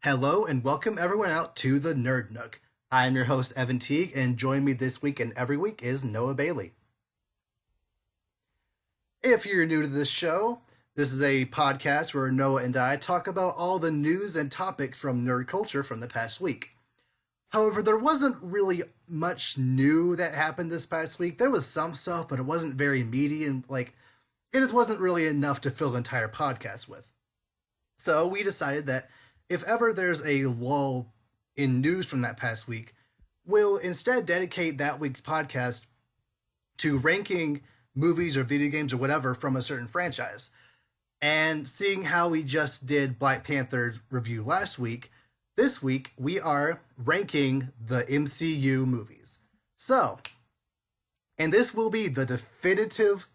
Hello and welcome everyone out to the Nerd Nook. I'm your host Evan Teague, and join me this week and every week is Noah Bailey. If you're new to this show, this is a podcast where Noah and I talk about all the news and topics from nerd culture from the past week. However, there wasn't really much new that happened this past week. There was some stuff, but it wasn't very meaty and it just wasn't really enough to fill entire podcasts with. So we decided that if ever there's a lull in news from that past week, we'll instead dedicate that week's podcast to ranking movies or video games or whatever from a certain franchise. And seeing how we just did Black Panther's review last week, this week we are ranking the MCU movies. So, and this will be the definitive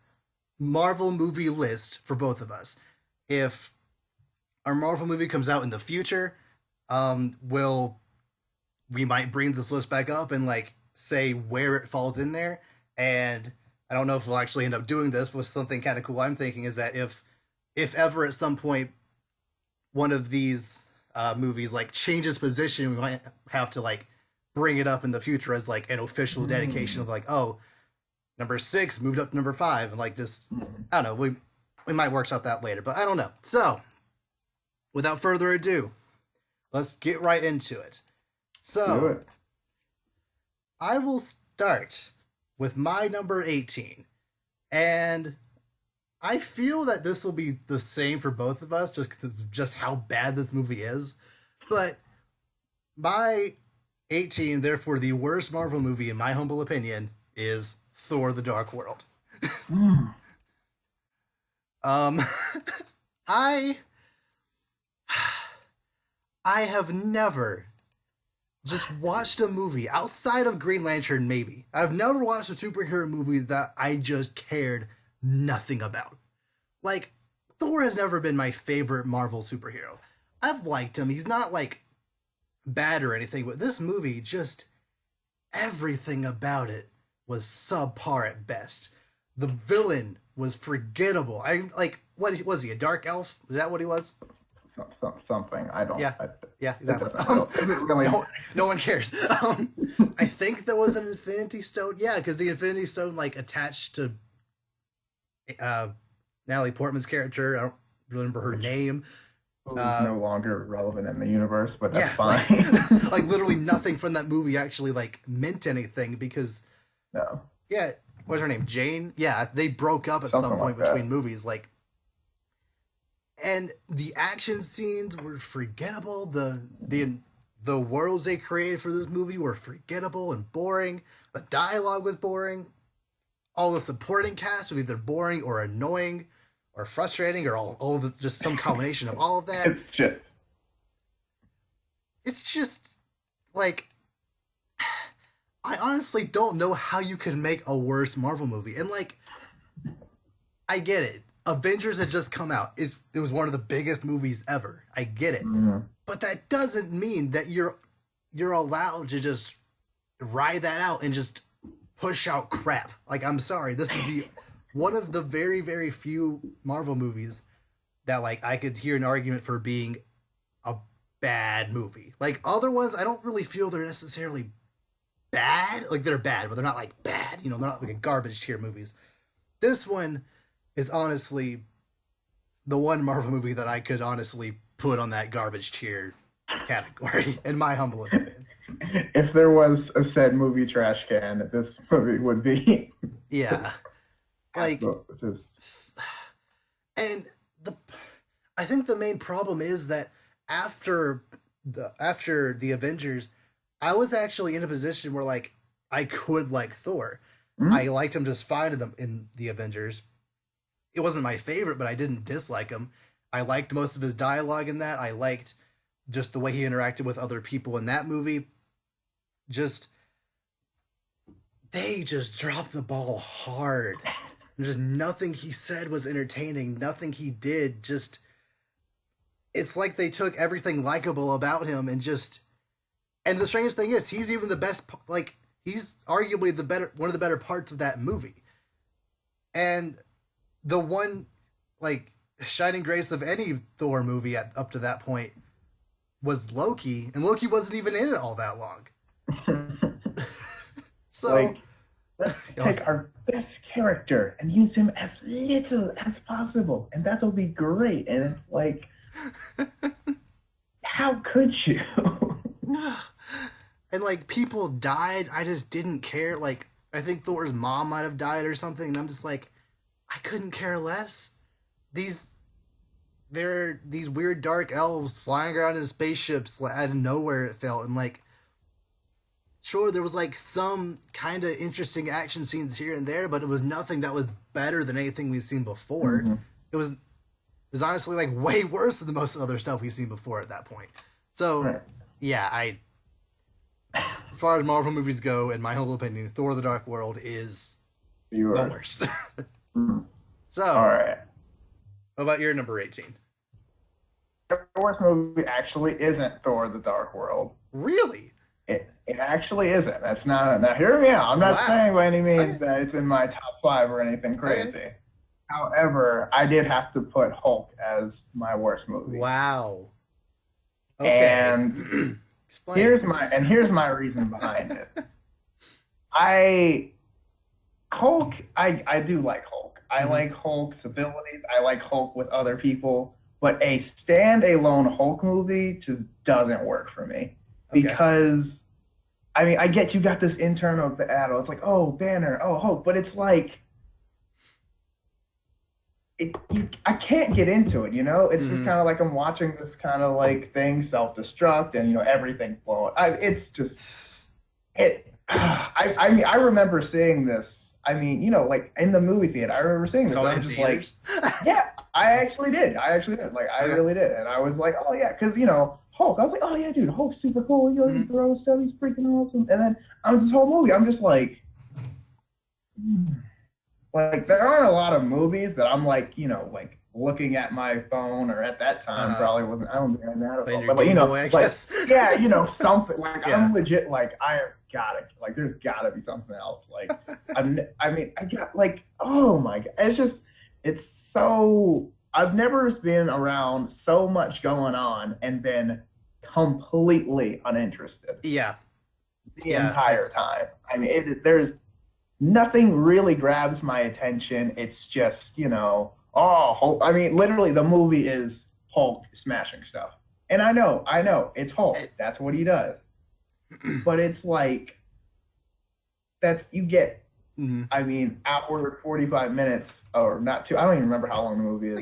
Marvel movie list for both of us. If our Marvel movie comes out in the future, we might bring this list back up and say where it falls in there. And I don't know if we'll actually end up doing this, but something kind of cool I'm thinking is that if ever at some point one of these movies changes position, we might have to bring it up in the future as an official dedication of oh, number 6 moved up to number 5, and just I don't know, we might workshop that later, but I don't know. So without further ado, let's get right into it. So I will start with my number 18, and I feel that this will be the same for both of us just because of just how bad this movie is. But my 18, therefore the worst Marvel movie in my humble opinion, is Thor: The Dark World. I have never just watched a movie outside of Green Lantern, maybe. I've never watched a superhero movie that I just cared nothing about. Thor has never been my favorite Marvel superhero. I've liked him. He's not bad or anything, but this movie, just everything about it was subpar at best. The villain was forgettable. What was he, a dark elf? Is that what he was? Something. I don't. Yeah, yeah, exactly. Really... No one cares. I think there was an Infinity Stone. Yeah, because the Infinity Stone attached to Natalie Portman's character. I don't remember her name. Who's no longer relevant in the universe, but that's fine. Literally nothing from that movie actually meant anything because. No. Yeah, what's her name? Jane. Yeah, they broke up at some point between movies. And the action scenes were forgettable. The worlds they created for this movie were forgettable and boring. The dialogue was boring. All the supporting cast was either boring or annoying or frustrating or all of just some combination of all of that. It's just I honestly don't know how you can make a worse Marvel movie. And I get it. Avengers had just come out. It was one of the biggest movies ever. I get it. Mm-hmm. But that doesn't mean that you're allowed to just ride that out and just push out crap. I'm sorry. This is one of the very, very few Marvel movies that I could hear an argument for being a bad movie. Other ones, I don't really feel they're necessarily bad. They're bad, but they're not bad. They're not a garbage tier movies. This one is honestly the one Marvel movie that I could honestly put on that garbage tier category, in my humble opinion. If there was a said movie trash can, this movie would be. Yeah. And I think the main problem is that after the Avengers, I was actually in a position where I could like Thor. Mm-hmm. I liked him just fine in the Avengers. It wasn't my favorite, but I didn't dislike him. I liked most of his dialogue in that. I liked just the way he interacted with other people in that movie. They just dropped the ball hard. Just nothing he said was entertaining. Nothing he did it's like they took everything likable about him and the strangest thing is he's even the best, he's arguably one of the better parts of that movie. And the one shining grace of any Thor movie up to that point was Loki, and Loki wasn't even in it all that long. So, Like, let's oh, take our best character and use him as little as possible, and that'll be great. And it's like, how could you? and like people died, I just didn't care. Like I think Thor's mom might have died or something, and I'm just like, I couldn't care less. These there are these weird dark elves flying around in spaceships like, out of nowhere. It felt and like sure there was like some kind of interesting action scenes here and there, but it was nothing that was better than anything we've seen before. Mm-hmm. It was honestly like way worse than most other stuff we've seen before at that point. So Right. yeah, as far as Marvel movies go, in my humble opinion, Thor: The Dark World is the Yours. worst. Mm. So, All right. what about your number 18? The worst movie actually isn't Thor: The Dark World. Really? It actually isn't. That's not. Now, hear me out. I'm not Wow. saying by any means Okay. that it's in my top five or anything crazy. Okay. However, I did have to put Hulk as my worst movie. Wow. Okay. And Explain. here's my reason behind it. I do like Hulk. I like Hulk's abilities. I like Hulk with other people, but a standalone Hulk movie just doesn't work for me Okay. because I mean I get you got this internal battle. It's like, oh, Banner, oh, Hulk, but it's like I can't get into it, you know? It's just kind of like I'm watching this kind of like thing self-destruct and, you know, everything blowing. It's just, I mean, I remember seeing this. I mean, you know, like in the movie theater, I remember seeing this. So I in was just theaters? like, yeah, I actually did. Like, I really did. And I was like, oh, yeah, because, you know, Hulk. I was like, oh, yeah, dude, Hulk's super cool. You know, he throws stuff. He's freaking awesome. And then this whole movie, I'm just like, like there aren't a lot of movies that I'm like, you know, like looking at my phone or at that time probably wasn't. I don't think that Playing at your all. But Game you know, Boy, I like guess. yeah, you know, something like Yeah. I'm legit like I have got it. Like there's got to be something else. Like I mean, I got like oh my god, it's so I've never been around so much going on and been completely uninterested Yeah. the entire time. I mean, there's nothing really grabs my attention. It's just, you know, oh, Hulk. I mean, literally, the movie is Hulk smashing stuff. And I know, it's Hulk. That's what he does. But it's like, you get, I mean, hour, 45 minutes, or not two. I don't even remember how long the movie is.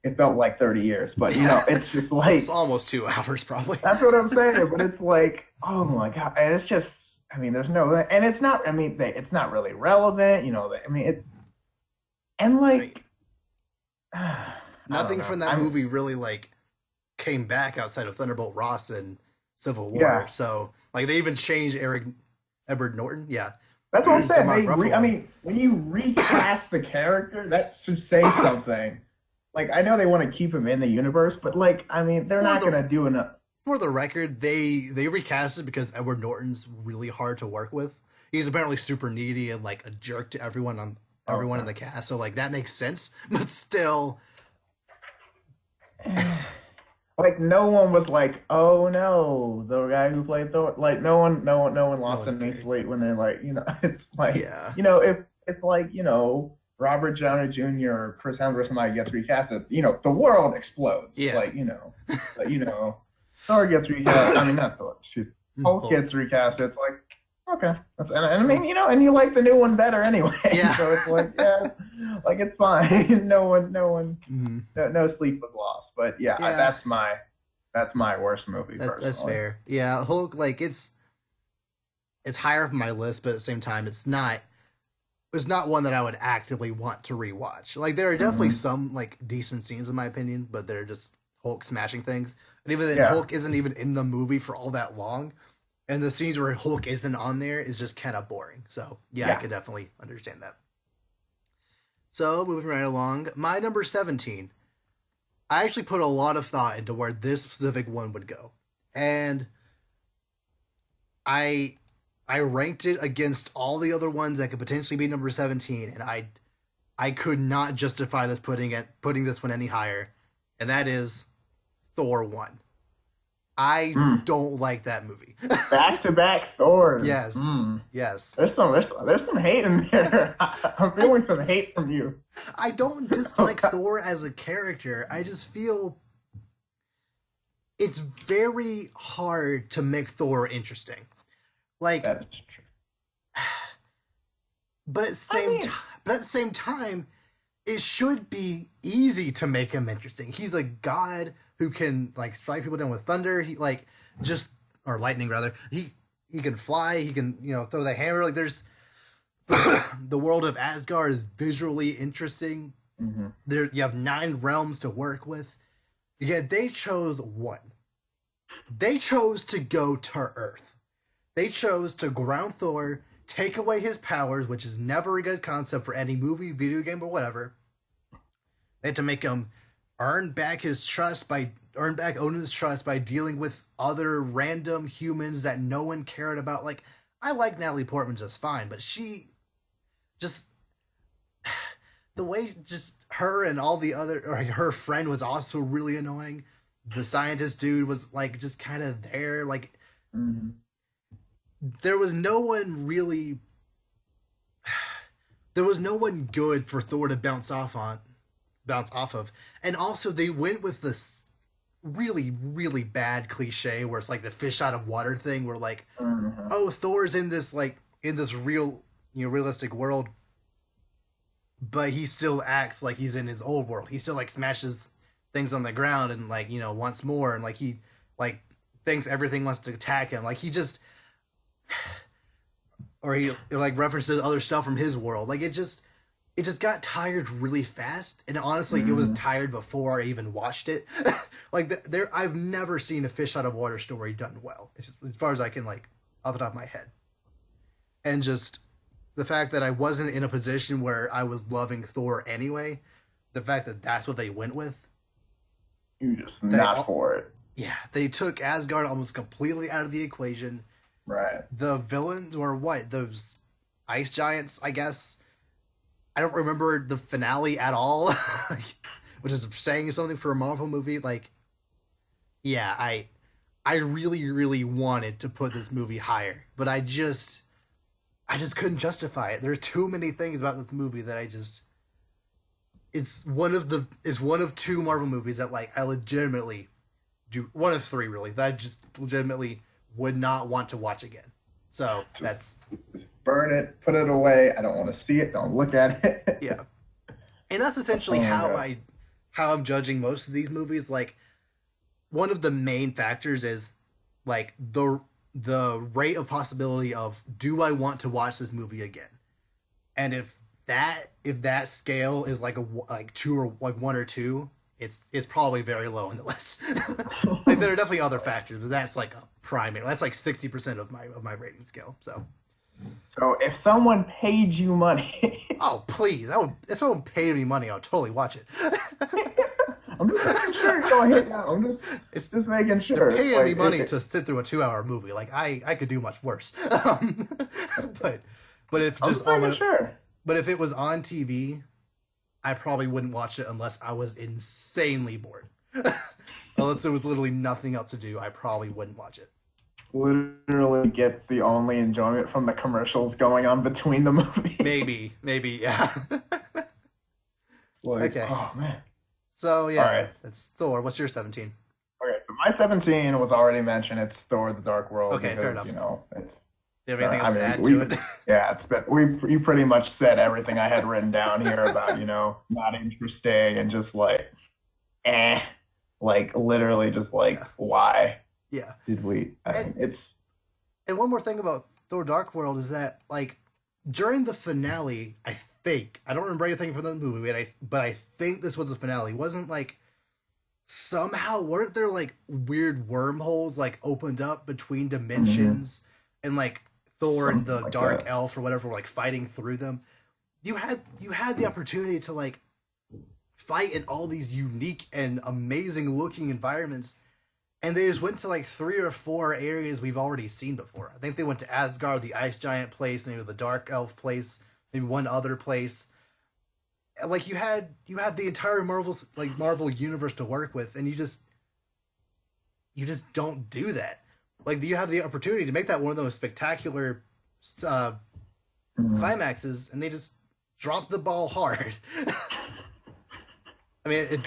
It felt like 30 years. But, you know, it's just like. It's almost 2 hours, probably. That's what I'm saying. But it's like, oh my God. And it's just. I mean, there's no, and it's not. I mean, it's not really relevant, you know. I mean, it, and like, nothing from that movie really like came back outside of Thunderbolt Ross and Civil War. Yeah. So, like, they even changed Edward Norton. Yeah, that's what I'm saying. I mean, when you recast the character, that should say something. Like, I know they want to keep him in the universe, but like, I mean, they're not going to do enough. For the record, they recast it because Edward Norton's really hard to work with. He's apparently super needy and like a jerk to everyone in the cast. So like that makes sense, but still, like no one was like, oh no, the guy who played Thor. Like no one lost any sleep when they're like, you know, it's like, you know, if it's like, you know, Robert Downey Jr. or Chris Hemsworth, somebody gets recasted, you know, the world explodes. Yeah. Like, you know, but, you know. Thor gets recast. I mean, not Thor. Hulk gets recast. It's like, okay. And I mean, you know, and you like the new one better anyway. Yeah. So it's like, yeah, like it's fine. No sleep was lost. But yeah, that's my worst movie. That's fair. Yeah, Hulk, like it's higher from my list, but at the same time, it's not one that I would actively want to rewatch. Like there are definitely some like decent scenes in my opinion, but they're just Hulk smashing things. And even then, Hulk isn't even in the movie for all that long. And the scenes where Hulk isn't on there is just kind of boring. So, yeah, I could definitely understand that. So, moving right along. My number 17. I actually put a lot of thought into where this specific one would go. And I ranked it against all the other ones that could potentially be number 17. And I could not justify this putting this one any higher. And that is Thor 1. I don't like that movie. Back to back Thors. Yes. Yes. There's some hate in there. I'm I feeling some hate from you. I don't dislike Thor as a character. I just feel it's very hard to make Thor interesting. Like, That's true. but at the I same mean, time, it should be easy to make him interesting. He's a god who can like strike people down with thunder. He like just or lightning rather. He can fly. He can throw the hammer. Like there's the world of Asgard is visually interesting. There you have 9 realms to work with. Yet they chose one. They chose to go to Earth. They chose to ground Thor, take away his powers, which is never a good concept for any movie, video game, or whatever. They had to make him earn back Odin's trust by dealing with other random humans that no one cared about. Like, I like Natalie Portman just fine, but she just the way just her and all the other or her friend was also really annoying. The scientist dude was like just kind of there. Like there was no one really. There was no one good for Thor to bounce off of, and also they went with this really really bad cliche where it's like the fish out of water thing, where like, oh, Thor's in this real realistic world, but he still acts like he's in his old world. He still like smashes things on the ground and like wants more, and like he like thinks everything wants to attack him. Like he just or he like references other stuff from his world. Like it just got tired really fast, and honestly, it was tired before I even watched it. Like I've never seen a fish out of water story done well, as far as I can like off the top of my head. And just the fact that I wasn't in a position where I was loving Thor anyway, the fact that that's what they went with, you just not for it. Yeah, they took Asgard almost completely out of the equation. Right. The villains were what? Those ice giants, I guess. I don't remember the finale at all, which is saying something for a Marvel movie. Like, yeah, I really, really wanted to put this movie higher, but I just couldn't justify it. There are too many things about this movie that it's one of 2 Marvel movies that like I legitimately one of 3 really that I just legitimately would not want to watch again. So that's burn it, put it away. I don't want to see it. Don't look at it. Yeah, and that's essentially how I'm judging most of these movies. Like one of the main factors is like the rate of possibility of do I want to watch this movie again, and if that scale is like 2 or like 1 or 2, it's probably very low on the list. Like there are definitely other factors, but that's like a primary. That's like 60% of my rating scale. So if someone paid you money, oh please, if someone paid me money, I'll totally watch it. I'm just making sure. Go ahead now. It's just making sure. They're paying me money to sit through a 2-hour movie. Like I could do much worse. But if just but if it was on TV, I probably wouldn't watch it unless I was insanely bored. Unless there was literally nothing else to do, I probably wouldn't watch it. Literally gets the only enjoyment from the commercials going on between the movies. Maybe, yeah. Like, okay. Oh man. So yeah, all right. That's Thor. What's your 17? Okay, so my 17 was already mentioned. It's Thor: The Dark World. Okay, because, fair enough. It's. Do you have anything else to add to it? Yeah, you pretty much said everything I had written down here about not interesting and just like, like literally just like why? Yeah. Did we? And one more thing about Thor: Dark World is that like during the finale, I don't remember anything from the movie, but I think this was the finale. It wasn't like somehow weren't there like weird wormholes like opened up between dimensions and like Thor and the dark elf or whatever were like fighting through them. You had the opportunity to like fight in all these unique and amazing looking environments, and they just went to like 3 or 4 areas we've already seen before. I think they went to Asgard, the ice giant place, maybe the dark elf place, maybe one other place. Like you had the entire Marvel universe to work with, and you just don't do that. Like, you have the opportunity to make that one of those spectacular climaxes, and they just drop the ball hard. I mean,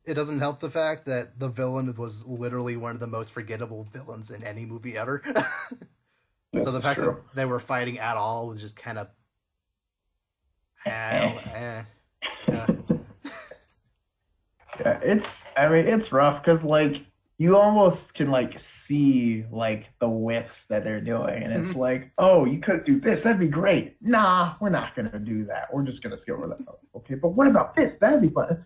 it doesn't help the fact that the villain was literally one of the most forgettable villains in any movie ever. So the fact that they were fighting at all was just kind of, yeah, it's rough because like you almost can like see like the whiffs that they're doing, and it's like, oh, you could do this, that'd be great. Nah, we're not gonna do that. We're just gonna skip over that. Okay, but what about this? That'd be fun.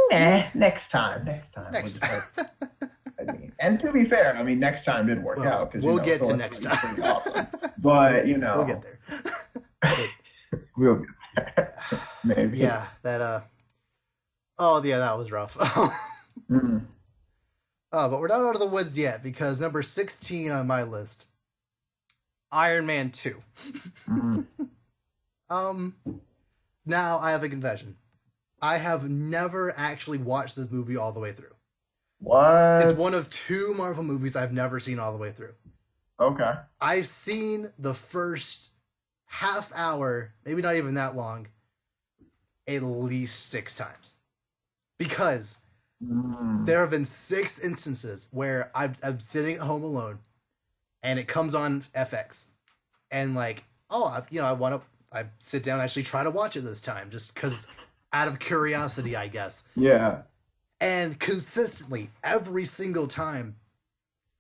Nah, next time. I mean, and to be fair, I mean, next time did work out. We'll get to next time. Awesome. But, we'll get there. We'll get there. Maybe. Yeah, that, that was rough. But we're not out of the woods yet, because number 16 on my list, Iron Man 2. Now I have a confession. I have never actually watched this movie all the way through. What? It's one of 2 Marvel movies I've never seen all the way through. Okay. I've seen the first half hour, maybe not even that long, at least 6 times. Because there have been 6 instances where I'm sitting at home alone, and it comes on FX, and like, I sit down and actually try to watch it this time, just because out of curiosity, I guess. Yeah. And consistently, every single time,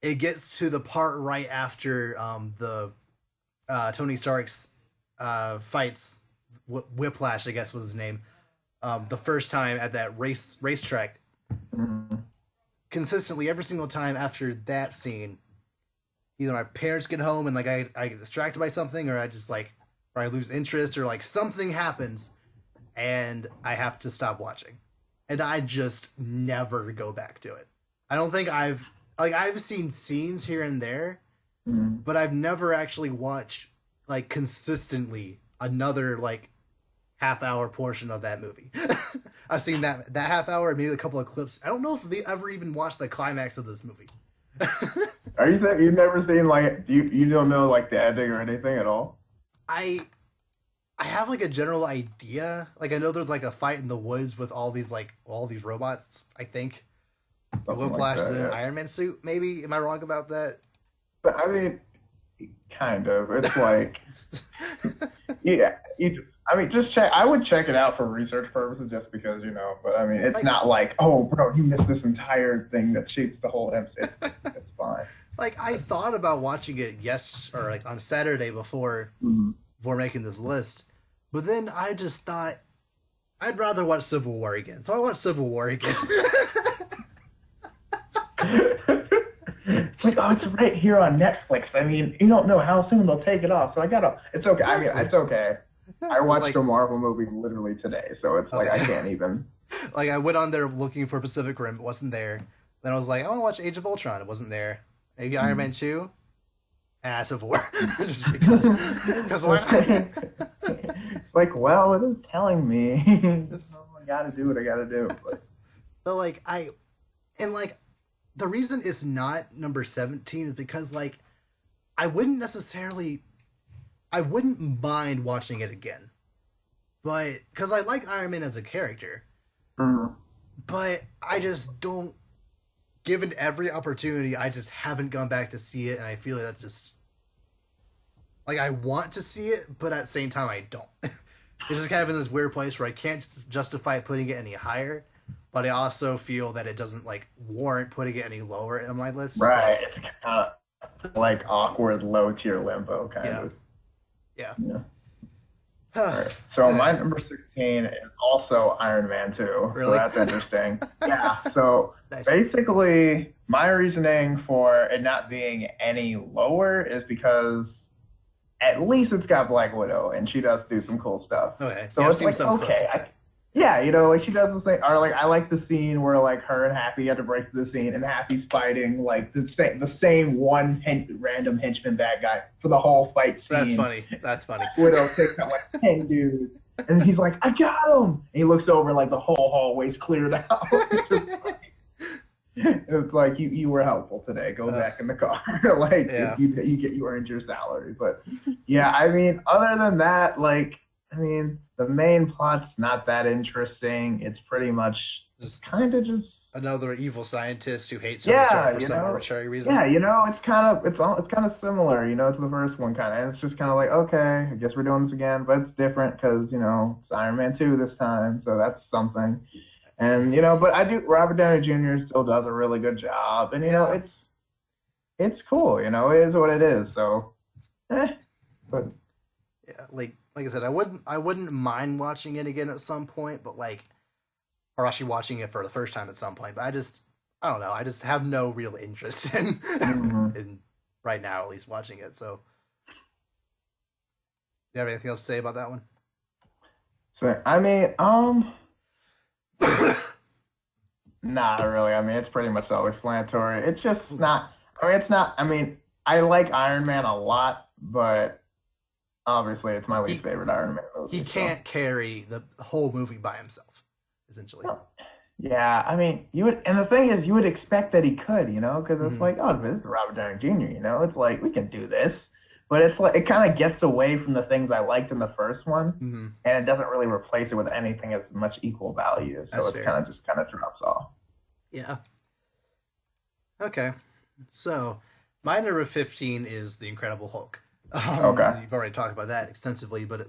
it gets to the part right after the Tony Stark's fights Whiplash, I guess was his name. The first time at that racetrack. Consistently, every single time after that scene, either my parents get home and like I get distracted by something, or I lose interest, or like something happens, and I have to stop watching, and I just never go back to it. I don't think I've seen scenes here and there, but I've never actually watched like consistently another like half-hour portion of that movie. I've seen that half hour, maybe a couple of clips. I don't know if they ever even watched the climax of this movie. Are you saying you've never seen like you don't know like the ending or anything at all? I have like a general idea. Like I know there's like a fight in the woods with all these robots. I think Whiplash is in an Iron Man suit. Maybe am I wrong about that? But I mean, kind of. It's like just check. I would check it out for research purposes, just because But I mean, it's not like, oh, bro, you missed this entire thing that shapes the whole episode. It's fine. Like I thought about watching it on Saturday before making this list, but then I just thought I'd rather watch Civil War again. So I watched Civil War again. Like, oh, it's right here on Netflix. I mean, you don't know how soon they'll take it off, so I gotta. It's okay. Exactly. I mean, it's okay. I watched a Marvel movie literally today, so it's like I can't even. Like I went on there looking for Pacific Rim, it wasn't there. Then I was like, I want to watch Age of Ultron, it wasn't there. Maybe Iron Man 2, Civil War, just because why not? It's like, well, it is telling me. I gotta do what I gotta do. But. So the reason it's not number 17 is because like I wouldn't mind watching it again, but because I like Iron Man as a character, but I just don't. Given every opportunity, I just haven't gone back to see it, and I feel like that's just like I want to see it, but at the same time I don't. It's just kind of in this weird place where I can't justify putting it any higher, but I also feel that it doesn't like warrant putting it any lower on my list. Right, so. It's kind of like awkward low tier limbo kind of. Yeah. Right. So my number 16 is also Iron Man 2. Really? So that's interesting. Yeah. So nice. Basically, my reasoning for it not being any lower is because at least it's got Black Widow, and she does do some cool stuff. Okay. So it's like, okay. Like she does the same. Or like I like the scene where like her and Happy had to break through the scene, and Happy's fighting like the same random henchman bad guy for the whole fight scene. That's funny. Widow takes out like 10 dudes, and he's like, I got him. And he looks over, like the whole hallway's cleared out. It's like you were helpful today. Go back in the car. Like yeah. you earned your salary. But yeah, I mean, other than that, like I mean, the main plot's not that interesting. It's pretty much it's Just kind of just another evil scientist who hates Tony Stark yeah, for some arbitrary reason. yeah, it's kind of similar, to the first one kind of. And it's just kind of like, okay, I guess we're doing this again, but it's different because it's Iron Man 2 this time, so that's something. And but I do Robert Downey Jr. still does a really good job, and Yeah. it's cool, it is what it is. So, but Yeah, like I said, I wouldn't mind watching it again at some point, but like, or actually watching it for the first time at some point. But I don't know. I just have no real interest in mhm. in right now, at least watching it. So, you have anything else to say about that one? So I mean, not really. I mean, it's pretty much self-explanatory. It's just not. I mean, it's not. I mean, I like Iron Man a lot, but obviously, it's my least he favorite Iron Man he movie. So, can't carry the whole movie by himself, essentially. well, yeah. I mean, you would, and the thing is, you would expect that he could, because it's Hmm. like, oh, this is Robert Downey Jr. It's like we can do this, but it's like it kind of gets away from the things I liked in the first one, Hmm. and it doesn't really replace it with anything as much equal value. So That's it's fair. just kind of drops off. Yeah. Okay. So, my number 15 is The Incredible Hulk. Okay. You've already talked about that extensively, but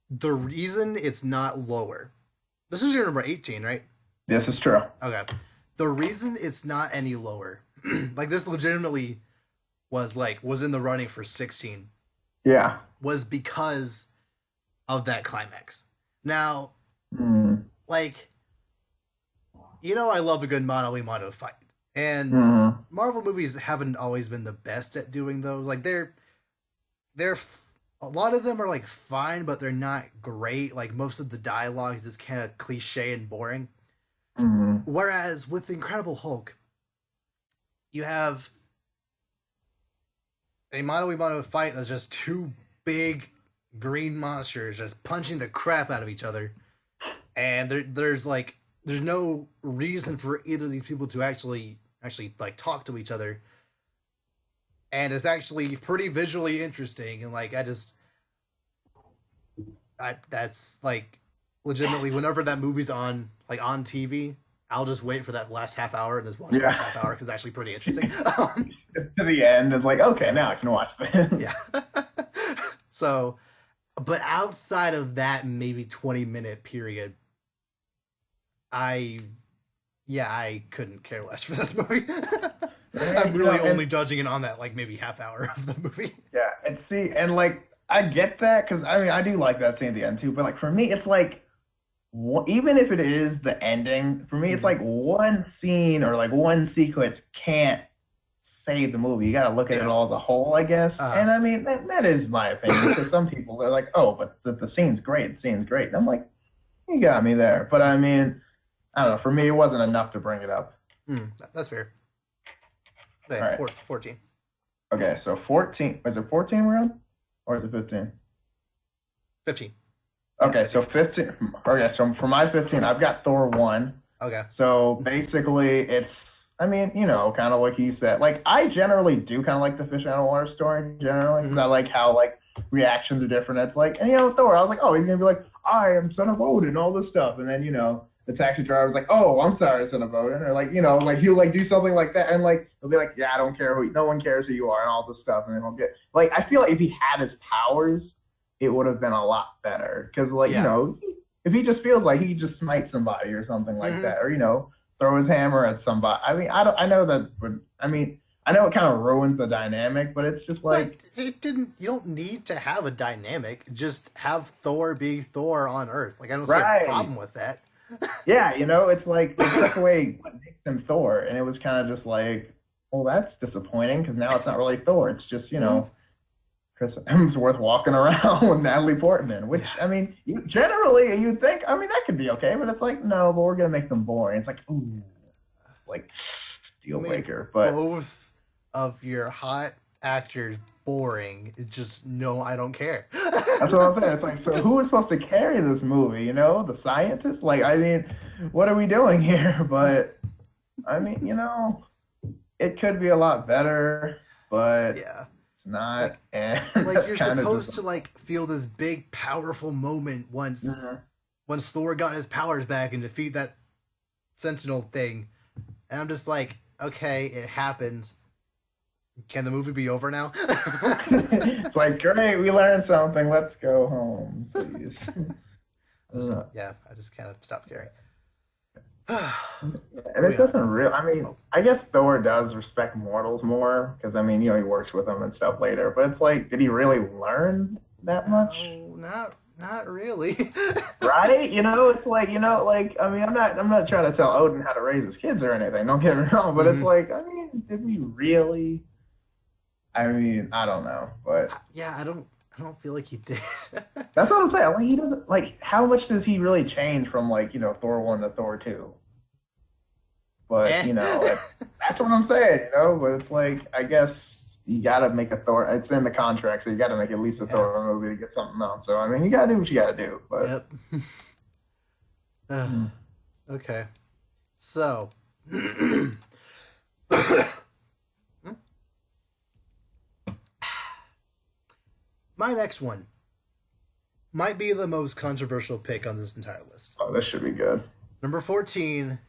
the reason it's not lower. This is your number 18, right? This is true. Okay. The reason it's not any lower, like this legitimately was in the running for 16, Yeah. was because of that climax. Now, Mm. like, I love a good mano a mano fight. And Hmm. Marvel movies haven't always been the best at doing those. Like a lot of them are like fine, but they're not great. Like most of the dialogue is just kind of cliche and boring. Hmm. Whereas with the Incredible Hulk, you have a mano a mano fight that's just two big green monsters just punching the crap out of each other, and there's no reason for either of these people to actually like talk to each other, and it's actually pretty visually interesting. And like I that's like legitimately whenever that movie's on like on TV, I'll just wait for that last half hour and just watch the last Yeah. half hour because it's actually pretty interesting. To the end, it's like, okay, Yeah, now I can watch this. yeah. So, but outside of that maybe 20-minute period, I I couldn't care less for this movie. I'm And, really only and judging it on that like maybe half hour of the movie. yeah, and see, and like I get that because I mean I do like that scene at the end too, but like for me, it's like even if it is the ending, for me, it's Mhm. like one scene or like one sequence can't save the movie. You got to look at it Yeah. all as a whole, I guess. Uh, And I mean that is my opinion because some people are like, oh, but the scene's great, the scene's great, and I'm like, you got me there. But I mean, I don't know. For me, it wasn't enough to bring it up. that's fair. All Okay, right. 14. Okay, so 14. Is it 14 we're on? Or is it 15? 15. Yeah, Okay, 15. so 15. Okay, so for my 15, I've got Thor 1. Okay. So basically, I mean, kind of like you said. Like, I generally do kind of like the fish out of water story, generally, because Hmm. I like how, like, reactions are different. It's like, and, Thor, I was like, oh, he's going to be like, I am son of Odin, all this stuff. And then, the taxi driver was like, oh, I'm sorry, son of Odin. Or, like, like, he'll, like, do something like that. And, like, he'll be like, yeah, I don't care no one cares who you are, and all this stuff. And then he'll get, like, I feel like if he had his powers, it would have been a lot better. Because, like, Yeah. if he just feels like he just smite somebody or something like Hmm. that, or, throw his hammer at somebody. I mean, I know that would, I mean, I know it kind of ruins the dynamic, but it's just But like, it didn't. You don't need to have a dynamic. Just have Thor be Thor on Earth. Like I don't see a right. problem with that. Yeah, it's like they took away what makes him Thor, and it was kind of just like, well, that's disappointing because now it's not really Thor. It's just, Mhm. Chris Hemsworth walking around with Natalie Portman, which, Yeah. I mean, generally you'd think, I mean, that could be okay, but it's like, no, but we're going to make them boring. It's like, ooh, like, You deal made breaker. But both of your hot actors boring. It's just no, I don't care. that's what I'm saying. It's like, so who is supposed to carry this movie? The scientists? Like, I mean, what are we doing here? But I mean, it could be a lot better, but Yeah. it's not, Like and like that's you're kind of just. supposed to like feel this big powerful moment Mhm. once Thor got his powers back and defeat that Sentinel thing. And I'm just like, okay, it happened. Can the movie be over now? It's like, great, we learned something. Let's go home, please. Uh, Yeah, I just kind of stopped caring. and it Moving on. doesn't really. I mean, Oh, I guess Thor does respect mortals more because I mean, he works with them and stuff later. But it's like, did he really learn that much? no, not really. Right? It's like, like I mean, I'm not trying to tell Odin how to raise his kids or anything. Don't get me wrong, but it's hmm like, I mean, did we really? I mean, I don't know, but Yeah, I don't feel like he did. that's what I'm saying. Like, he doesn't like how much does he really change from like Thor 1 to Thor 2? But eh. that's what I'm saying. But it's like I guess you gotta make a Thor. It's in the contract, so you gotta make at least a Yeah. Thor movie to get something else. So I mean, you gotta do what you gotta do. But Yep. mm, Okay. So, my next one might be the most controversial pick on this entire list. oh, this should be good. Number 14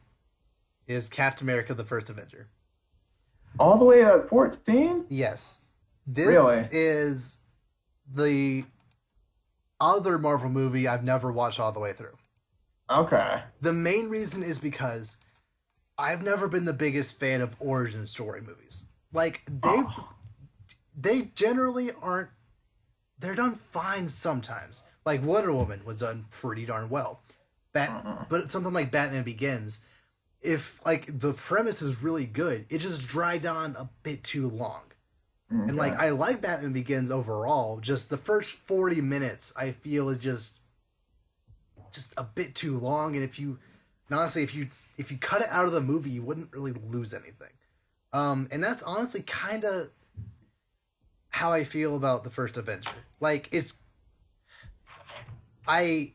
is Captain America: The First Avenger. All the way to 14? Yes. This Really? is the other Marvel movie I've never watched all the way through. Okay. The main reason is because I've never been the biggest fan of origin story movies. Like Oh. they generally aren't, they're done fine sometimes. Like Wonder Woman was done pretty darn well. Uh-uh. But something like Batman Begins, if like the premise is really good, it just dragged on a bit too long. And like Okay. I like Batman Begins overall, just the first 40 minutes I feel is just a bit too long, and honestly if you cut it out of the movie, you wouldn't really lose anything. And that's honestly kind of how I feel about the first Avenger. Like I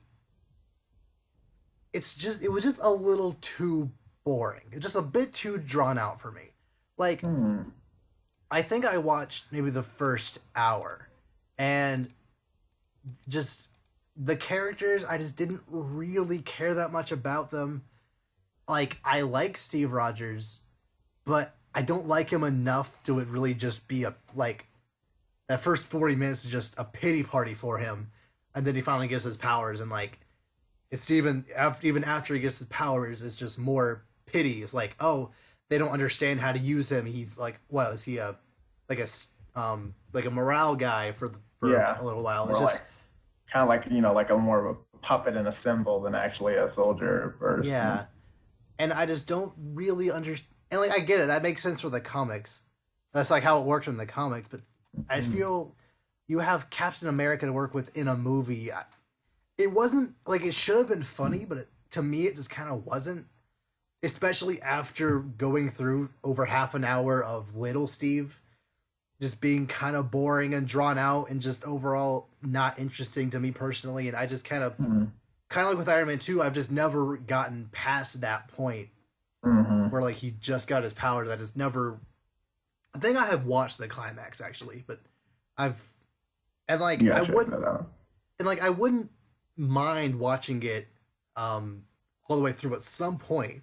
it was just a little too boring. It's just a bit too drawn out for me. Like Hmm. I think I watched maybe the first hour, and just the characters, I just didn't really care that much about them. Like I like Steve Rogers, but I don't like him enough to it really just be a like that first 40 minutes is just a pity party for him, and then he finally gets his powers, and like it's even after he gets his powers, it's just more pity. It's like, oh, they don't understand how to use him. He's like, well, is he a like like a morale guy for Yeah. a little while? It's More just like kind of like like a more of a puppet and a symbol than actually a soldier first. yeah, and I just don't really understand. And like I get it, that makes sense for the comics. That's like how it worked in the comics. But I Mm. feel you have Captain America to work with in a movie. It wasn't like it should have been funny, but to me, it just kind of wasn't. Especially after going through over half an hour of Little Steve just being kind of boring and drawn out and just overall not interesting to me personally. And I just Mm. kind of like with Iron Man 2, I've just never gotten past that point Mm-hmm. where like he just got his powers. I just never. I think I have watched the climax actually, but I've and like You I gotta check wouldn't that out. and like I wouldn't mind watching it all the way through at some point,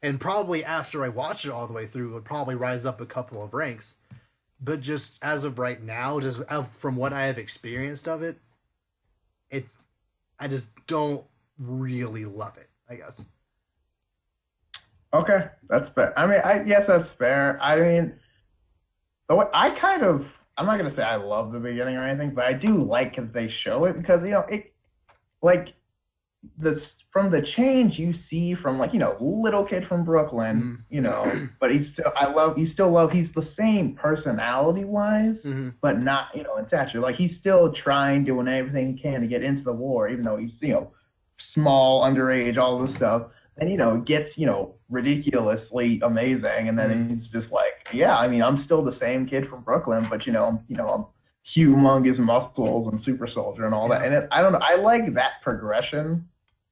and probably after I watch it all the way through, it would probably rise up a couple of ranks. But just as of right now, just from what I have experienced of it, it's I just don't really love it. I guess. Okay, that's fair. I mean, I guess that's fair. I mean, the way I kind of, I'm not gonna say I love the beginning or anything, but I do like that they show it because it like this from the change you see from like little kid from Brooklyn, Mm. but he's still love he's the same personality wise, Mm-hmm. but not in stature. Like he's still trying, doing everything he can to get into the war, even though he's small, underage, all this stuff. And gets ridiculously amazing, and Mm-hmm. then he's just like, yeah, I mean, I'm still the same kid from Brooklyn, but I'm humongous muscles and super soldier and all that. Yeah. And I don't know, I like that progression.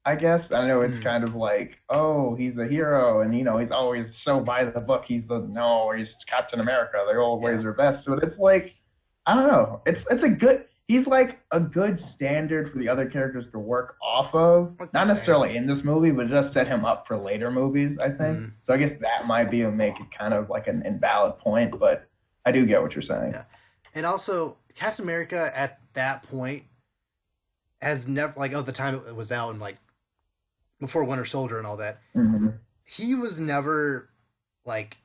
I guess. I know it's Mm, kind of like, oh, he's a hero, and he's always so by the book. He's the no, he's Captain America. They yeah. always are best. But it's like, I don't know. It's a good. He's like a good standard for the other characters to work off of. That's Not fair. necessarily in this movie, but just set him up for later movies. I think. Mm, So I guess that might be a make it kind of like an invalid point, but I do get what you're saying. yeah. And also, Captain America at that point has never, like, at the time it was out and, like, before Winter Soldier and all that, Hmm. he was never, like,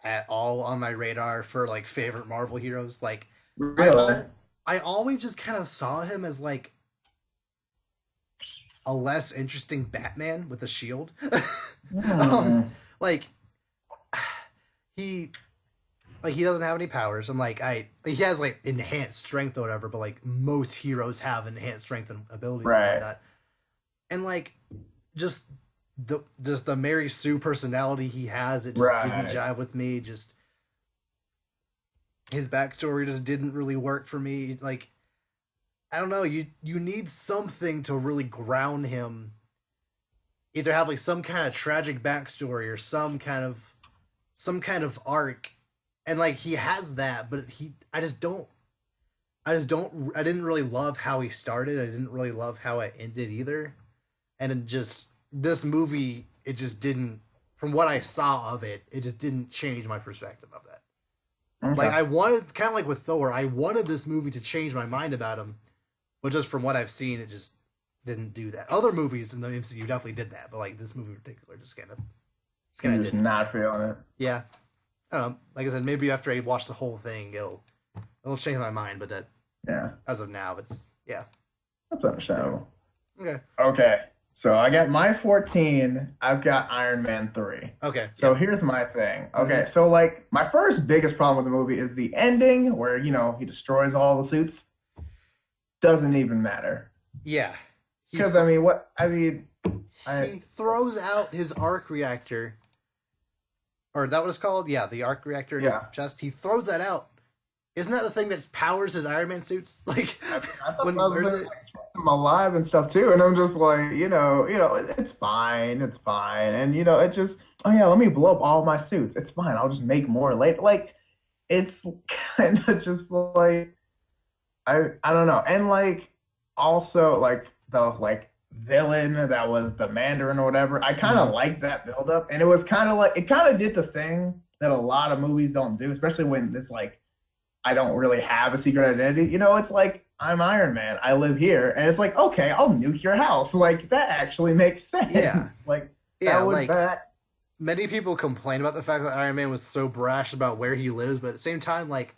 at all on my radar for, like, favorite Marvel heroes. Like, I Really? all I always just kind of saw him as, like, a less interesting Batman with a shield. um, Hmm. like he he doesn't have any powers. And like he has like enhanced strength or whatever, but like most heroes have enhanced strength and abilities and Right. whatnot. And like just the Mary Sue personality he has, it just didn't Right. jive with me. Just his backstory just didn't really work for me. Like I don't know, you need something to really ground him. Either have like some kind of tragic backstory or some kind of arc, and like he has that, but he I didn't really love how he started. I didn't really love how it ended either. And it just this movie, it just didn't, from what I saw of it, it just didn't change my perspective of that. Like Okay. I wanted, kind of like with Thor, I wanted this movie to change my mind about him, but just from what I've seen, it just didn't do that. Other movies in the MCU definitely did that, but like this movie in particular just kind of You're just didn't. not feeling it. Yeah, I don't know. Like I said, maybe after I watch the whole thing, it'll change my mind. But that, Yeah, as of now, it's yeah. that's understandable. Okay, Okay, so I got my 14. I've got Iron Man 3. okay, So yep. here's my thing. Mm-hmm. Okay, so like my first biggest problem with the movie is the ending where, he destroys all the suits. Doesn't even matter. Yeah, he Because I mean, what I mean, I he throws out his arc reactor, or that what it's called? Yeah, the arc reactor in his yeah. chest. He throws that out. Isn't that the thing that powers his Iron Man suits? Like I thought when that he was wears the thing it? that like, kept them alive and stuff too. And I'm just like, it's fine, it's fine. And it just, oh yeah, let me blow up all my suits. It's fine. I'll just make more later. Like, it's kind of just like I don't know. And like also like the like villain that was the Mandarin or whatever, I kind Mm-hmm. of liked that buildup. And it was kind of like it kind of did the thing that a lot of movies don't do, especially when it's like I don't really have a secret identity. It's like I'm Iron Man. I live here. And it's like, okay, I'll nuke your house. Like that actually makes Yeah, sense. Like yeah. that would Like that many people complain about the fact that Iron Man was so brash about where he lives, but at the same time, like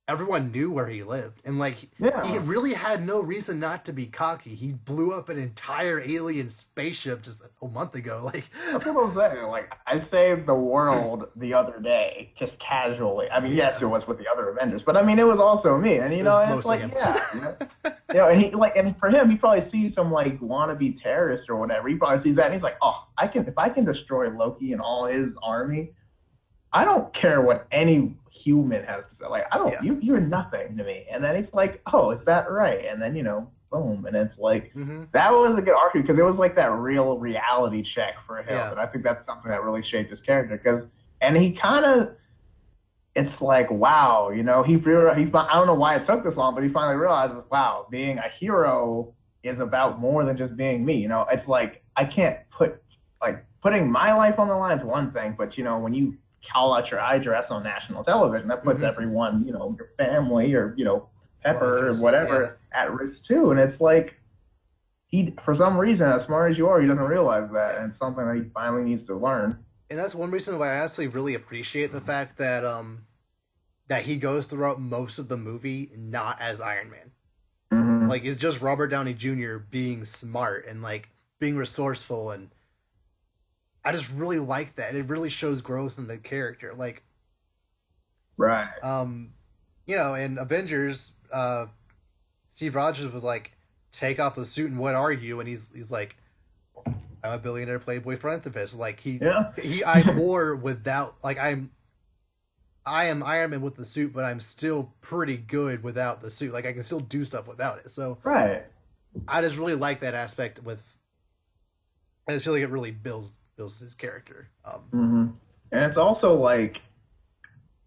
everyone knew where he lived, and like he yeah. really had no reason not to be cocky. He blew up an entire alien spaceship just a month ago. Like, That's what I'm saying. Like, I saved the world the other day, just casually. I mean, yes, yeah, it was with the other Avengers, but I mean, it was also me. And it was and it's mostly like, him. yeah, and he like, and for him, he probably sees some like wannabe terrorist or whatever. He probably sees that, and he's like, oh, if I can destroy Loki and all his army, I don't care what any human has to say. Like, I don't, Yeah. you're nothing to me. And then he's like, oh, is that right? And then, boom. And it's like, Mm-hmm. that was a good arc because it was like that real reality check for him. Yeah. And I think that's something that really shaped his character. And he kind of, it's like, wow, I don't know why it took this long, but he finally realized, wow, being a hero is about more than just being me. It's like, I can't putting my life on the line is one thing, but when you call out your address on national television, that puts Mm-hmm. everyone, your family or, Well, Pepper or just yeah. whatever at risk too. And it's like, for some reason, as smart as you are, he doesn't realize that. Yeah. And it's something that he finally needs to learn. And that's one reason why I actually really appreciate the fact that that he goes throughout most of the movie not as Iron Man. Hmm. Like it's just Robert Downey Jr. being smart and like being resourceful, and I just really like that. It really shows growth in the character. Like Right. um in Avengers, Steve Rogers was like, take off the suit and what are you? And he's like, I'm a billionaire playboy philanthropist. Like Yeah. I'm more without, like I am Iron Man with the suit, but I'm still pretty good without the suit. Like I can still do stuff without it. So Right. I just really like that aspect with I just feel like it really builds his character. And it's also like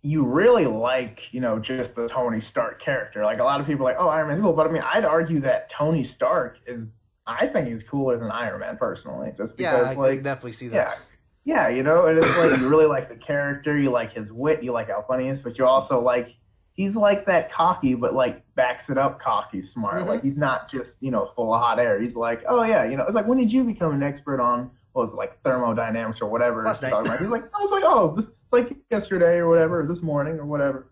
you really like, just the Tony Stark character. Like a lot of people are like, oh, Iron Man's cool, but I mean, I'd argue that Tony Stark is, I think he's cooler than Iron Man personally, just Yeah, because I like, can definitely see that. yeah, yeah, and it's like you really like the character, you like his wit, you like how funny he is, but you also like he's like that cocky, but like backs it up cocky smart. Like he's not just full of hot air. He's like, oh yeah, it's like when did you become an expert on what was it, like thermodynamics or whatever? Last night. He's like, I was like, oh, this like yesterday or whatever, this morning or whatever.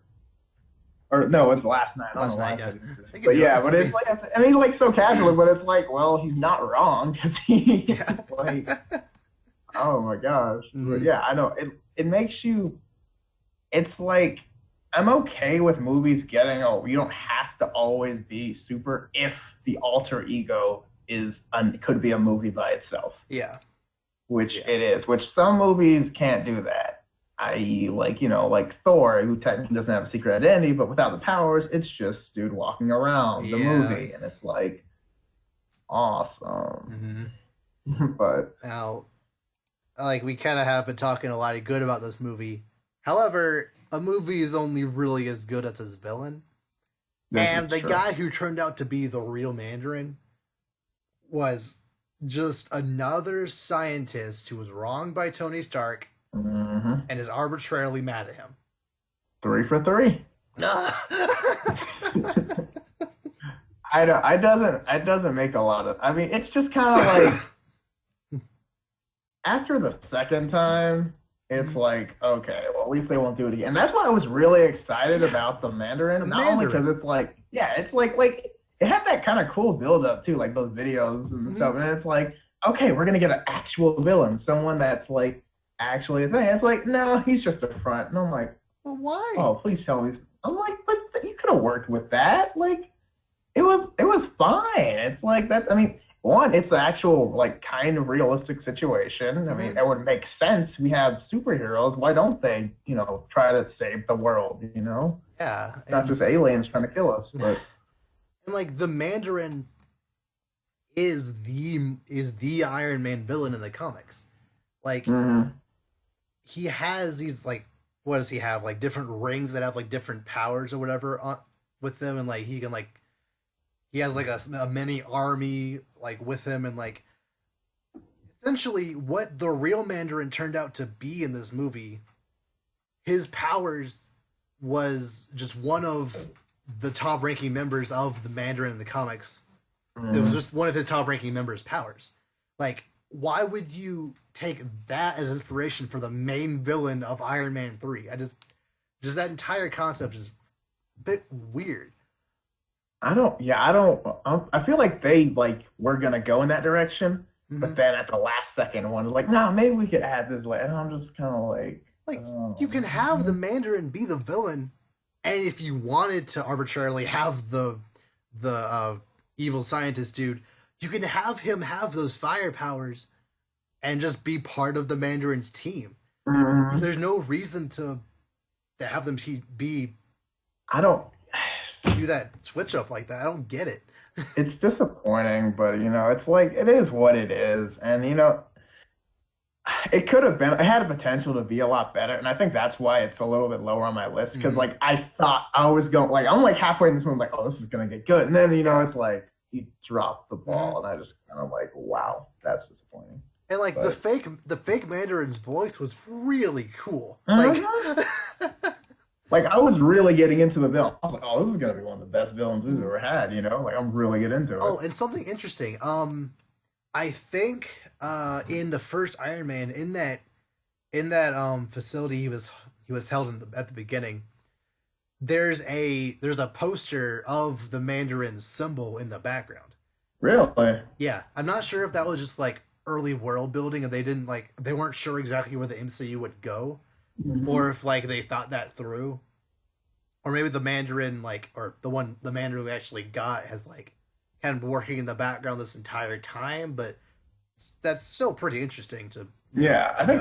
Or no, it's last night. I don't Last know why night, I said yeah. yesterday. But yeah, but it's like, I mean, like so casual, but it's like, well, he's not wrong because he's like, oh my gosh. But yeah, I know it makes you. It's like I'm okay with movies getting. Oh, you don't have to always be super if the alter ego could be a movie by itself. Yeah. Which it is. Which some movies can't do that. I.e., like like Thor, who technically doesn't have a secret identity, but without the powers, it's just dude walking around the movie, and it's like awesome. But now, like we kind of have been talking a lot of good about this movie. However, a movie is only really as good as its villain, and the guy who turned out to be the real Mandarin was just another scientist who was wronged by Tony Stark. And is arbitrarily mad at him. 3 for 3. It doesn't make a lot of. I mean, it's just kind of like after the second time, it's like okay, well at least they won't do it again. And that's why I was really excited about the Mandarin. Only because it's like it's like it had that kind of cool build up too, like those videos and stuff. And it's like okay, we're gonna get an actual villain, someone that's like. Actually a thing. It's like, no, he's just a front. And I'm like, well, why? Oh, please tell me. I'm like, but you could have worked with that. Like, it was fine. It's like that. I mean, one, it's an actual like kind of realistic situation. I mean, it would make sense. We have superheroes. Why don't they, try to save the world? Yeah, it's not just aliens trying to kill us. But and like the Mandarin is the Iron Man villain in the comics. Like. He has these like what does he have like different rings that have like different powers or whatever on with them and like he can like he has like a mini army like with him and like essentially what the real Mandarin turned out to be in this movie his powers was just one of the top ranking members of the Mandarin in the comics. It was just one of his top ranking members' powers. Like why would you take that as inspiration for the main villain of Iron Man 3? I just that entire concept is a bit weird. I feel like they like were gonna go in that direction, but then at the last second one like, nah, maybe we could add this later. And I'm just kind of like you can have the Mandarin be the villain, and if you wanted to arbitrarily have the evil scientist dude, you can have him have those fire powers and just be part of the Mandarin's team. There's no reason to have them be. I don't do that switch up like that. I don't get it. It's disappointing, but it's like it is what it is, and it could have been. It had a potential to be a lot better, and I think that's why it's a little bit lower on my list because like I thought I was going like I'm like halfway in this movie, like oh this is gonna get good, and then it's like. He dropped the ball, and I just kind of like, wow, that's disappointing. And like the fake Mandarin's voice was really cool. Like, like I was really getting into the villain. I was like, oh, this is gonna be one of the best villains we've ever had. Like I'm really getting into it. Oh, and something interesting. I think in the first Iron Man, in that facility he was held at the beginning. There's a poster of the Mandarin's symbol in the background. Really? Yeah, I'm not sure if that was just like early world building and they weren't sure exactly where the MCU would go, or if like they thought that through, or maybe the Mandarin the Mandarin we actually got has like kind of been working in the background this entire time, but that's still pretty interesting to. Yeah, I think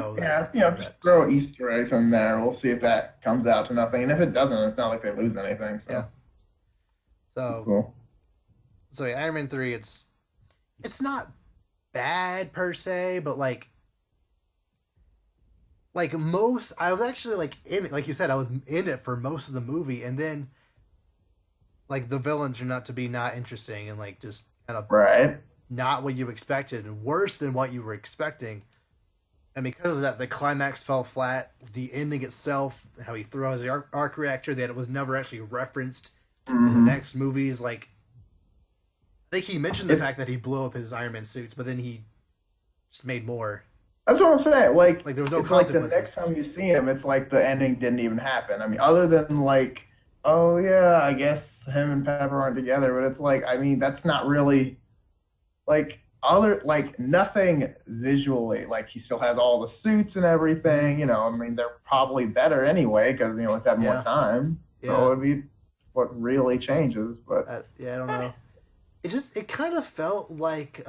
just throw Easter eggs in there. We'll see if that comes out to nothing, and if it doesn't, it's not like they lose anything. So. Yeah. So cool. So yeah, Iron Man 3, it's not bad per se, but like most, I was actually like in it. Like you said, I was in it for most of the movie, and then like the villain turned out to be not interesting and like just kind of Right. not what you expected, and worse than what you were expecting. And because of that, the climax fell flat. The ending itself, how he threw out his arc reactor, that it was never actually referenced in the Hmm. next movies. Like, I think he mentioned the It's fact that he blew up his Iron Man suits, but then he just made more. That's what I'm saying. Like, Like, there was no it's like the next consequences. time you see him, it's like the ending didn't even happen. I mean, other than like, oh yeah, I guess him and Pepper aren't together, but it's like, I mean, that's not really like other like nothing visually. Like he still has all the suits and Mm-hmm. everything. I mean, they're probably better anyway because it's had more Yeah, time. So yeah, it'd be what really changes. But yeah. I don't know. It kind of felt like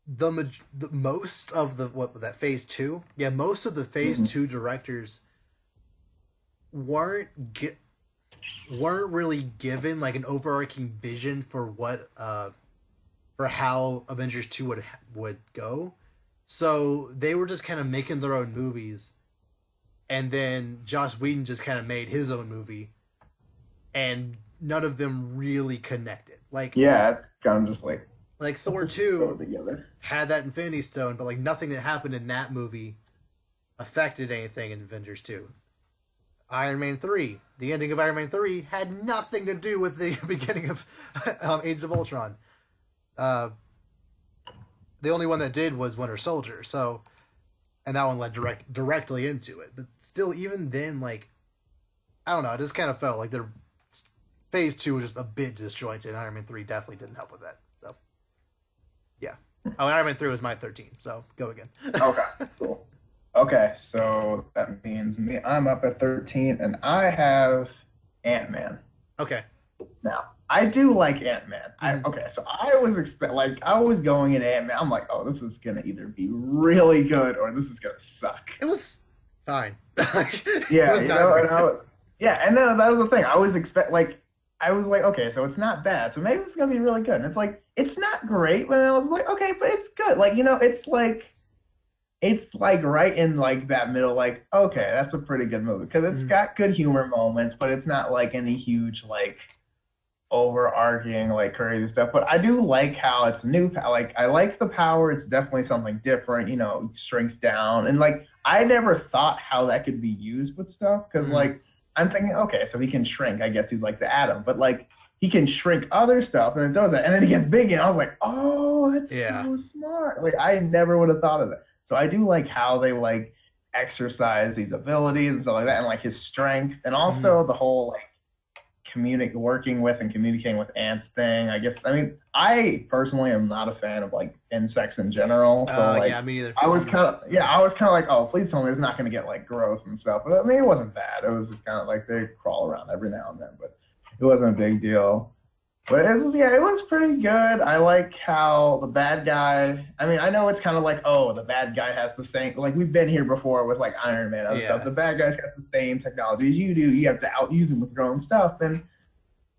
the most of the what that phase two. Yeah, most of the phase mhm. two directors weren't get weren't really given like an overarching vision for what for how Avengers 2 would go. So they were just kind of making their own movies, and then Joss Whedon just kind of made his own movie, and none of them really connected. Yeah, it's kind of just like Like let's Thor just throw 2 it together. had that Infinity Stone, but like nothing that happened in that movie affected anything in Avengers 2. Iron Man 3, the ending of Iron Man 3 had nothing to do with the beginning of Age of Ultron. Uh, the only one that did was Winter Soldier. So, and that one led directly into it. But still, even then, like I don't know, it just kind of felt like their phase two was just a bit disjointed. And Iron Man 3 definitely didn't help with that. So yeah. Oh, Iron Man 3 was my 13. So go again. Okay, cool. Okay, so that means me. I'm up at 13, and I have Ant-Man. Okay. Now, I do like Ant-Man. I Mm-hmm. okay, so I was I was going in Ant-Man. I'm like, oh, this is gonna either be really good or this is gonna suck. It was fine. It Yeah, was neither. yeah, and then that was the thing. I was like, okay, so it's not bad. So maybe it's gonna be really good. And it's like it's not great, but I was like, okay, but it's good. Like, it's like right in like that middle, like, okay, that's a pretty good movie. Because it's Mm-hmm. got good humor moments, but it's not like any huge like overarching like crazy stuff. But I do like how it's new. Like I like the power. It's definitely something different. Shrinks down, and like I never thought how that could be used with stuff because Mm-hmm. like I'm thinking, okay, so he can shrink. I guess he's like the atom, but like he can shrink other stuff, and it does that, and then he gets big, and I was like, oh, that's Yeah. so smart. Like I never would have thought of that. So I do like how they like exercise these abilities and stuff like that, and like his strength, and Mm-hmm. also the whole like working with and communicating with ants thing. I guess I mean I personally am not a fan of like insects in general. So Yeah, like me neither. I was Mm-hmm. kind of yeah, I was kind of like, oh, please tell me it's not going to get like gross and stuff. But I mean, it wasn't bad. It was just kind of like they crawl around every now and then, but it wasn't a big deal. But it was pretty good. I like how the bad guy. I mean, I know it's kind of like, oh, the bad guy has the same. Like we've been here before with like Iron Man and other stuff. Yeah. The bad guy's got the same technology as you do. You have to outuse him with your own stuff, and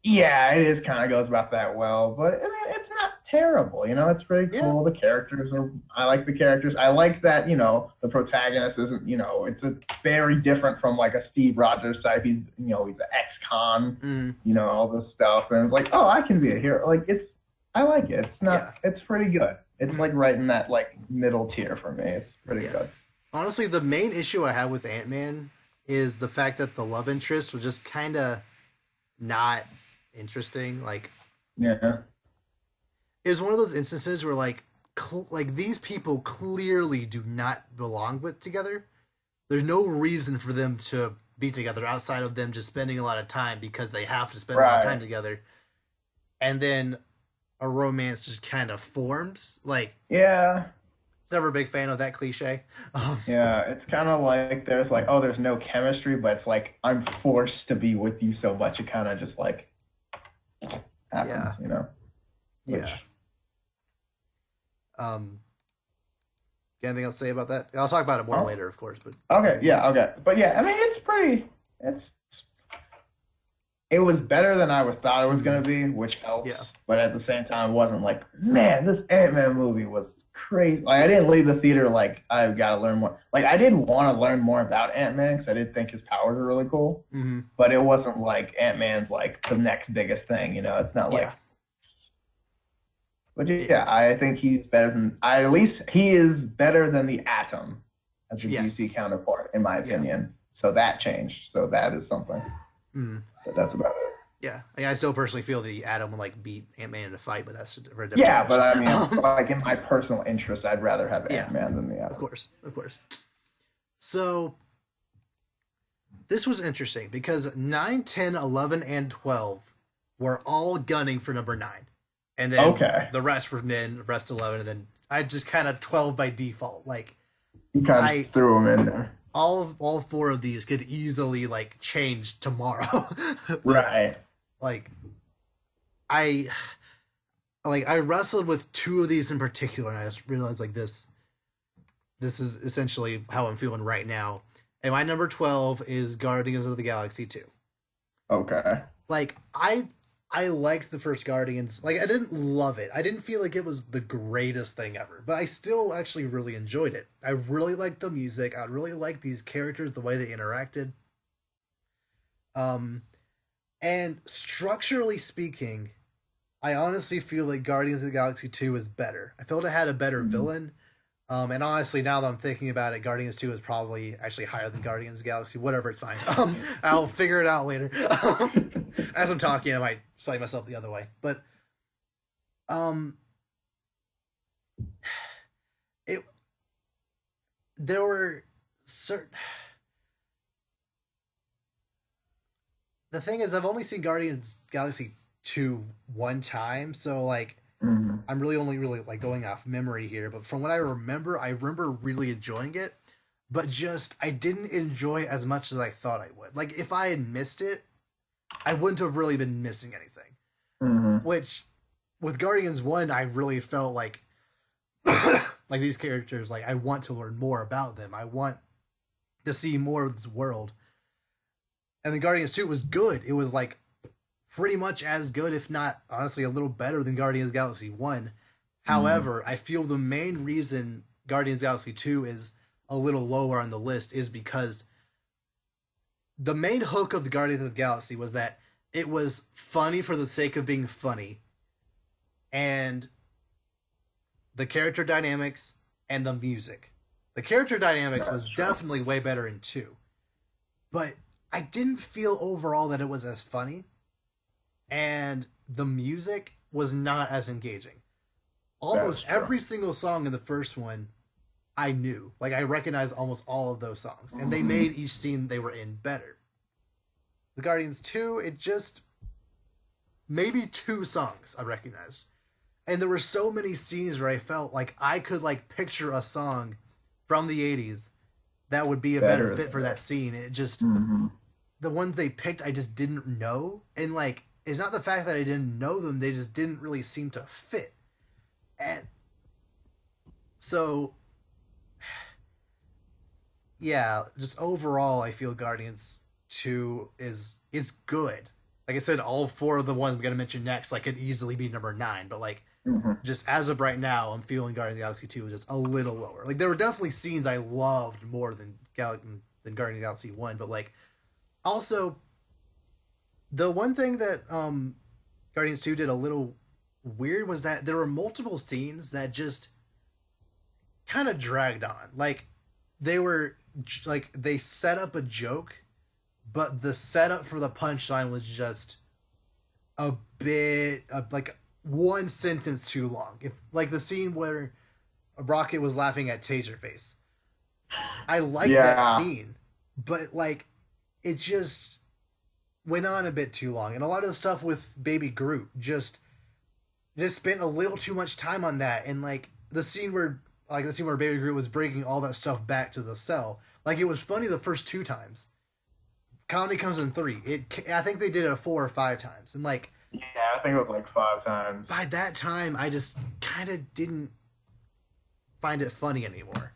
yeah, it is kind of goes about that well, but I mean, it's not terrible. It's pretty Yeah. cool. The characters are, I like the characters. I like that, the protagonist isn't, it's a very different from like a Steve Rogers type. He's an ex-con, Mm-hmm. all this stuff. And it's like, oh, I can be a hero. Like, I like it. Yeah. It's pretty good. It's Mm-hmm. like right in that like middle tier for me. It's pretty Yeah. good. Honestly, the main issue I have with Ant Man is the fact that the love interest was just kind of not interesting. Like Yeah. it was one of those instances where like these people clearly do not belong with together. There's no reason for them to be together outside of them just spending a lot of time because they have to spend a lot of time Right. together. And then a romance just kind of forms. Like, Yeah. it's never a big fan of that cliche. Um, Yeah, it's kind of like there's like, oh, there's no chemistry, but it's like I'm forced to be with you so much. It kind of just like happens, yeah, Which, yeah. Um, anything else to say about that? I'll talk about it more oh, later, of course. But okay, yeah, okay, but yeah, I mean, it's pretty. It's it was better than I thought it was gonna be, which helps. Yeah. But at the same time, it wasn't like, man, this Ant-Man movie was crazy. Like I Yeah. didn't leave the theater like I've got to learn more. Like I did want to learn more about Ant-Man because I did think his powers were really cool. Mm-hmm. But it wasn't like Ant-Man's like the next biggest thing. You know, it's not Yeah. like. But Yeah. yeah, I think he's better than. At least he is better than the Atom as a Yes. DC counterpart, in my Yeah. opinion. So that changed. So that is something. Mm. But that's about it. Yeah. I still personally feel the Atom would like beat Ant-Man in a fight, but that's for a different Yeah, but I mean, conversation. like in my personal interest, I'd rather have Yeah. Ant-Man than the Of Atom. course. Of course. So this was interesting because 9, 10, 11, and 12 were all gunning for number 9. And then Okay. the rest were 10, the rest 11, and then I just kind of 12 by default. Like, You kind of threw him in there. all 4 of these could easily, like, change tomorrow. Right. Like, I wrestled with 2 of these in particular, and I just realized, like, this is essentially how I'm feeling right now. And my number 12 is Guardians of the Galaxy 2. Okay. Like, I liked the first Guardians. Like, I didn't love it. I didn't feel like it was the greatest thing ever, but I still actually really enjoyed it. I really liked the music. I really liked these characters, the way they interacted. And structurally speaking, I honestly feel like Guardians of the Galaxy 2 is better. I felt it had a better villain. And honestly, now that I'm thinking about it, Guardians 2 is probably actually higher than Guardians of the Galaxy. Whatever, it's fine. I'll figure it out later. As I'm talking, I might slide myself the other way. But there were certain. The thing is, I've only seen Guardians Galaxy 2 one time, so like I'm really only like going off memory here. But from what I remember really enjoying it, but just I didn't enjoy it as much as I thought I would. Like if I had missed it, I wouldn't have really been missing anything. Which with Guardians 1, I really felt like like these characters, like I want to learn more about them. I want to see more of this world. And the Guardians 2 was good. It was like pretty much as good, if not honestly a little better than Guardians Galaxy 1. However, I feel the main reason Guardians Galaxy 2 is a little lower on the list is because the main hook of the Guardians of the Galaxy was that it was funny for the sake of being funny. And the character dynamics and the music. The character dynamics was definitely way better in 2. But I didn't feel overall that it was as funny. And the music was not as engaging. Almost every single song in the first one, I knew. Like, I recognized almost all of those songs. And they made each scene they were in better. The Guardians 2, it just... maybe 2 songs I recognized. And there were so many scenes where I felt like I could, like, picture a song from the 80s that would be a better fit for that scene. It just... the ones they picked, I just didn't know. And, like, it's not the fact that I didn't know them, they just didn't really seem to fit. And so, yeah, just overall, I feel Guardians 2 is good. Like I said, all 4 of the ones I'm going to mention next, like, could easily be number 9. But, like, just as of right now, I'm feeling Guardians of the Galaxy 2 is just a little lower. Like, there were definitely scenes I loved more than Guardians of the Galaxy 1. But, like, also, the one thing that Guardians 2 did a little weird was that there were multiple scenes that just kind of dragged on. Like, they were, like, they set up a joke, but the setup for the punchline was just a bit, like, one sentence too long. If, like, the scene where Rocket was laughing at Taserface. I liked that scene, but, like, it just went on a bit too long. And a lot of the stuff with Baby Groot just spent a little too much time on that. And, like, the scene where Baby Groot was bringing all that stuff back to the cell, like, it was funny the first 2 times. Comedy comes in 3. I think they did it 4 or 5 times. And, like, yeah, I think it was like 5 times. By that time, I just kind of didn't find it funny anymore.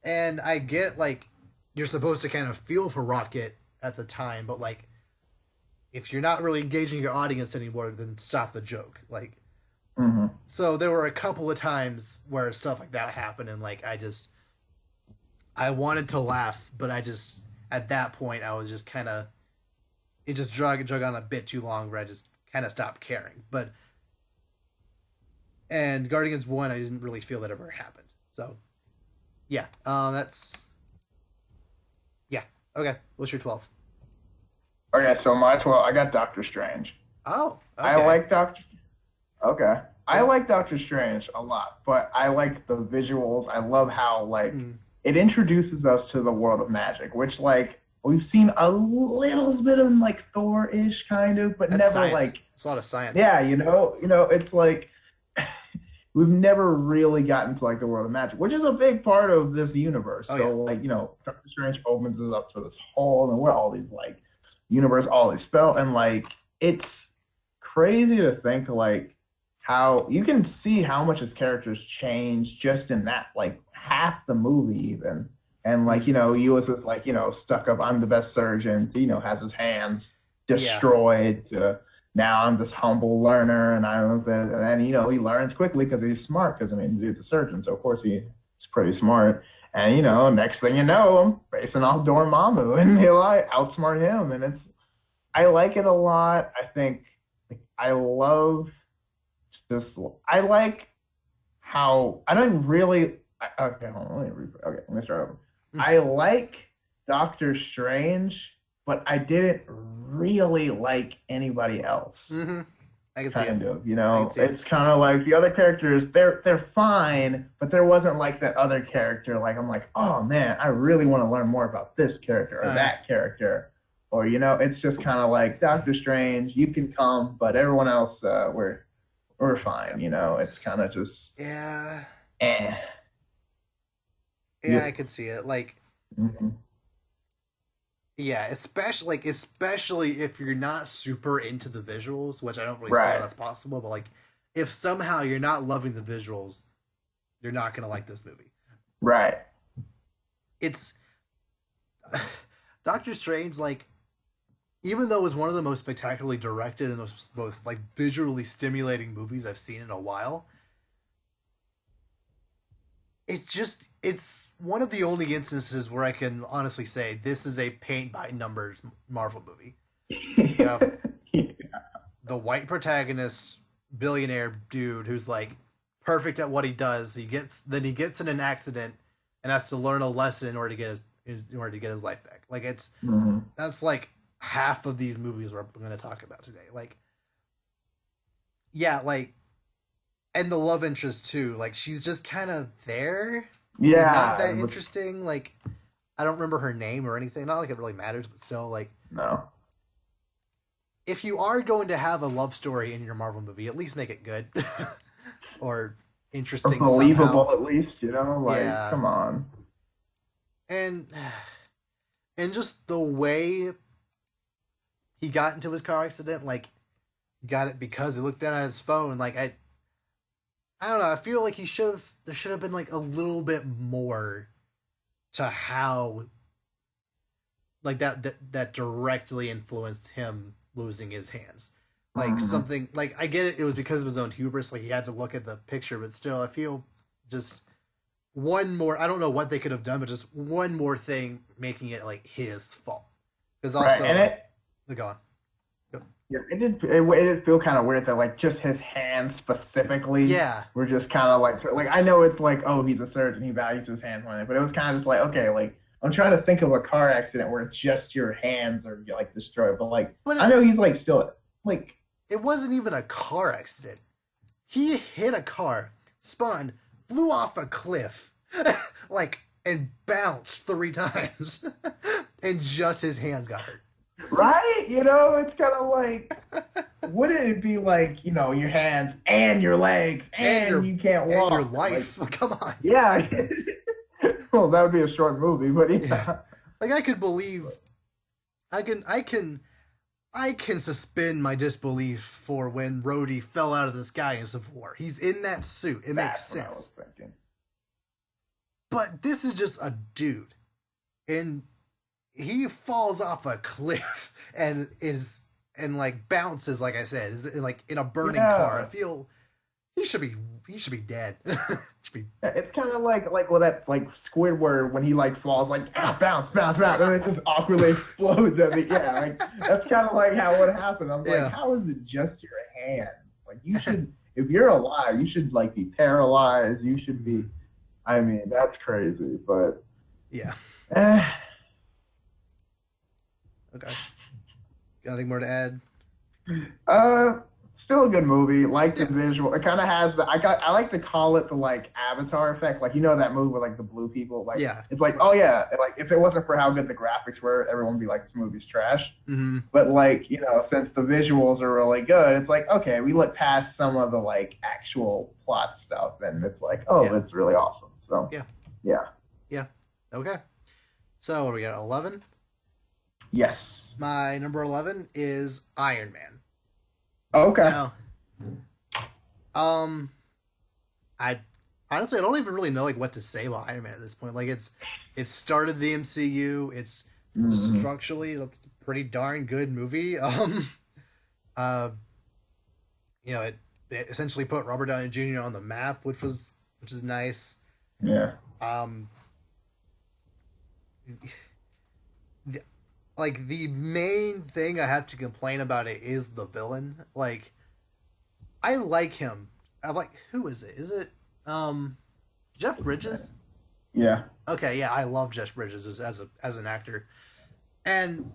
And I get, like, you're supposed to kind of feel for Rocket at the time, but, like, if you're not really engaging your audience anymore, then stop the joke. Like, Mm-hmm. so there were a couple of times where stuff like that happened, and like I wanted to laugh, but at that point I was just kind of it just drug on a bit too long, where I just kind of stopped caring. But and Guardians 1, I didn't really feel that ever happened. So yeah, that's yeah. Okay, what's your 12? Okay, so my 12, I got Doctor Strange. Oh, okay. I like Doctor. Okay, Yeah. I like Doctor Strange a lot, but I like the visuals. I love how like it introduces us to the world of magic, which like we've seen a little bit of like Thor-ish kind of, but That's never science. like It's a lot of science. yeah, it's like we've never really gotten to like the world of magic, which is a big part of this universe. Oh, So yeah. like, Doctor Strange opens us up to this whole and where all these like universe, all these spell, and like it's crazy to think like how you can see how much his characters changed just in that like half the movie even. And like, he was just like, stuck up, I'm the best surgeon, to, has his hands destroyed to now I'm this humble learner and and he learns quickly because he's smart because I mean the dude's a surgeon, so of course he's pretty smart. And next thing you know, I'm facing off Dormammu and he'll like outsmart him, and I like it a lot. I think I love I like how I don't really okay, hold on, let me start over. I like Doctor Strange, but I didn't really like anybody else. Mm-hmm. I can see Kind it. of, it's kind of like the other characters. They're fine, but there wasn't like that other character. Like I'm like, oh man, I really want to learn more about this character or that character, or it's just kind of like Doctor Strange. You can come, but everyone else, we're fine. It's kind of just yeah. Eh. Yeah, I could see it. Like, mm-hmm. Yeah, especially if you're not super into the visuals, which I don't really see how that's possible. But like, if somehow you're not loving the visuals, you're not gonna like this movie. Right. It's Doctor Strange. Like, even though it was one of the most spectacularly directed and most like visually stimulating movies I've seen in a while, it's one of the only instances where I can honestly say this is a paint by numbers Marvel movie. You have the white protagonist, billionaire dude who's like perfect at what he does. He gets in an accident and has to learn a lesson in order to get his life back. Like that's like half of these movies we're going to talk about today. Like, yeah, like. And the love interest too, like she's just kind of there. Yeah, she's not that interesting. Like, I don't remember her name or anything. Not like it really matters, but still, like, no. If you are going to have a love story in your Marvel movie, at least make it good or interesting, or believable somehow. At least. Like, come on. And just the way he got into his car accident, like, he got it because he looked down at his phone. Like, I don't know. I feel like there should have been like a little bit more to how like that directly influenced him losing his hands. Like something like I get it. It was because of his own hubris. Like he had to look at the picture, but still, I feel just one more. I don't know what they could have done, but just one more thing making it like his fault. Because also, go on. Yeah, it did feel kind of weird that like just his hands specifically were just kind of like I know it's like, oh, he's a surgeon, he values his hands more, but it was kind of just like, okay, like I'm trying to think of a car accident where just your hands are like destroyed, but I know he's like still like it wasn't even a car accident. He hit a car, spun, flew off a cliff, like and bounced 3 times, and just his hands got hurt. Right? It's kind of like, wouldn't it be like, your hands and your legs and you can't walk. And your life. Like, come on. Yeah. Well, that would be a short movie, but yeah. Like, I could believe, I can suspend my disbelief for when Rhodey fell out of the sky in Civil War. He's in that suit. It makes sense. But this is just a dude. And he falls off a cliff and is and like bounces, like I said, is like in a burning car. I Yeah. feel he should be dead. should be It's kind of like well that like Squidward when he like falls like ah, ah, bounce bounce bounce and it just awkwardly explodes at me. Yeah, like that's kind of like how it happened. I was like, yeah. how is it just your hand? Like you should, if you're alive, you should like be paralyzed. You should be. Mhm. I mean, that's crazy, but Yeah. eh, Okay. Got anything more to add? uh, still a good movie. Like the Yeah. visual, it kind of has the. I like to call it the like Avatar effect. Like you know that movie with like the blue people. Like Yeah. it's Of like oh course. yeah, like if it wasn't for how good the graphics were, everyone would be like this movie's trash. Hmm. But like, you know, since the visuals are really good, it's like, okay, we look past some of the like actual plot stuff and it's like, oh, Yeah. it's really awesome. So Yeah. yeah. Yeah. Okay. So what do we got? 11. Yes. My number 11 is Iron Man. Okay. Now, um, I honestly I don't even really know like what to say about Iron Man at this point. Like it started the MCU. It's Hmm. structurally a pretty darn good movie. Uh, it essentially put Robert Downey Jr. on the map, which is nice. Yeah. Um, the, like the main thing I have to complain about it is the villain. Like I like him. I like who is it? Is it Jeff Bridges? Yeah. Okay, yeah, I love Jeff Bridges as an actor, and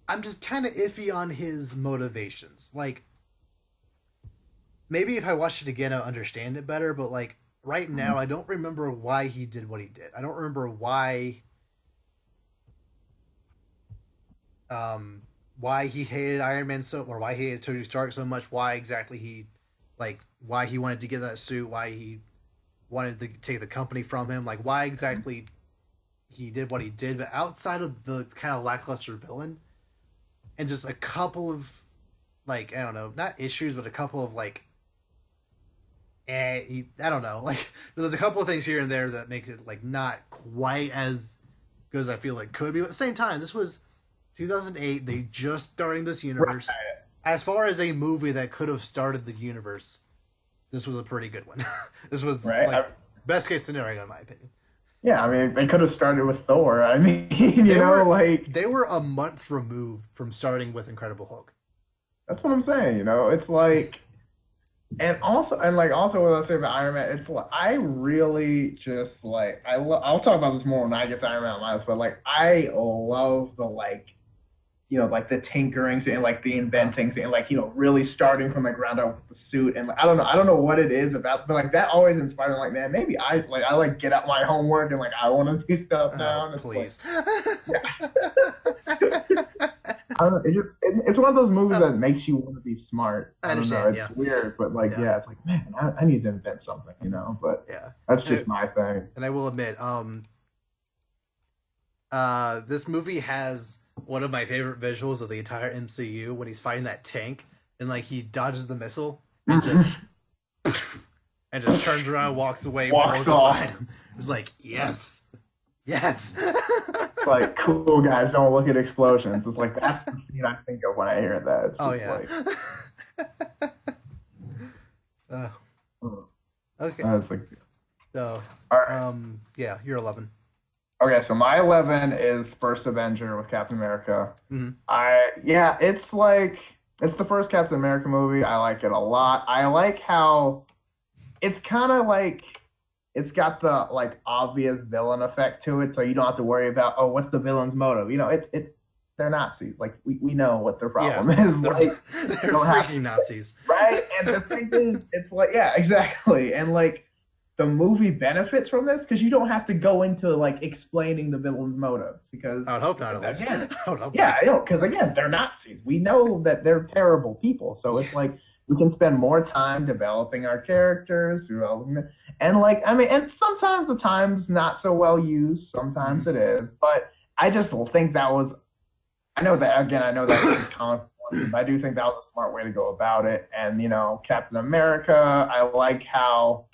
I'm just kind of iffy on his motivations. Like maybe if I watched it again, I'll understand it better. But like right now, I don't remember why he did what he did. I don't remember why he hated Iron Man so, or why he hated Tony Stark so much. Why exactly why he wanted to get that suit. Why he wanted to take the company from him. Like why exactly he did what he did. But outside of the kind of lackluster villain and just a couple of like I don't know, not issues, but a couple of like I don't know. Like there's a couple of things here and there that make it like not quite as good as I feel it could be. But at the same time, this was 2008. They just starting this Right. universe. As far as a movie that could have started the universe, this was a pretty good one. This was Right. like best case scenario in my opinion. Yeah. I mean, they could have started with Thor. I mean, you They know, were like they were a month removed from starting with Incredible Hulk. that's what I'm saying. You know, it's like and also what I say about Iron Man, it's like I really just like I'll talk about this more when I get to Iron Man on my list, but like I love the like you know like the tinkering and like the Uh, inventing and like you know really starting from the ground up with the suit and like, I don't know what it is about but like that always inspired me like man maybe I like get out my homework and like I want to do stuff now oh and it's like please. yeah I don't know, it's one of those movies Oh, that makes you want to be smart. I I don't know. understand. It's Yeah, weird, but like, yeah, yeah, it's like, man, I need to invent something, you know. But yeah. that's And, just my thing. and I will admit, this movie has one of my favorite visuals of the entire MCU when he's fighting that tank and like he dodges the missile and just and just turns around, walks away, Walks blows it off. behind him. It's like yes, yes. It's like, cool guys, don't look at explosions. It's like that's the scene I think of when I hear that. It's Oh just yeah. like, uh, mm, okay. it's like, So all right. yeah, you're 11. Okay, so my 11 is First Avenger with Captain America. Mm-hmm. Yeah, it's like it's the first Captain America movie. I like it a lot. I like how it's kind of like it's got the like obvious villain effect to it, so you don't have to worry about oh, what's the villain's motive? You know, it's they're Nazis. Like we know what their Yeah, problem is. they're Like you they're don't have freaking Nazis. right. And the thing is, it's like yeah, exactly. And like the movie benefits from this because you don't have to go into like explaining the villain's motives because I would hope not, at least. again I would hope yeah, not. I know, because again, they're Nazis. We know that they're terrible people. So Yeah. it's like we can spend more time developing our characters, and like I mean, and sometimes the time's not so well used. Mm-hmm. Sometimes it is, but I just think that was. I know that again. I know that is comic book, but I do think that was a smart way to go about it. And you know, Captain America. I like how.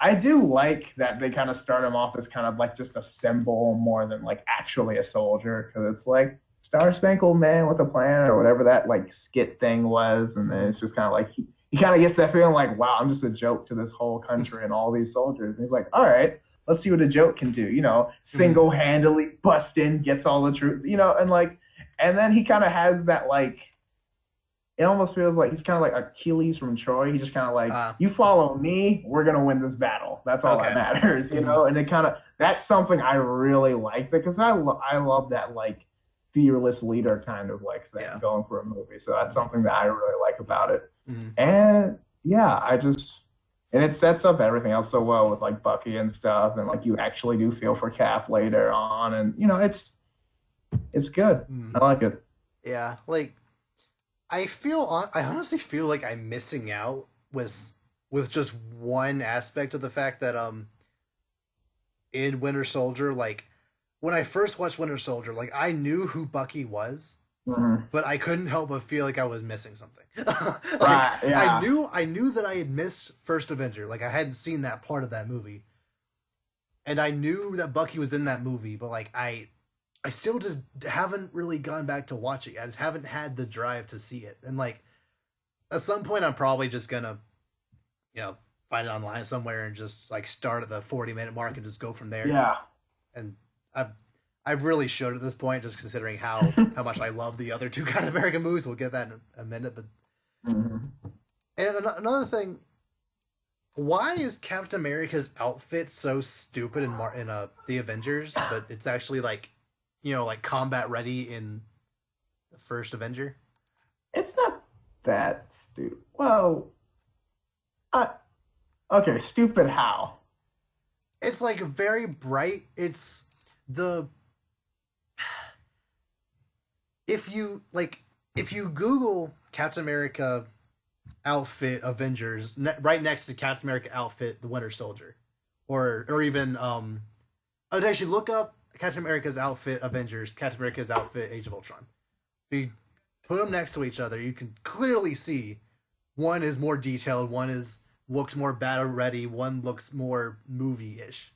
I do like that they kind of start him off as kind of like just a symbol more than like actually a soldier because it's like Star Spangled Man with a Plan or whatever that like skit thing was, and then it's just kind of like he kind of gets that feeling like, wow, I'm just a joke to this whole country and all these soldiers. And he's like, all right, let's see what a joke can do. Single handedly bust in, gets all the truth. And then he kind of has that like. It almost feels like he's kind of like Achilles from Troy. He just kind of like, you follow me, we're gonna win this battle. That's all that matters, And it that's something I really like because I love that like fearless leader kind of like thing going for a movie. So that's something that I really like about it. And yeah, and it sets up everything else so well with like Bucky and stuff, and like you actually do feel for Cap later on, and it's good. I like it. Yeah, like. I honestly feel like I'm missing out with just one aspect of the fact that in Winter Soldier, like when I first watched Winter Soldier, like I knew who Bucky was, but I couldn't help but feel like I was missing something. I knew that I had missed First Avenger, like I hadn't seen that part of that movie, and I knew that Bucky was in that movie, but like I still just haven't really gone back to watch it. I just haven't had the drive to see it. And like at some point I'm probably just gonna, find it online somewhere and just like start at the 40-minute mark and just go from there. Yeah. And I really should at this point, just considering how much I love the other two Captain America movies. We'll get that in a minute, but and another thing, why is Captain America's outfit so stupid in the Avengers, but it's actually like like combat ready in the first Avenger? It's not that stupid. Well, okay, stupid how? It's like very bright. It's if you Google Captain America outfit Avengers right next to Captain America outfit the Winter Soldier, or even actually look up Captain America's outfit Avengers, Captain America's outfit Age of Ultron. If you put them next to each other, you can clearly see one is more detailed, one looks more battle ready, one looks more movie-ish.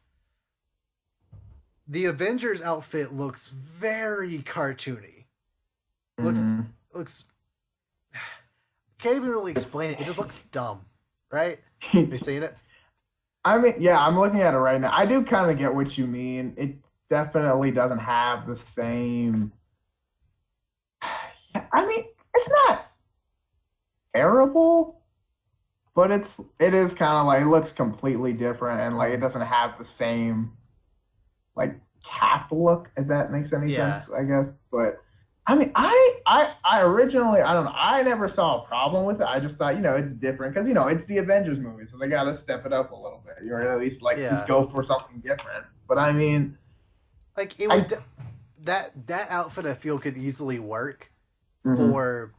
The Avengers outfit looks very cartoony. Looks can't even really explain it. It just looks dumb, right? Have you seen it? I mean, yeah, I'm looking at it right now. I do kind of get what you mean. It definitely doesn't have the same. I mean, it's not terrible, but it is kind of like it looks completely different, and like it doesn't have the same like calf look, if that makes any sense, I guess. But I mean, I originally, I don't know, I never saw a problem with it. I just thought, it's different because it's the Avengers movie, so they got to step it up a little bit, or at least like just go for something different. But I mean, like it would that outfit I feel could easily work for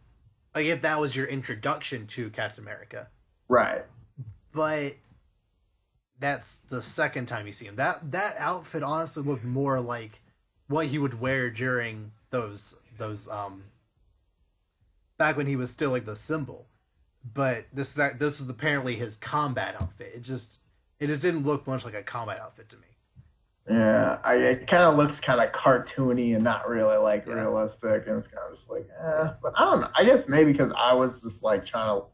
like if that was your introduction to Captain America, right? But that's the second time you see him. That outfit honestly looked more like what he would wear during those back when he was still like the symbol. But this was apparently his combat outfit. It just didn't look much like a combat outfit to me. Yeah, it kind of looks kind of cartoony and not really like realistic, and it's kind of just like, But I don't know. I guess maybe because I was just like trying to.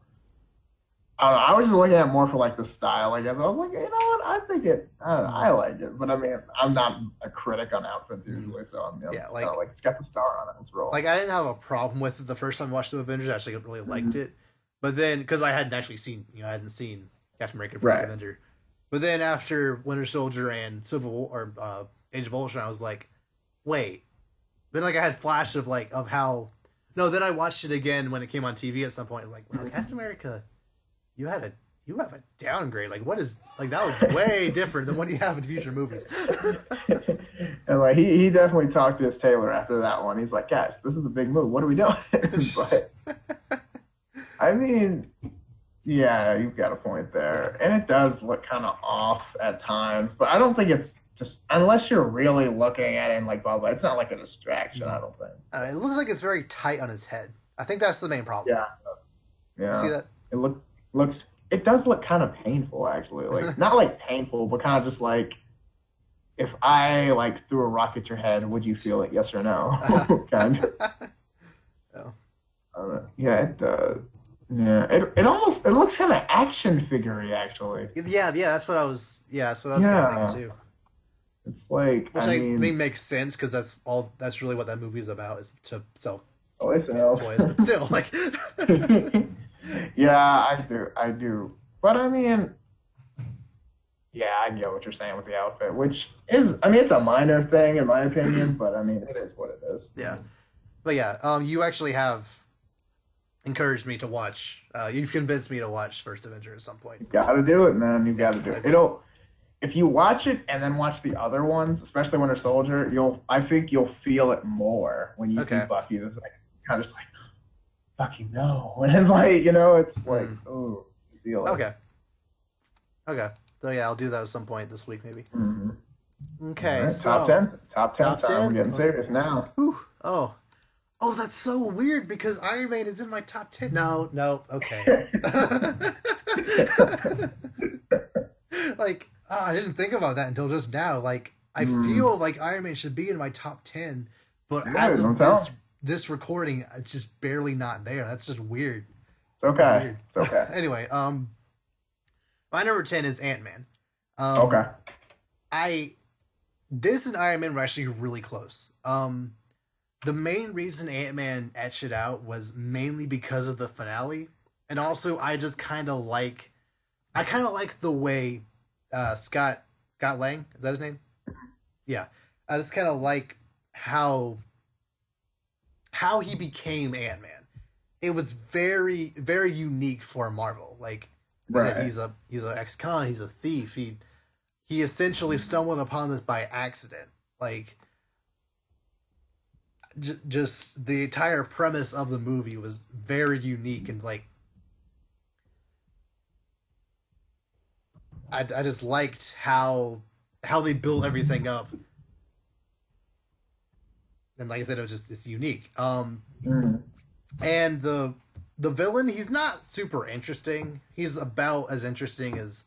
I was just looking at it more for like the style. I guess I was like, you know what? I think I like it, but I mean, I'm not a critic on outfits usually, so I'm kind of like it's got the star on it. Let's roll. Like I didn't have a problem with it the first time I watched the Avengers. I actually really liked it, but then because I hadn't actually seen, I hadn't seen Captain America: First Avenger. But then after Winter Soldier and Civil War or Age of Ultron, I was like, wait. Then like I had flash of how. No, then I watched it again when it came on TV at some point. I was like, wow, Captain America, you have a downgrade. Like what is that looks way different than what you have in future movies. And like he definitely talked to his tailor after that one. He's like, guys, this is a big move. What are we doing? But I mean. Yeah, you've got a point there. And it does look kind of off at times, but I don't think it's just, unless you're really looking at it and like blah, blah, it's not like a distraction, I don't think. It looks like it's very tight on his head. I think that's the main problem. Yeah. See that? It does look kind of painful, actually. Like, not like painful, but kind of just like, if I like threw a rock at your head, would you feel it? Yes or no? Kind of. Oh. Yeah, it does. Yeah, it almost it looks kind of action figure-y actually. Yeah, that's what I was kind of thinking Yeah, too. it's like Which I mean makes sense because that's really what that movie is about, is to sell toy sales. toys. But still, like, Yeah, I do. But I mean, yeah, I get what you're saying with the outfit, which is, I mean, it's a minor thing in my opinion, but I mean, it is what it is. yeah. But yeah, you actually have encouraged me to watch. You've convinced me to watch First Avenger at some point. You gotta do it, man. You Yeah, gotta do it. It'll if you watch it and then watch the other ones, especially Winter Soldier, I think you'll feel it more when you see okay. Bucky. It's like kind of just like Bucky, no, and then like it's like oh, you feel it. Okay. Okay. So yeah, I'll do that at some point this week, maybe. Mm-hmm. Okay. Right, So top ten top time. We're 10. getting serious now. Whew. Oh. Oh, that's so weird because Iron Man is in my top 10. No, no. Okay. Like, oh, I didn't think about that until just now. Like, I feel like Iron Man should be in my top 10, but as of this recording, it's just barely not there. That's just weird. It's okay. Weird. It's okay. Anyway, my number 10 is Ant-Man. Okay. This and Iron Man were actually really close. The main reason Ant-Man etched it out was mainly because of the finale, and also I kind of like the way Scott Lang, is that his name? Yeah, I just kind of like how he became Ant-Man. It was very very unique for Marvel. Like, right. He's an ex-con, he's a thief. He essentially stumbled upon this by accident. Like, just the entire premise of the movie was very unique, and like I just liked how they built everything up, and like I said, it's unique. And the villain, he's not super interesting. He's about as interesting as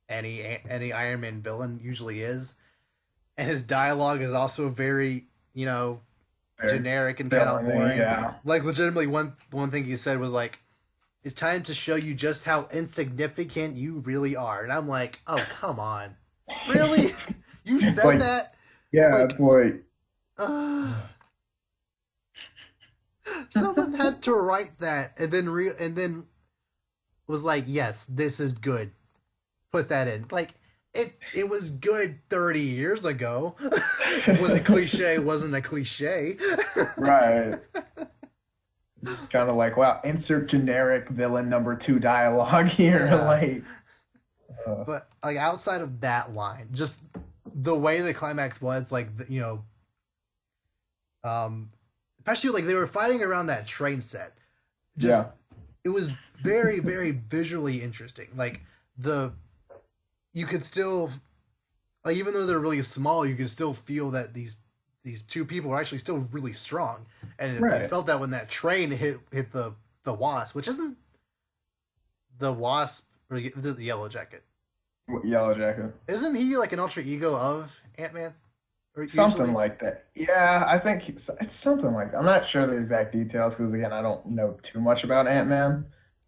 any Iron Man villain usually is, and his dialogue is also very generic and kind of boring. Yeah. Like, legitimately, one thing he said was like, "It's time to show you just how insignificant you really are." And I'm like, "Oh, come on, really? You said like, that?" Yeah, like, boy. Someone had to write that, and then was like, "Yes, this is good. Put that in." Like, it was good 30 years ago when the cliche wasn't a cliche. Right. It's kind of like, wow, insert generic villain number 2 dialogue here. Yeah. Like, but like, outside of that line, just the way the climax was, like, especially like they were fighting around that train set. Just, it was very very visually interesting. Like, you could still, like, even though they're really small, you could still feel that these two people are actually still really strong, and it felt that when that train hit the Wasp, which isn't the Wasp, or the Yellow Jacket. Yellow Jacket. Isn't he like an alter ego of Ant-Man? Or something like that. Yeah, I think it's something like that. I'm not sure the exact details because, again, I don't know too much about Ant-Man.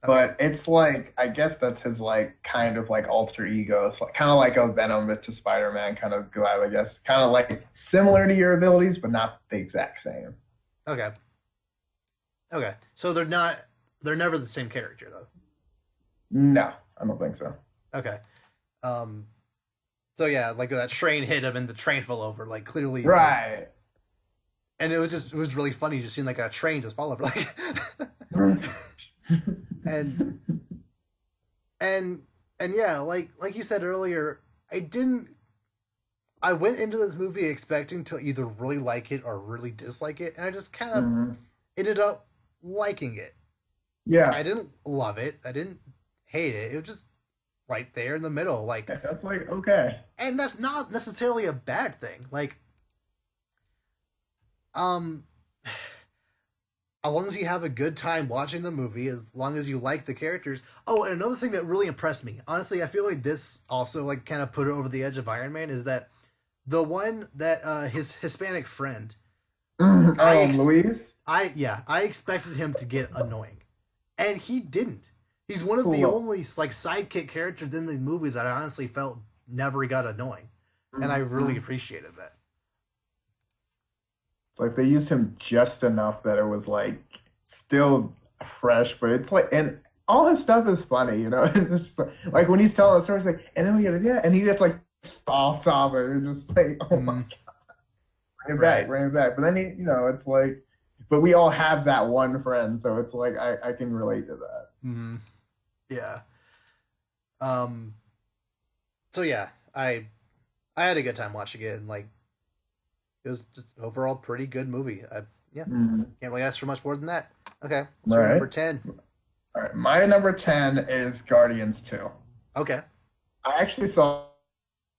But it's like, I guess that's his like kind of like alter ego. It's like kind of like a Venom to Spider-Man kind of vibe, I guess. Kind of like similar to your abilities, but not the exact same. Okay. So they're never the same character though. No, I don't think so. Okay. So yeah, like that train hit him and the train fell over, like, clearly. Right. Like, and it was really funny just seeing like a train just fall over, like. and yeah, like you said earlier, I went into this movie expecting to either really like it or really dislike it, and I just kind of ended up liking it. Yeah. I didn't love it. I didn't hate it. It was just right there in the middle. Like, that's like, okay. And that's not necessarily a bad thing. Like, as long as you have a good time watching the movie, as long as you like the characters. Oh, and another thing that really impressed me, honestly, I feel like this also like kind of put it over the edge of Iron Man, is that The one that his Hispanic friend, I Oh, ex- Luis. I expected him to get annoying, and he didn't. He's one of the Cool. only like sidekick characters in the movies that I honestly felt never got annoying, and I really Mhm. appreciated that. Like they used him just enough that it was like still fresh, but it's like and all his stuff is funny, you know. It's just like when he's telling the story, it's like, and then we get it, yeah, and he gets like soft and just like, oh my, Mm, right. bring it back. But then it's like, but we all have that one friend, so it's like I can relate to that. Mm, yeah. Um. So yeah, I had a good time watching it, and like it was just overall pretty good movie. Yeah, Mhm. can't really ask for much more than that. Okay, so your Right. number 10. All right. My number 10 is Guardians 2. Okay. I actually saw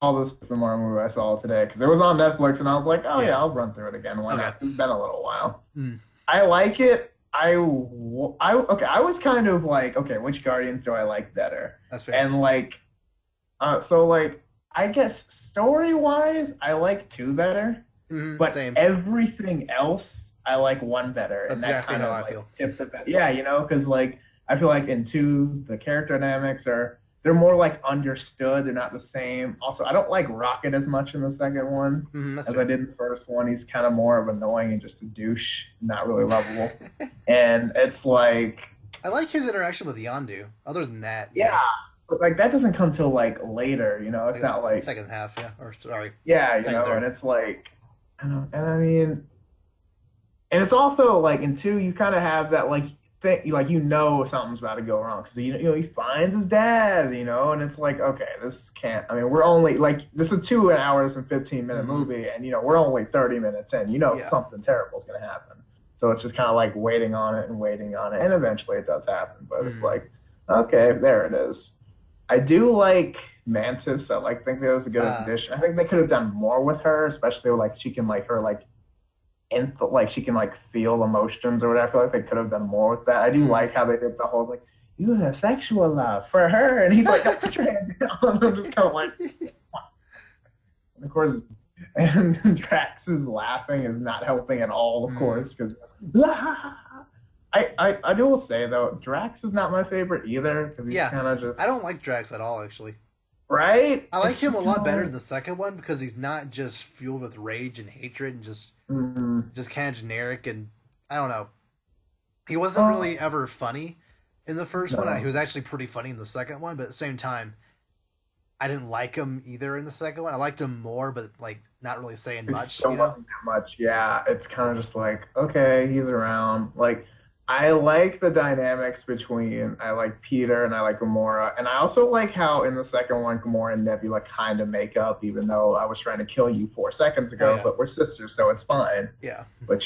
all this tomorrow movie I saw today because it was on Netflix and I was like, oh yeah, Yeah. I'll run through it again. Why Okay. not? It's been a little while. Mm, I like it. Okay, I was kind of like, okay, which Guardians do I like better? that's fair. And like, so like, I guess story wise, I like two better, but Same. everything else, I like one better, That's and that exactly kind how of I like feel. tips it back. Yeah, because like I feel like in two, the character dynamics are they're more like understood. They're not the same. Also, I don't like Rocket as much in the second one That's as I fair. did in the first one. He's kind of more of annoying and just a douche, not really lovable. And it's like, I like his interaction with Yondu. Other than that, yeah, yeah, but like that doesn't come till like later. It's like not like second half, yeah, or sorry, yeah, second and third. it's like, and I mean, and it's also like in two, you kind of have that like thing, like something's about to go wrong because he finds his dad, and it's like okay, this can't. I mean, we're only like this is a 2 hours and 15 minute Mm-hmm. movie, and we're only 30 minutes in. Yeah. Something terrible is gonna happen. So it's just kind of like waiting on it and waiting on it, and eventually it does happen. But it's Mm. like okay, there it is. I do like Mantis. I like think that was a good Uh, addition. I think they could have done more with her, especially like she can like her like she can like feel emotions or whatever. I feel like they could have done more with that. I do mm. like how they did the whole like you had a sexual love for her, and he's like, no, put your hand down. I'm just kind of like, and of course, and Drax's laughing is not helping at all, of Mm. course, because I do will say though, Drax is not my favorite either because he's Yeah, kind of just I don't like Drax at all. Actually, right. I like It's him a just kind lot of better like in the second one because he's not just fueled with rage and hatred and mm, just kind of generic, and I don't know. He wasn't oh really ever funny in the first one. He no, was actually pretty funny in the second one, but at the same time, I didn't like him either in the second one. I liked him more, but like not really saying it much, still you know? wasn't that much. Yeah, it's kind of just like okay, he's around. Like I like the dynamics between I like Peter and I like Gamora, and I also like how in the second one Gamora and Nebula kind of make up, even though I was trying to kill you 4 seconds Oh ago, yeah, but we're sisters, so it's fine. yeah. But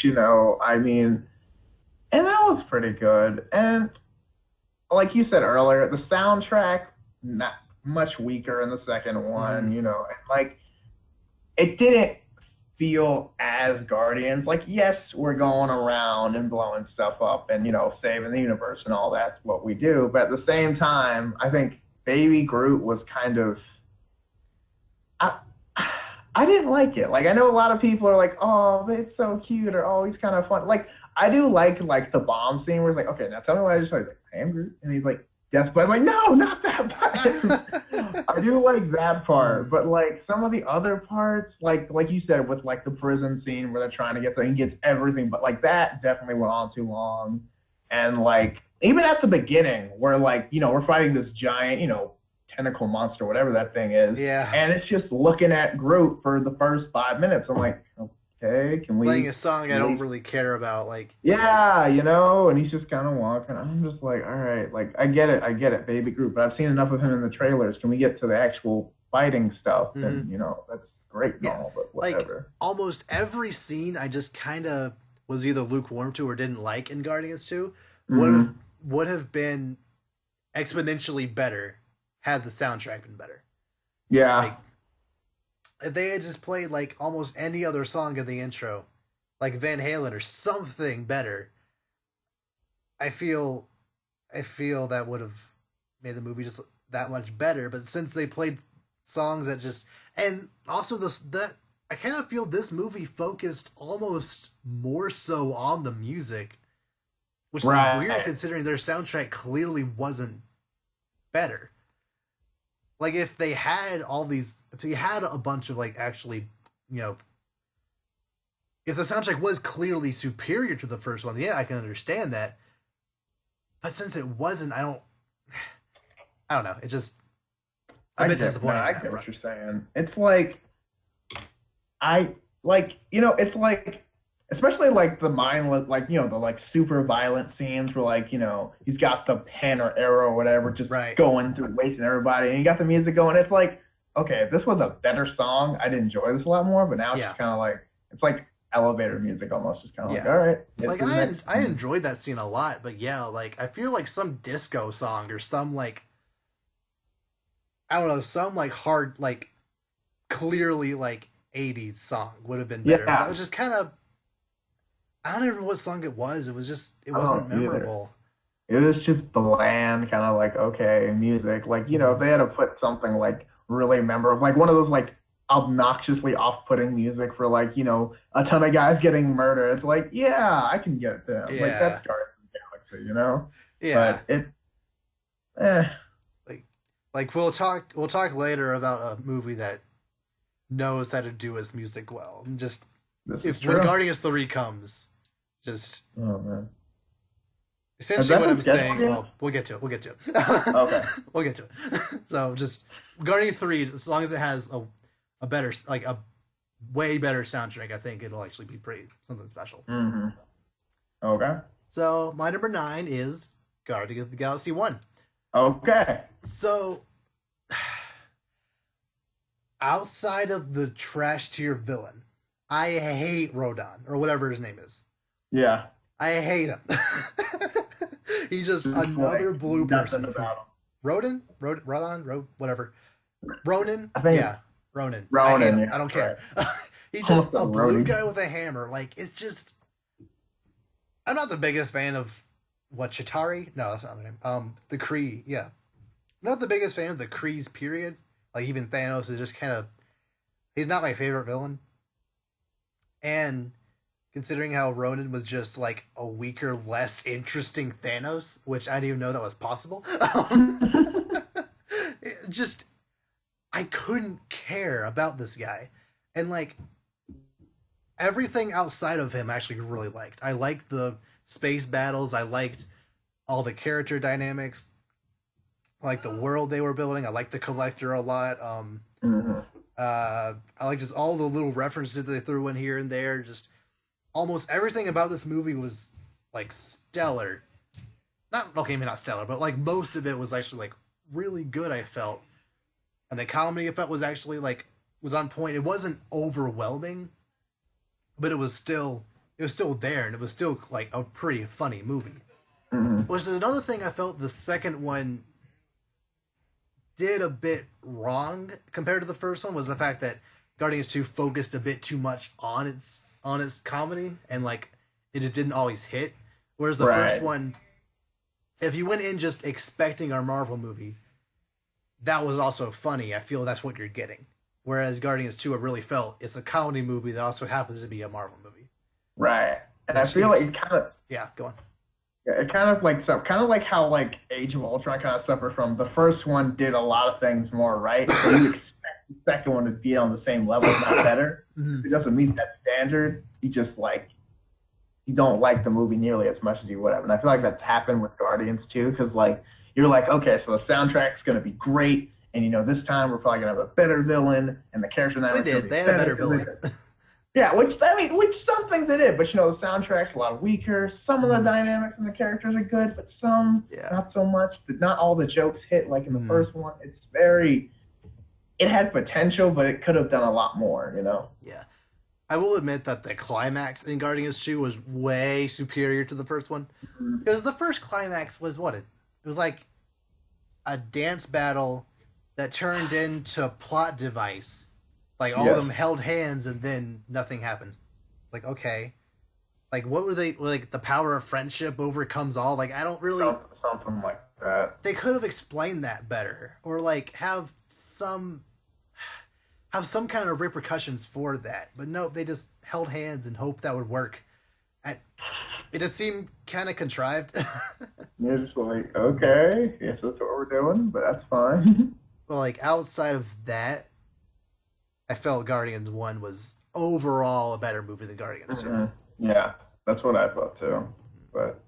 I mean, and that was pretty good. And like you said earlier, the soundtrack not much weaker in the second Mm, one, and like it didn't feel as Guardians. Like, yes, we're going around and blowing stuff up and saving the universe and all that's what we do. But at the same time, I think Baby Groot was kind of I I didn't like it. Like I know a lot of people are like, oh, but it's so cute or oh, he's kind of fun. Like I do like the bomb scene where it's like, okay, now tell me what I just saw. He's like, I am Groot, and he's like, yes, but I'm like, no, not that part. I do like that part, mm, but like some of the other parts, like you said, with like the prison scene where they're trying to get there, he gets everything, but like that definitely went on too long. And like even at the beginning, where like we're fighting this giant, tentacle monster, whatever that thing is, yeah. and it's just looking at Groot for the first 5 minutes. I'm like, okay, can Playing we a song I at don't least really care about, like, yeah, and he's just kind of walking. I'm just like, all right, like I get it, baby Groot, but I've seen enough of him in the trailers. Can we get to the actual fighting stuff? mm-hmm. And that's great and Yeah. all, but Like, whatever. almost every scene I just kind of was either lukewarm to or didn't like in Guardians 2 would have Hmm. would have been exponentially better had the soundtrack been better. Yeah, Like, if they had just played like almost any other song in the intro, like Van Halen or something better, I feel I feel that would have made the movie just that much better. But since they played songs that just and also the that I kind of feel this movie focused almost more so on the music, which is weird Right. considering their soundtrack clearly wasn't better. Like if they had if they had a bunch of like actually, you know, if the soundtrack was clearly superior to the first one, yeah, I can understand that. But since it wasn't, I don't know. It's just a bit disappointing. I get what you're saying. It's like I like it's like especially like the mindless like the like super violent scenes where like he's got the pen or arrow or whatever just Right. going through wasting everybody and you got the music going. It's like okay, if this was a better song, I'd enjoy this a lot more. But now it's just kind of like it's like elevator music almost, just kind of like all right. Like I enjoyed that scene a lot, but yeah, like I feel like some disco song or some like I don't know, some like hard like clearly like 80s song would have been better. But that was just kind of I don't even know what song it was. It was just it wasn't memorable. It was just bland, kind of like okay, music. Like if they had to put something like really memorable, like one of those like obnoxiously off-putting music for like a ton of guys getting murdered. It's like yeah, I can get them. Yeah. Like that's Guardians of the Galaxy, Yeah. But it, like we'll talk later about a movie that knows how to do its music well. And just if when Guardians 3 comes, just oh man. Essentially, what I'm saying. Well, we'll get to it. We'll get to it. Okay. We'll get to it. So, just Guardian 3, as long as it has a better, like a way better soundtrack, I think it'll actually be pretty something special. Mm-hmm. Okay. So, my number 9 is Guardians of the Galaxy 1. Okay. So, outside of the trash tier villain, I hate Rodon or whatever his name is. Yeah. I hate him. He's just another blue person. Rodon, whatever. Ronan? Yeah, Ronan. Ronan, I don't care. Right. He's just a blue guy with a hammer. Like, it's just... I'm not the biggest fan of... What, Chitauri? No, that's not the name. The Kree, yeah. I'm not the biggest fan of the Krees, period. Like, even Thanos is just kind of... He's not my favorite villain. And... considering how Ronan was just like a weaker, less interesting Thanos, which I didn't even know that was possible. Just, I couldn't care about this guy. And like, everything outside of him I actually really liked. I liked the space battles. I liked all the character dynamics. I liked the world they were building. I liked the Collector a lot. I like just all the little references they threw in here and there. Just almost everything about this movie was like stellar. Maybe not stellar, but like most of it was actually like really good, I felt. And the comedy I felt was actually like was on point. It wasn't overwhelming, but it was still there, and it was still like a pretty funny movie. Which is another thing I felt the second one did a bit wrong compared to the first one, was the fact that Guardians 2 focused a bit too much on its comedy, and like it just didn't always hit. Whereas the first one, if you went in just expecting our Marvel movie, that was also funny. I feel that's what you're getting. Whereas Guardians 2, it really felt it's a comedy movie that also happens to be a Marvel movie. Right. And I feel like it kind of... Yeah, go on. Yeah, it kind of like how like Age of Ultron kind of suffered from. The first one did a lot of things more right. So you expect the second one to be on the same level, if not better. If it doesn't meet that standard, you just like... you don't like the movie nearly as much as you would have. And I feel like that's happened with Guardians too, because like you're like, okay, so the soundtrack's gonna be great, and you know this time we're probably gonna have a better villain, and the character they had a better villain. Yeah, which some things they did, but you know the soundtrack's a lot weaker. Some of the dynamics and the characters are good, but some not so much. Not all the jokes hit like in the first one. It had potential, but it could have done a lot more, you know? Yeah. I will admit that the climax in Guardians 2 was way superior to the first one. Because the first climax was what? It was like a dance battle that turned into a plot device. Like, all of them held hands and then nothing happened. Like, okay. Like, what were they... Like, the power of friendship overcomes all? Like, I don't really... Something like that. They could have explained that better. Or, like, have have some kind of repercussions for that. But no, they just held hands and hoped that would work. And it just seemed kind of contrived. You're just like, okay, yes, that's what we're doing, but that's fine. But like outside of that, I felt Guardians One was overall a better movie than Guardians Two. Hmm. Yeah, that's what I thought too. But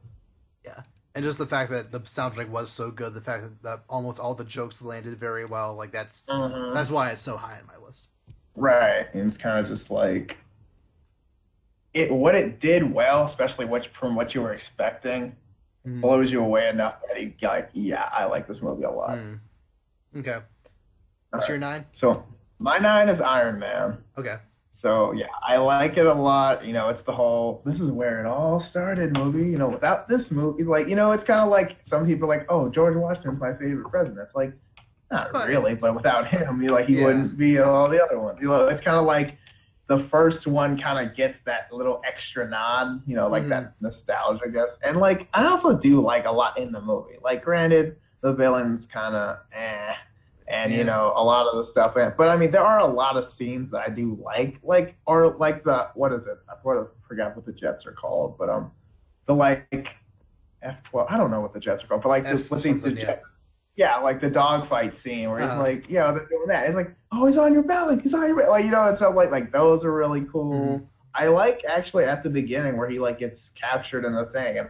Yeah, and just the fact that the soundtrack was so good, the fact that almost all the jokes landed very well, like hmm, that's why it's so high on my list. right, and it's kind of just like it. What it did well, especially what from what you were expecting, Mm. blows you away enough that you like, yeah, I like this movie a lot. Mm. Okay, All what's right, your nine? so my nine is Iron Man. Okay. So yeah, I like it a lot. You know, it's the whole this is where it all started movie. You know, without this movie, like, you know, it's kind of like some people are like, oh, George Washington's my favorite president. It's like, not But really, but without him, you like he yeah. wouldn't be all the other ones. You know, it's kind of like the first one kind of gets that little extra nod, you know, like Hmm. that nostalgia, I guess. And like I also do like a lot in the movie. Like, granted, the villains kind of and you Yeah. know a lot of the stuff. But I mean, there are a lot of scenes that I do like or like the what is it? I forgot what the jets are called, but the like F-12. I don't know what the jets are called, but like F the something. Yeah. jet, yeah, like the dogfight scene where he's Uh. like, yeah, they're doing that. It's like, oh, he's on your belly. He's on your belly. Like, you know, it's stuff like those are really Hmm. cool. I like actually at the beginning where he like gets captured in the thing and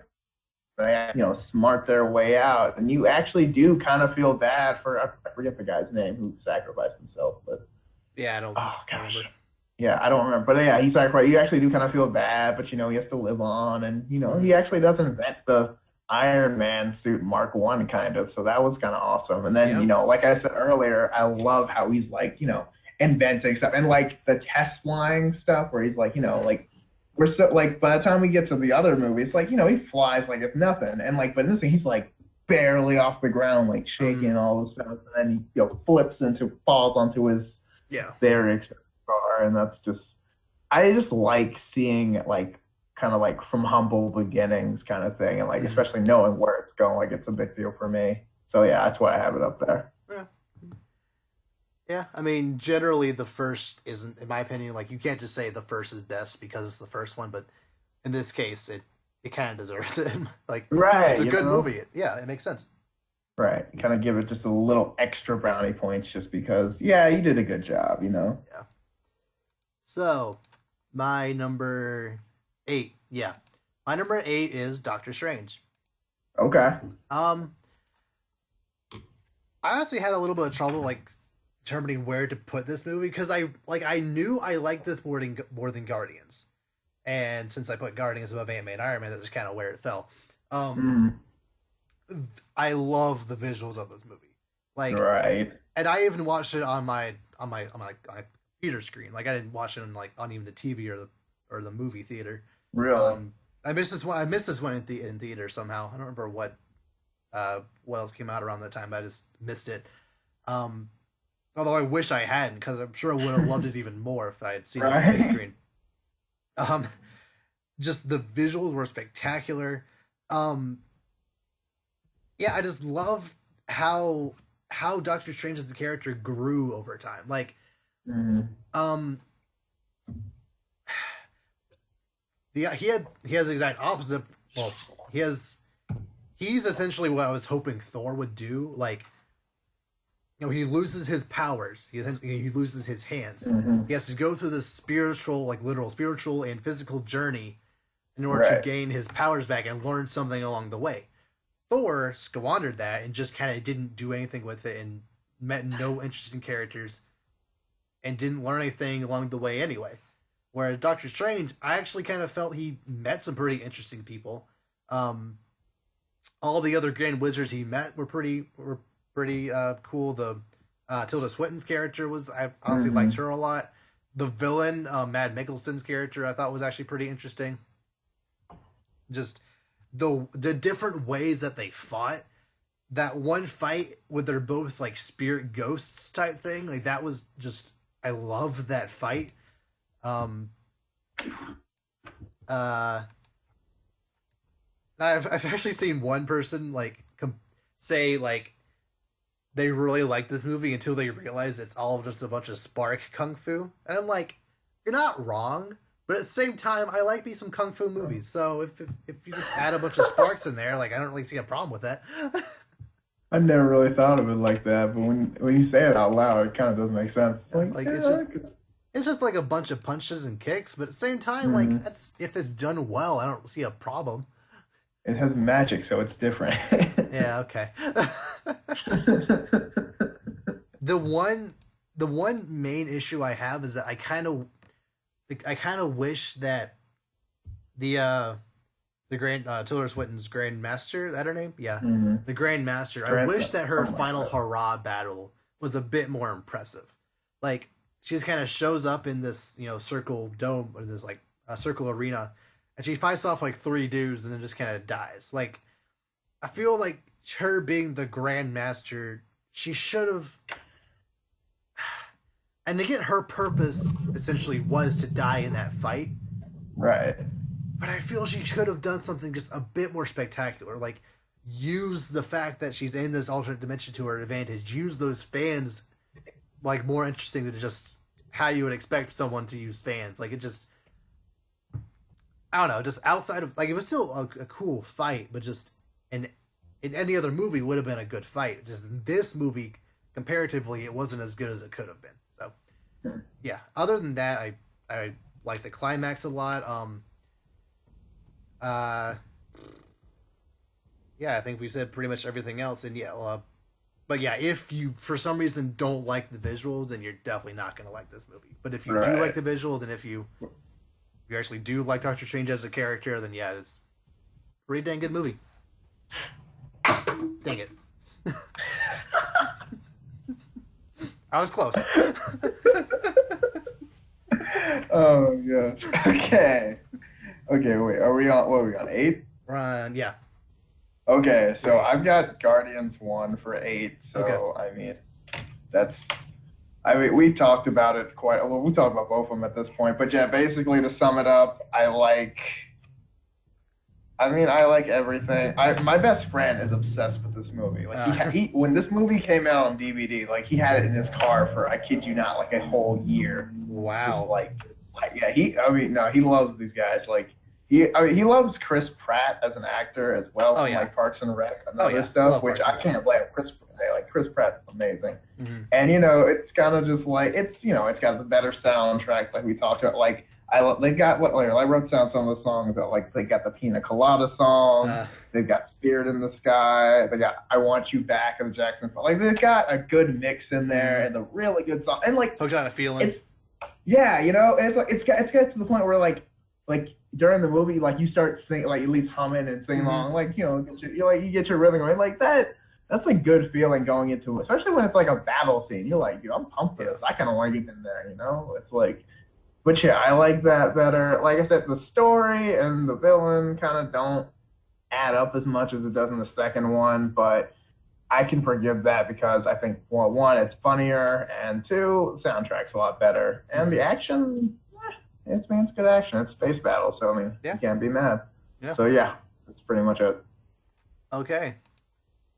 they, you know, smart their way out, and you actually do kind of feel bad for I forget the guy's name who sacrificed himself, but Yeah, I don't oh gosh, remember. yeah, I don't remember, but yeah, he sacrificed. You actually do kind of feel bad, but you know he has to live on, and you know he Hmm. actually does invent the Iron Man suit Mark One kind of, so that was kind of awesome. And then Yeah. you know, like I said earlier, I love how he's like you know inventing stuff and like the test flying stuff where he's like you know Hmm. like we're so like by the time we get to the other movie, it's like you know he flies like it's nothing, and like but in this thing he's like barely off the ground, like Um. shaking all the stuff, and then he you know flips into falls onto his Yeah. very expensive car, and that's just I just like seeing like kind of like from humble beginnings kind of thing, and like Hmm. especially knowing where it's going, like it's a big deal for me. So yeah, that's why I have it up there. Yeah. Yeah. I mean, generally, the first isn't, in my opinion, like you can't just say the first is best because it's the first one, but in this case, it kind of deserves it. Like, it's Right, a you good know. movie. Yeah, it makes sense. Right, kind of give it just a little extra brownie points just because. Yeah, you did a good job, you know. Yeah. So, my number eight. Yeah, my number eight is Doctor Strange. Okay. Um, I honestly had a little bit of trouble like determining where to put this movie because I knew I liked this more than Guardians, and since I put Guardians above Ant Man and Iron Man, that's just kind of where it fell. Um, Mm, I love the visuals of this movie, like, right. and I even watched it on my computer screen. Like I didn't watch it on even the TV or the movie theater. Really. Um, I missed this one. I missed this one in theater somehow. I don't remember what else came out around that time, but I just missed it. Um, Although I wish I hadn't, because I'm sure I would have loved it even more if I had seen it on the big Right. screen. Um, just the visuals were spectacular. Um, yeah, I just love how Doctor Strange as a character grew over time. Like, Mm, um, he has the exact opposite. Well, he has he's essentially what I was hoping Thor would do. Like, he loses his powers. He loses his hands. hmm. He has to go through this spiritual, like literal spiritual and physical journey in order to Right. gain his powers back and learn something along the way. Thor squandered that and just kind of didn't do anything with it and met no interesting characters and didn't learn anything along the way anyway. Whereas Doctor Strange, I actually kind of felt he met some pretty interesting people. Um, all the other Grand Wizards he met were pretty cool. The Tilda Swinton's character was I honestly liked Hmm. her a lot. The villain, Mad Mikkelsen's character, I thought was actually pretty interesting. Just the different ways that they fought. That one fight with they're both like spirit ghosts type thing, like that was just I loved that fight. Um, uh, I've actually seen one person like say like they really like this movie until they realize it's all just a bunch of spark kung fu. And I'm like, you're not wrong, but at the same time, I like me some kung fu movies. So if you just add a bunch of sparks in there, like I don't really see a problem with that. I've never really thought of it like that, but when you say it out loud, it kind of does make sense. Like, Like yeah, it's just like a bunch of punches and kicks, but at the same time, like mhm. that's if it's done well, I don't see a problem. It has magic, so it's different. Yeah, okay. the one the one main issue I have is that I kind of wish that the Grand Tilda Swinton's Grand Master, is that her name? Yeah, Hmm. the Grand Master. I wish Grandson. that her Oh my final god. hurrah battle was a bit more impressive. Like she just kind of shows up in this circle dome or this like a circle arena, and she fights off like three dudes and then just kind of dies. Like I feel like her being the Grand Master, she should have. And again, her purpose essentially was to die in that fight. Right. But I feel she could have done something just a bit more spectacular. Like, use the fact that she's in this alternate dimension to her advantage. Use those fans, like, more interesting than just how you would expect someone to use fans. Like, it just. I don't know, just outside of. Like, it was still a cool fight, but just. In any other movie, would have been a good fight. Just in this movie, comparatively, it wasn't as good as it could have been. So, yeah. Other than that, I like the climax a lot. Uh, yeah, I think we said pretty much everything else. And yeah, but yeah, if you for some reason don't like the visuals, then you're definitely not going to like this movie. But if you do like Right. the visuals, and if you actually do like Doctor Strange as a character, then yeah, it's a pretty dang good movie. Dang it, I was close. Oh gosh. Okay. Okay. Wait. Are we on? What are we on? Eight. Run, yeah, Okay. So wait, I've got Guardians 1 for 8. okay, So I mean, that's. I mean, we talked about it quite. Well, we talked about both of them at this point. But yeah, basically to sum it up, I like. I mean, I like everything. My best friend is obsessed with this movie. Like he when this movie came out on DVD, like he had it in his car for I kid you not, like a whole year. Just wow, like yeah, he. I mean, no, he loves these guys. Like I mean, he loves Chris Pratt as an actor as well oh from yeah, like Parks and Rec and oh other yeah, stuff, love which Parks and I Rec. can't blame Chris. Like Chris Pratt's amazing, Mm-hmm. and it's kind of just like it's got the better soundtrack like we talked about. Like they got what like, I wrote down some of the songs that like they got the Pina Colada song, Uh, they've got Spirit in the Sky, they got I Want You Back of the Jackson 5. Like they've got a good mix in there mm-hmm. and a really good song. And like Hooked on a feeling. it's yeah, and it's like it's got to the point where like during the movie like you start singing like at least humming and singing Mm-hmm. along like you get your rhythm going like that's a good feeling going into it, especially when it's like a battle scene. You're like, dude, I'm pumped for Yeah. this. I kind of want to get in there, It's like, but yeah, I like that better. Like I said, the story and the villain kind of don't add up as much as it does in the second one, but I can forgive that because I think well, one, it's funnier, and two, the soundtrack's a lot better, and Mm-hmm. the action, it's good action. It's space battle, so I mean, Yeah. you can't be mad. Yeah. So yeah, that's pretty much it. Okay.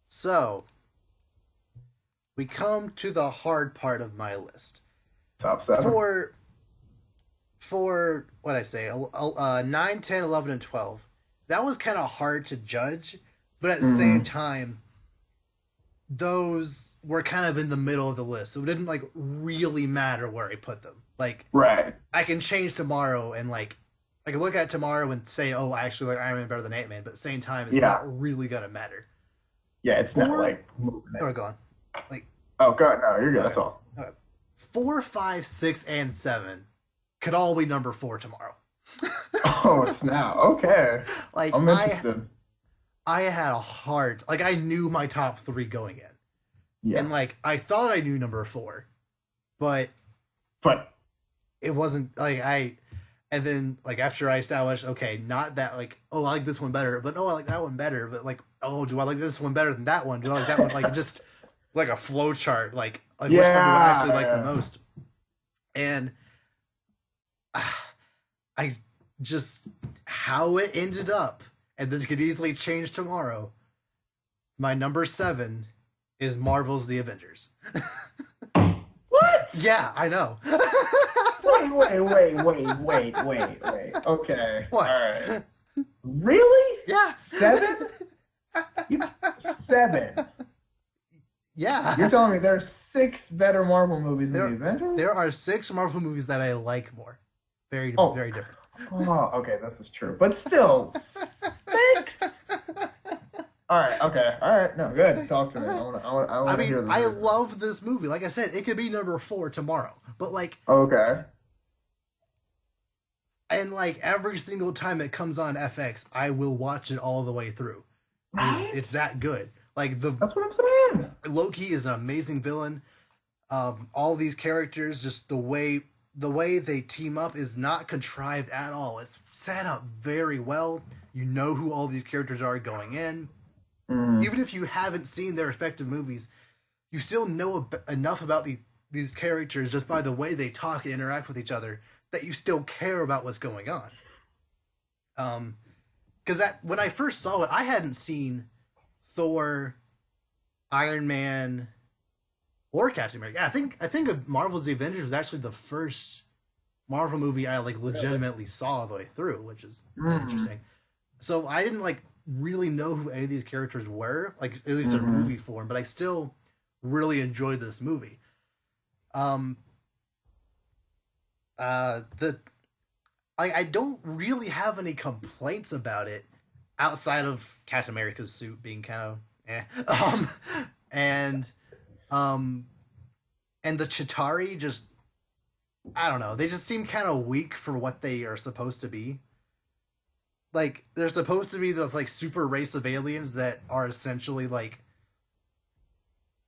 So we come to the hard part of my list. Top seven. For what I say, 9, 10, 11, and 12. That was kind of hard to judge, but at the same Hmm. time, those were kind of in the middle of the list, so it didn't like really matter where I put them. Like Right. I can change tomorrow and like I can look at it tomorrow and say, oh, I actually like Iron Man better than Ant Man, but at the same time, it's Yeah. not really gonna matter. Yeah, it's not Four, like moving oh, it. go on. Like Oh god, no, you're good. okay, That's all. okay. 4, 5, 6, and 7 could all be number 4 tomorrow. Oh, snap. Okay. Like I'm interested. I had a hard like I knew my top 3 going in. Yeah. And like I thought I knew number 4, but But it wasn't like I and then like after I established okay, not that like oh I like this one better, but no I like that one better, but like oh do I like this one better than that one? Do I like that one? Like just like a flow chart like which one do I yeah, actually like the yeah. most? And I just how it ended up, and this could easily change tomorrow. My number 7 is Marvel's The Avengers. What? Yeah, I know. Wait. Okay. What? All right. Really? Yeah. 7? 7. Yeah. You're telling me there's 6 better Marvel movies than The Avengers? There are 6 Marvel movies that I like more. Very different. Oh, okay, this is true. But still, 6? All right, okay. All right, no, good. Talk to me. I want to hear this. I love this movie. Like I said, it could be number 4 tomorrow. But like, okay. And like every single time it comes on FX, I will watch it all the way through. Right? It's that good. Like That's what I'm saying. Loki is an amazing villain. All these characters, just the way they team up is not contrived at all. It's set up very well. You know who all these characters are going in. Even if you haven't seen their respective movies, you still know enough about these characters just by the way they talk and interact with each other that you still care about what's going on. Because when I first saw it, I hadn't seen Thor, Iron Man, or Captain America. I think of Marvel's The Avengers was actually the first Marvel movie I like legitimately saw all the way through, which is interesting. So I didn't like really know who any of these characters were, like at least in movie form, but I still really enjoyed this movie. I don't really have any complaints about it outside of Captain America's suit being kind of and the Chitauri just, I don't know, they just seem kind of weak for what they are supposed to be. Like, they're supposed to be this like super race of aliens that are essentially like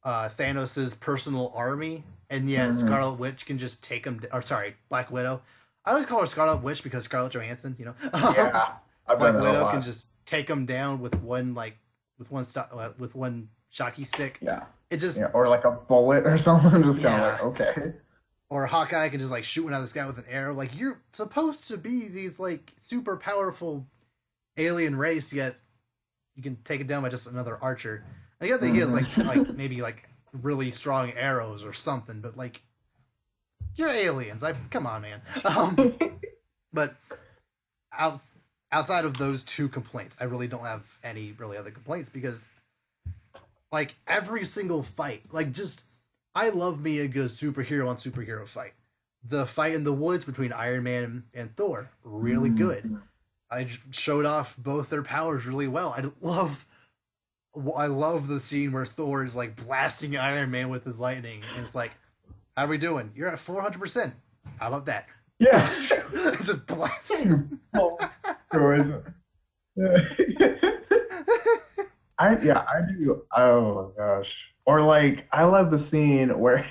Thanos's personal army, and yet Scarlet Witch can just take them. Or sorry, Black Widow. I always call her Scarlet Witch because Scarlett Johansson, you know. Yeah, Black Widow can just take them down with one shocky stick. Yeah, it just or like a bullet or something. Just kind of like okay. Or Hawkeye can just like shoot one out of the sky with an arrow. Like, you're supposed to be these like super powerful alien race, yet you can take it down by just another archer. I get that he has like maybe like really strong arrows or something, but like, you're aliens. Come on, man. But outside of those 2 complaints, I really don't have any really other complaints because like every single fight, like just, I love me a good superhero on superhero fight. The fight in the woods between Iron Man and Thor, really good. I showed off both their powers really well. I love the scene where Thor is like blasting Iron Man with his lightning, and it's like, how are we doing? You're at 400%. How about that? Yeah. Just blast. I do. Oh my gosh. Or like, I love the scene where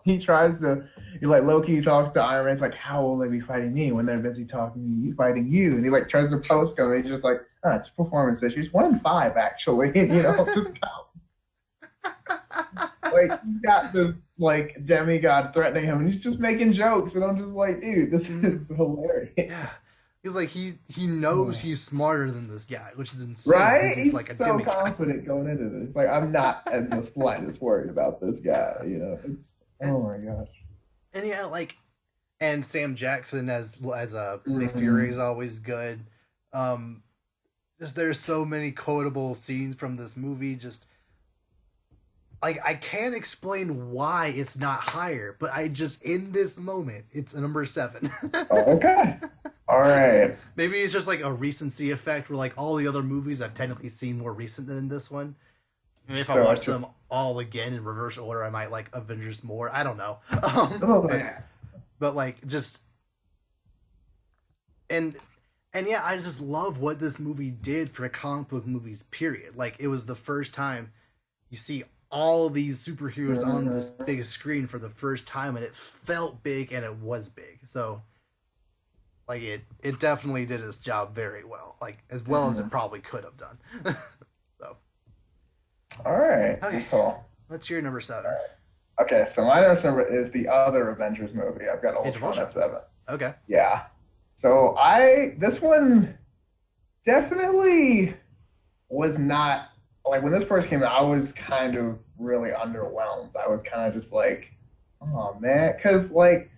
he tries to, Loki talks to Iron Man. It's like, how will they be fighting me when they're busy fighting you? And he like tries to post him. And he's just like, oh, it's performance issues. 1 in 5 actually. Just like, you got this like demigod threatening him, and he's just making jokes, and I'm just like, dude, this is hilarious. Yeah. He's like, he knows he's smarter than this guy, which is insane. Right? He's like a so confident going into this. Like, I'm not in the slightest worried about this guy. Oh my gosh. And yeah, like, and Sam Jackson as Nick Fury is always good. Just there's so many quotable scenes from this movie. Just like, I can't explain why it's not higher, but I just, in this moment, it's a number 7. Okay. All right. Maybe it's just like a recency effect where like all the other movies I've technically seen more recent than this one. And if I watch them all again in reverse order, I might like Avengers more. I don't know. But like, just, and yeah, I just love what this movie did for comic book movies, period. Like, it was the first time you see all these superheroes on this big screen for the first time, and it felt big, and it was big. So like, it definitely did its job very well, like as well as it probably could have done. So, all right, okay, cool. What's your number 7? Right. Okay, so my number is the other Avengers movie. I've got Ultron at 7. Okay. Yeah. So this one definitely was not like when this first came out, I was kind of really underwhelmed. I was kind of just like, oh man, because like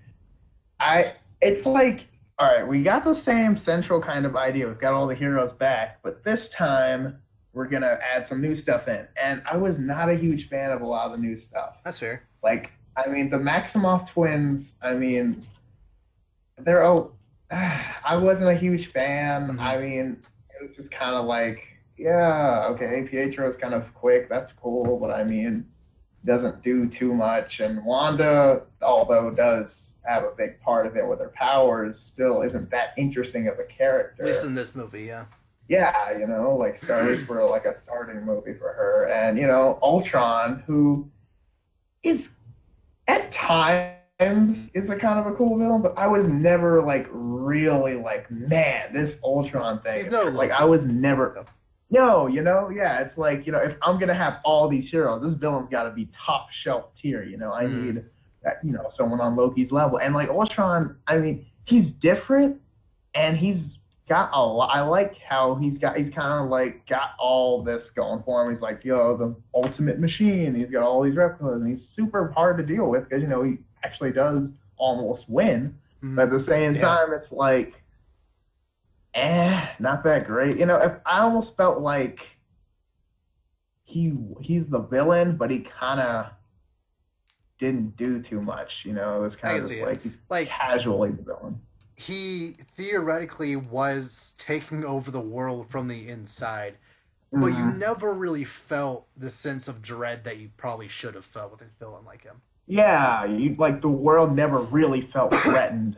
it's like, all right, we got the same central kind of idea. We've got all the heroes back, but this time we're gonna add some new stuff in. And I was not a huge fan of a lot of the new stuff. That's fair. Like, I mean, the Maximoff twins. I mean, they're oh, I wasn't a huge fan. Mm-hmm. I mean, it was just kind of like, yeah, okay, Pietro's kind of quick. That's cool, but I mean, doesn't do too much. And Wanda, although does have a big part of it with her powers, still isn't that interesting of a character. At least in this movie, yeah. Yeah, like starts for like a starting movie for her. And, Ultron, who is at times is a kind of a cool villain, but I was never like really like, man, this Ultron thing. He's no like I was never no, yeah, it's like, if I'm gonna have all these heroes, this villain's gotta be top shelf tier, I need that, someone on Loki's level. And like Ultron, I mean, he's different and he's got a lot. I like how he's kind of like got all this going for him. He's like, the ultimate machine. He's got all these replicas and he's super hard to deal with because, he actually does almost win. But at the same time, it's like, not that great. If I almost felt like he's the villain, but he kind of didn't do too much. It was kind of like he's like casually the villain. He theoretically was taking over the world from the inside, but you never really felt the sense of dread that you probably should have felt with a villain like him. Yeah, like the world never really felt threatened.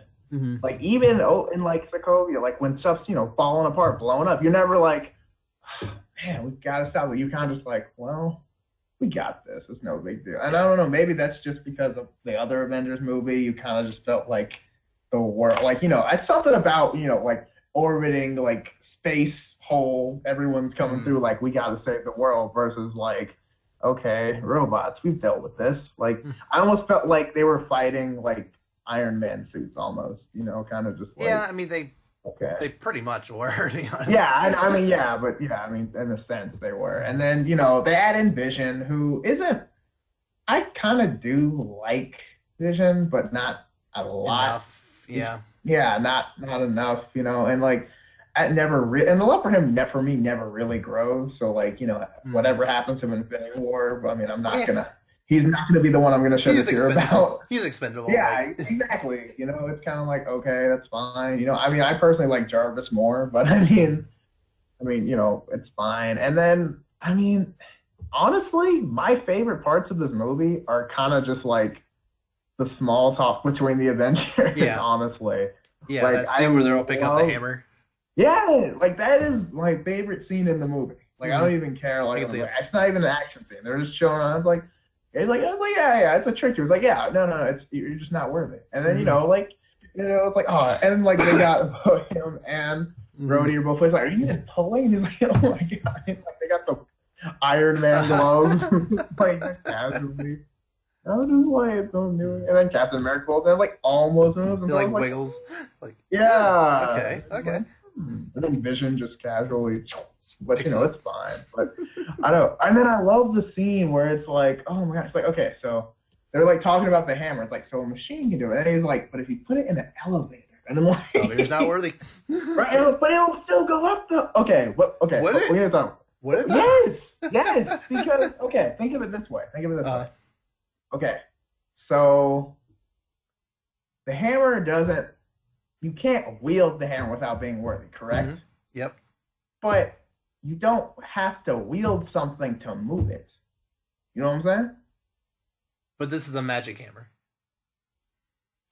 Like even in like Sokovia, like when stuff's falling apart, blowing up, you're never like, man, we gotta stop it. You kind of just like, well, we got this. It's no big deal. And I don't know, maybe that's just because of the other Avengers movie. You kind of just felt like the world, like it's something about like orbiting like space hole. Everyone's coming through. Like we gotta save the world versus like, okay, robots. We've dealt with this. Like I almost felt like they were fighting like Iron Man suits almost, kind of just like... Yeah, I mean, they pretty much were, to be honest. Yeah, I mean, in a sense they were. And then, they add in Vision, who isn't... I kind of do like Vision, but not a lot. Enough, yeah. Yeah, not enough, and like, and the love for him, for me, never really grows. So like, whatever happens to him in Infinity War, I mean, I'm not gonna... He's not going to be the one I'm going to shed a tear about. He's expendable. Yeah, exactly. It's kind of like, okay, that's fine. I mean, I personally like Jarvis more, but I mean, it's fine. And then, I mean, honestly, my favorite parts of this movie are kind of just like the small talk between the Avengers. Yeah. Honestly. Yeah, like, that scene where they're all picking up the hammer. Yeah, like that is my favorite scene in the movie. Like I don't even care. Like it's not even an action scene. They're just showing on. I was like, yeah, it's a trick. He was like, yeah, no, you're just not worth it. And then, it's like, oh, and like they got him and Rhodey are both places like, are you even pulling? And he's like, oh my god, like they got the Iron Man gloves, like casually. I was just like, don't do it. And then Captain America falls down, like almost moves, and like wiggles, like yeah, okay. And then Vision just casually, but it's fine. But I don't. And then I love the scene where it's like, oh my gosh, it's like, okay, so they're like talking about the hammer. It's like, so a machine can do it. And he's like, but if you put it in an elevator, and I'm like, elevator's not worthy. Right, but it'll still go up the. Okay, okay. Would it? We're gonna talk. Would it? Yes, because okay, think of it this way. Way. Okay, so the hammer doesn't. You can't wield the hammer without being worthy, correct? Yep. But you don't have to wield something to move it. You know what I'm saying? But this is a magic hammer.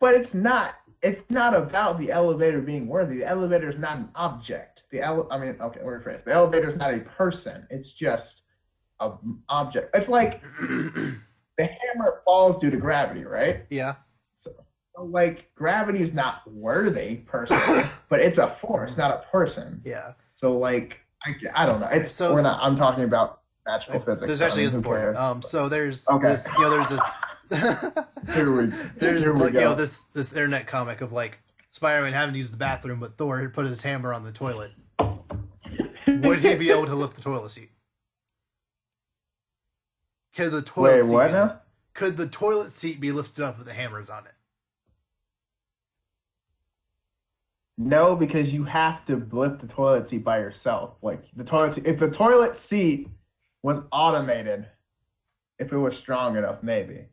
But it's not. It's not about the elevator being worthy. The elevator is not an object. Okay, rephrase. The elevator is not a person. It's just an object. It's like the hammer falls due to gravity, right? Yeah. Like gravity is not worthy personally, but it's a force, not a person. Yeah. So like I don't know. It's I'm talking about magical physics. This actually is important. So there's this there's this this internet comic of like Spider-Man having to use the bathroom, but Thor had put his hammer on the toilet. Would he be able to lift the toilet seat? Could the toilet Wait, seat what be now? could the toilet seat be lifted up with the hammers on it? No, because you have to lift the toilet seat by yourself. Like the toilet seat, if the toilet seat was automated, if it was strong enough, maybe.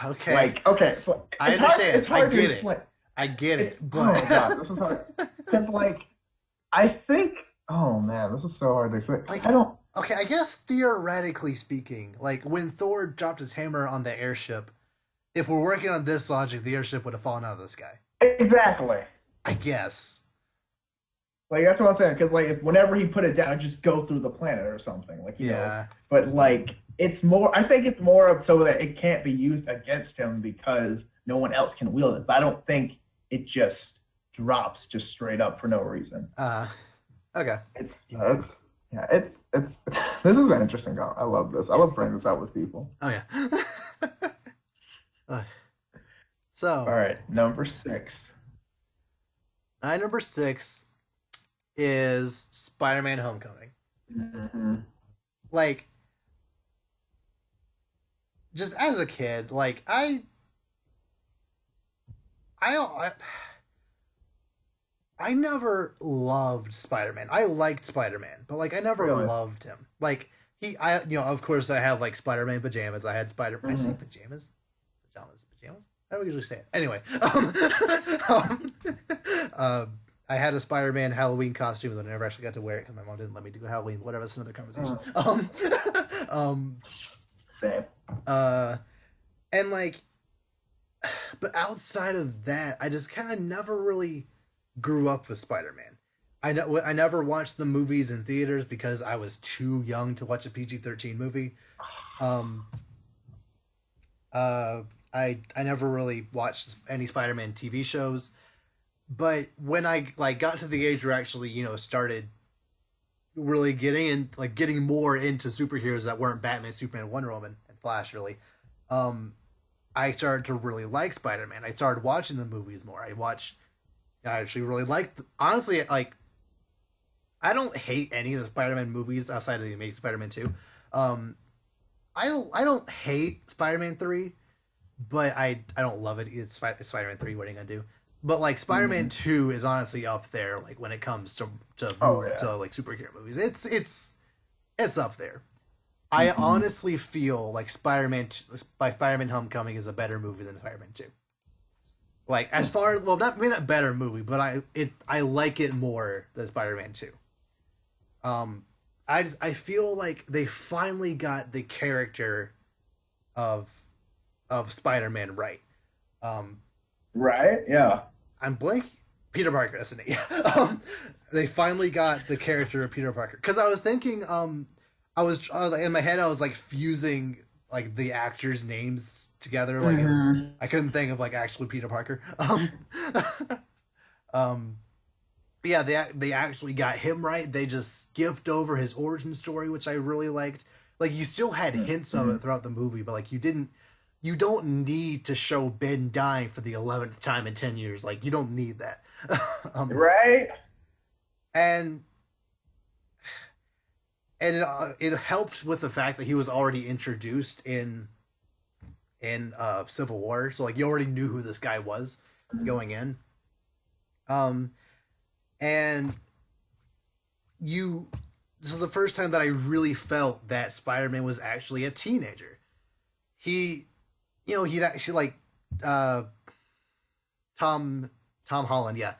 Okay. Like, okay, so I it's hard. understand. It's I hard to get it. explain. I get It's it. But oh god, this is hard. Because like, I think. Oh man, this is so hard to explain. like I don't okay, I guess theoretically speaking, like when Thor dropped his hammer on the airship, if we're working on this logic, the airship would have fallen out of the sky. exactly. I guess. Like that's what I'm saying. Because like, if whenever he put it down, it'd just go through the planet or something. Like you know. Yeah. But like, it's more. I think it's more of so that it can't be used against him because no one else can wield it. But I don't think it just drops just straight up for no reason. Okay. It's this is an interesting. I love this. I love bringing this out with people. Oh yeah. So All right, number 6. my number 6 is Spider-Man: Homecoming. Mm-hmm. Like, just as a kid, like I never loved Spider-Man. I liked Spider-Man, but like I never Really? loved him. Like of course I have like Spider-Man pajamas. I had Spider. I say pajamas, pajamas. How do we usually say it? Anyway, I had a Spider-Man Halloween costume, but I never actually got to wear it because my mom didn't let me do Halloween. Whatever, that's another conversation. Same. And like, but outside of that, I just kind of never really grew up with Spider-Man. I never watched the movies in theaters because I was too young to watch a PG-13 movie. I never really watched any Spider-Man TV shows, but when I like got to the age where actually started really getting more into superheroes that weren't Batman, Superman, Wonder Woman, and Flash really, I started to really like Spider-Man. I started watching the movies more. I actually really liked honestly like I don't hate any of the Spider-Man movies outside of the Amazing Spider-Man 2. I don't hate Spider-Man 3, but I don't love it. It's Spider-Man 3. What are you gonna do? But like Spider-Man 2 is honestly up there. Like when it comes to like superhero movies, it's up there. I honestly feel like Spider-Man Homecoming is a better movie than Spider-Man 2. Like as far as maybe not better movie, but I like it more than Spider-Man 2. I feel like they finally got the character of Spider-Man right. Right? Yeah. I'm blank. Peter Parker, isn't it? They finally got the character of Peter Parker because I was thinking, I was in my head, I was like fusing like the actors' names together. Like I couldn't think of like actually Peter Parker. But yeah, they actually got him right. They just skipped over his origin story, which I really liked. Like you still had hints of it throughout the movie, but like you don't need to show Ben dying for the 11th time in 10 years. Like you don't need that. Right? And it helped with the fact that he was already introduced in Civil War, so like you already knew who this guy was going in. And this is the first time that I really felt that Spider-Man was actually a teenager. He'd actually like Tom Holland, yeah.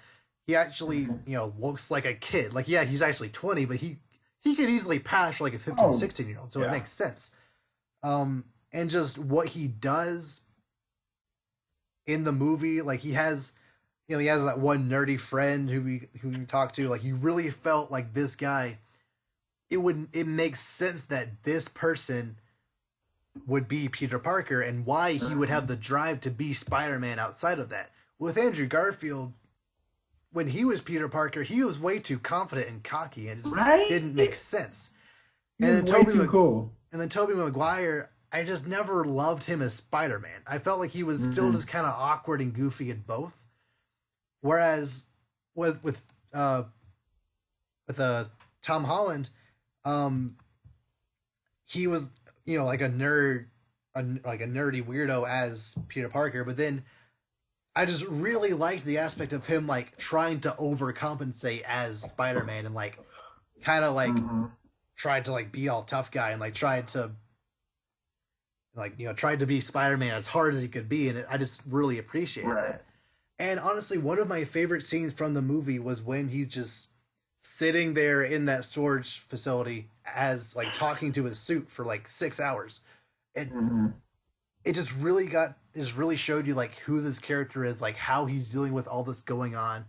He actually, looks like a kid. Like, yeah, he's actually 20, but he could easily pass for like a 15, 16-year-old, so it makes sense. And just what he does in the movie, like he has that one nerdy friend who we can talk to. Like, you really felt like this guy. It makes sense that this person would be Peter Parker and why he would have the drive to be Spider-Man outside of that. With Andrew Garfield, when he was Peter Parker, he was way too confident and cocky, and it just didn't make sense. And then Tobey Maguire, I just never loved him as Spider-Man. I felt like he was still just kind of awkward and goofy in both. Whereas with Tom Holland, he was like a nerd, like a nerdy weirdo as Peter Parker, but then I just really liked the aspect of him like trying to overcompensate as Spider-Man and like kind of like Mm-hmm. tried to like be all tough guy and like tried to like tried to be Spider-Man as hard as he could be, and I just really appreciated Right. that. And honestly, one of my favorite scenes from the movie was when he's just sitting there in that storage facility as like talking to his suit for like 6 hours. And Mm-hmm. it just really showed you like who this character is, like how he's dealing with all this going on.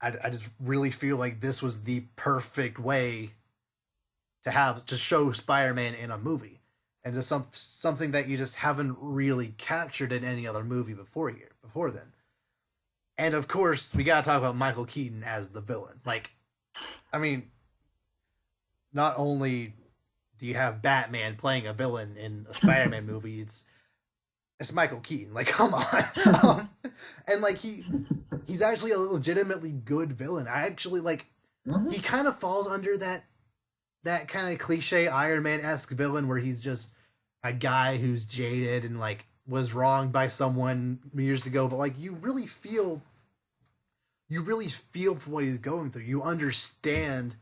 I just really feel like this was the perfect way to show Spider-Man in a movie, and just something that you just haven't really captured in any other movie before then. And of course, we gotta talk about Michael Keaton as the villain. Like, I mean, not only do you have Batman playing a villain in a Spider-Man movie, it's Michael Keaton. Like, come on. And like he's actually a legitimately good villain. I actually like Mm-hmm. he kind of falls under that kind of cliche Iron Man-esque villain where he's just a guy who's jaded and like was wronged by someone years ago, but like you really feel for what he's going through. You understand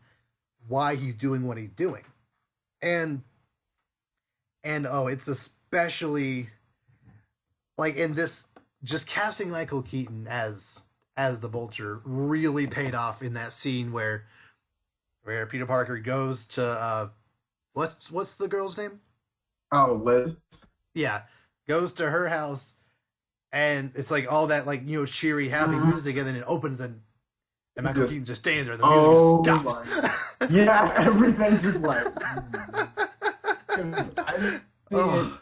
why he's doing what he's doing. And oh, it's especially like in this, just casting Michael Keaton as the Vulture really paid off in that scene where Peter Parker goes to what's the girl's name? Oh, Liz. Yeah, goes to her house, and it's like all that like cheery happy Mm-hmm. music, and then it opens and Michael Just, Keaton's just standing there. The music just stops. yeah, everything's just like. I Oh,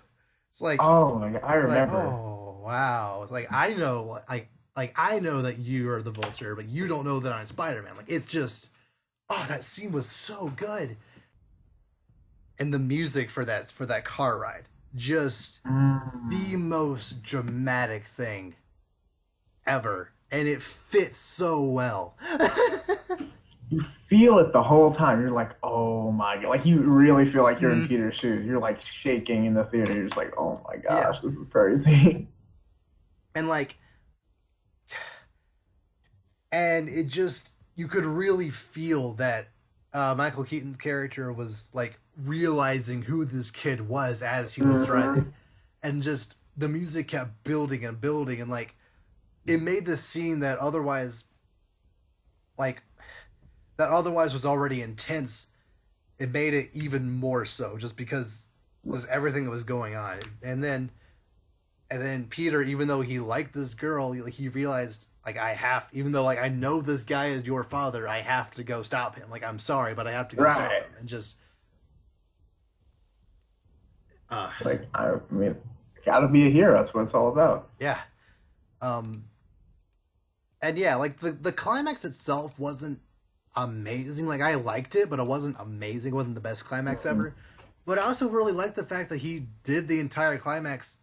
it's like oh my god, I remember. oh wow, it's like I know I know that you are the Vulture, but you don't know that I'm Spider-Man. Like it's just that scene was so good. And the music for that car ride, just the most dramatic thing ever, and it fits so well. You feel it the whole time. You're like, oh my god, like you really feel like you're in Mhm. Peter's shoes. You're like shaking in the theater. You're just like, oh my Yeah. gosh, this is crazy. And like and it just you could really feel that Michael Keaton's character was like realizing who this kid was as he was driving, and just the music kept building and building, and like it made this scene like that otherwise was already intense. It made it even more so, just because everything that was going on, and then Peter, even though he liked this girl, he realized like even though like I know this guy is your father, I have to go stop him. Like I'm sorry, but I have to go stop Right. him, and just Like I mean, gotta be a hero. That's what it's all about. yeah. And yeah, like the climax itself wasn't amazing. Like I liked it, but it wasn't amazing. It wasn't the best climax Mhm. ever. But I also really liked the fact that he did the entire climax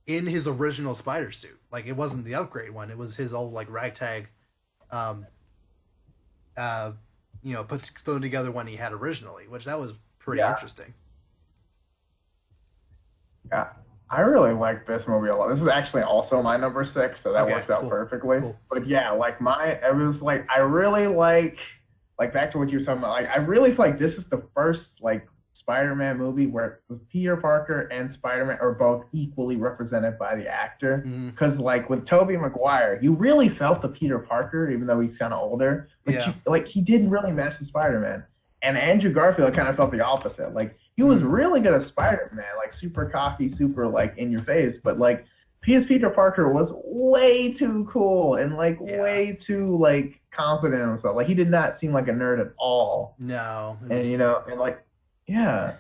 in his original spider suit. Like it wasn't the upgrade one. It was his old like ragtag, um, thrown together one he had originally, which that was pretty Yeah. interesting. Yeah, I really like this movie a lot. This is actually also my number six, so that Okay, works out cool, perfectly. cool. But yeah, like it was like I really like back to what you were talking about. Like I really feel like this is the first like Spider-Man movie where Peter Parker and Spider-Man are both equally represented by the actor. Mm-hmm. Because like with Tobey Maguire, you really felt the Peter Parker, even though he's kind of older. But Yeah. he didn't really match the Spider-Man. And Andrew Garfield kind of felt the opposite. Like he was really good at Spider-Man, like super cocky, super like in your face. But like Peter Parker was way too cool and like way too like confident in himself. Like he did not seem like a nerd at all. No, And and like yeah.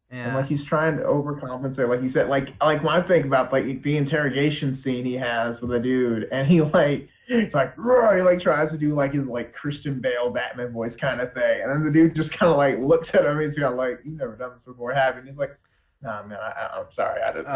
And like he's trying to overcompensate, like you said, like when I think about like the interrogation scene he has with a dude, and it's like "Roar," he like tries to do like his like Christian Bale Batman voice kind of thing, and then the dude just kind of like looks at him, and he's kind of like, "You've never done this before, have you?" And he's like, "Nah, man, I'm sorry, I just."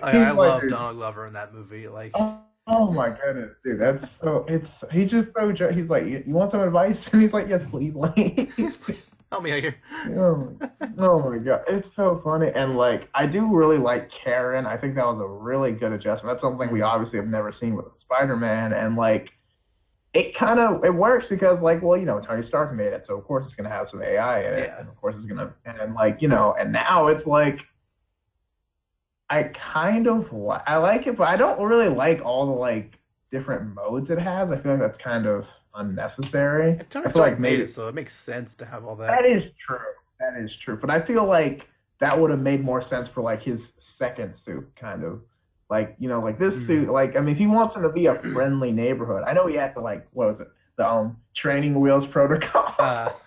I love Donald Glover in that movie. Like, oh Oh my goodness, dude, that's so. He's just so. He's like, you want some advice? And he's like, yes, please. Like, Yes, please help me out here. oh, oh my God, it's so funny. And like, I do really like Karen. I think that was a really good adjustment. That's something we Mm, obviously have never seen with Spider-Man, and like, it works because like, well, Tony Stark made it, so of course it's gonna have some AI in it, yeah. and of course it's gonna, and like, and now it's like. I kind of I like it, but I don't really like all the like different modes it has. I feel like that's kind of unnecessary. And Tony I feel Stark like made it, maybe so it makes sense to have all that. that is true. That is true. But I feel like that would have made more sense for like his second suit, kind of like like this suit. Mm. Like I mean, if he wants him to be a friendly neighborhood, I know he had to like what was it the training wheels Uh, protocol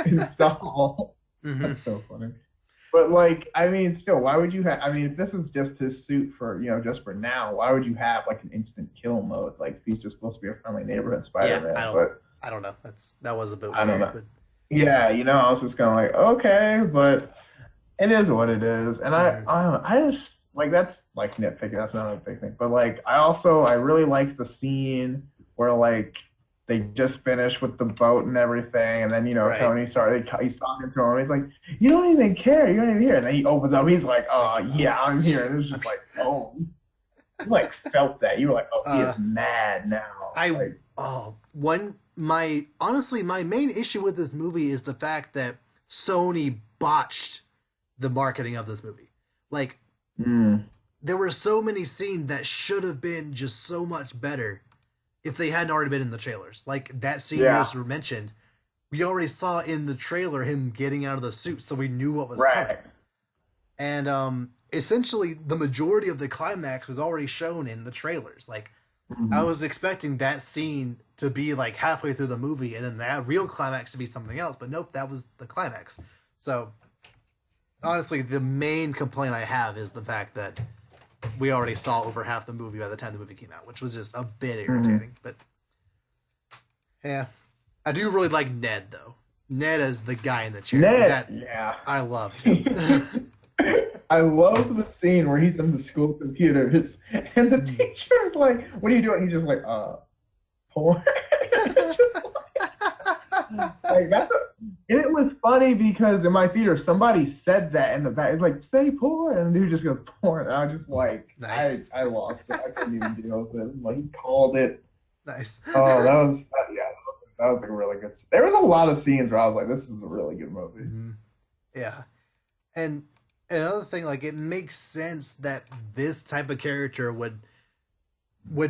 install. hmm That's so funny. But like, I mean, still, why would you have? I mean, if this is just his suit for just for now, why would you have like an instant kill mode? Like, if he's just supposed to be a friendly neighborhood Yeah, Spider-Man. But I don't know. That was a bit I don't weird, know. but Yeah, I was just kind of like, okay, but it is what it is, and mhm. I don't know. I just like that's like nitpicking. That's not a big thing, but like I really like the scene where like they just finished with the boat and everything, and then Right. Tony started. He's talking to him. He's like, "You don't even care. You're not even here." And then he opens up. He's like, "Oh Like, yeah, I'm here." And it's I'm just like, oh, you like felt that. You were like, "Oh, he is uh, mad now." I Like, one my honestly my main issue with this movie is the fact that Sony botched the marketing of this movie. Like mm, there were so many scenes that should have been just so much better if they hadn't already been in the trailers. Like that scene you yeah, just mentioned, we already saw in the trailer him getting out of the suit, so we knew what was coming. right. And essentially the majority of the climax was already shown in the trailers. Like I Mhm. was expecting that scene to be like halfway through the movie and then that real climax to be something else, but nope, that was the climax. So honestly, the main complaint I have is the fact that we already saw over half the movie by the time the movie came out, which was just a bit Mhm. irritating. But yeah, I do really like Ned though. Ned as the guy in the chair, like Ned, that. yeah. I loved him. I love the scene where he's in the school computers and the Mm. teacher is like, "What are you doing?" He's just like, porn." It's just like that's and it was funny because in my theater somebody said that in the back. It's like, "Say porn," and dude just goes porn. And I was just like, Nice, I lost it. I couldn't even deal with it. Like he called it. nice. Oh, yeah, that was like a really good. There was a lot of scenes where I was like, "This is a really good movie." Mhm. Yeah, and another thing, like it makes sense that this type of character would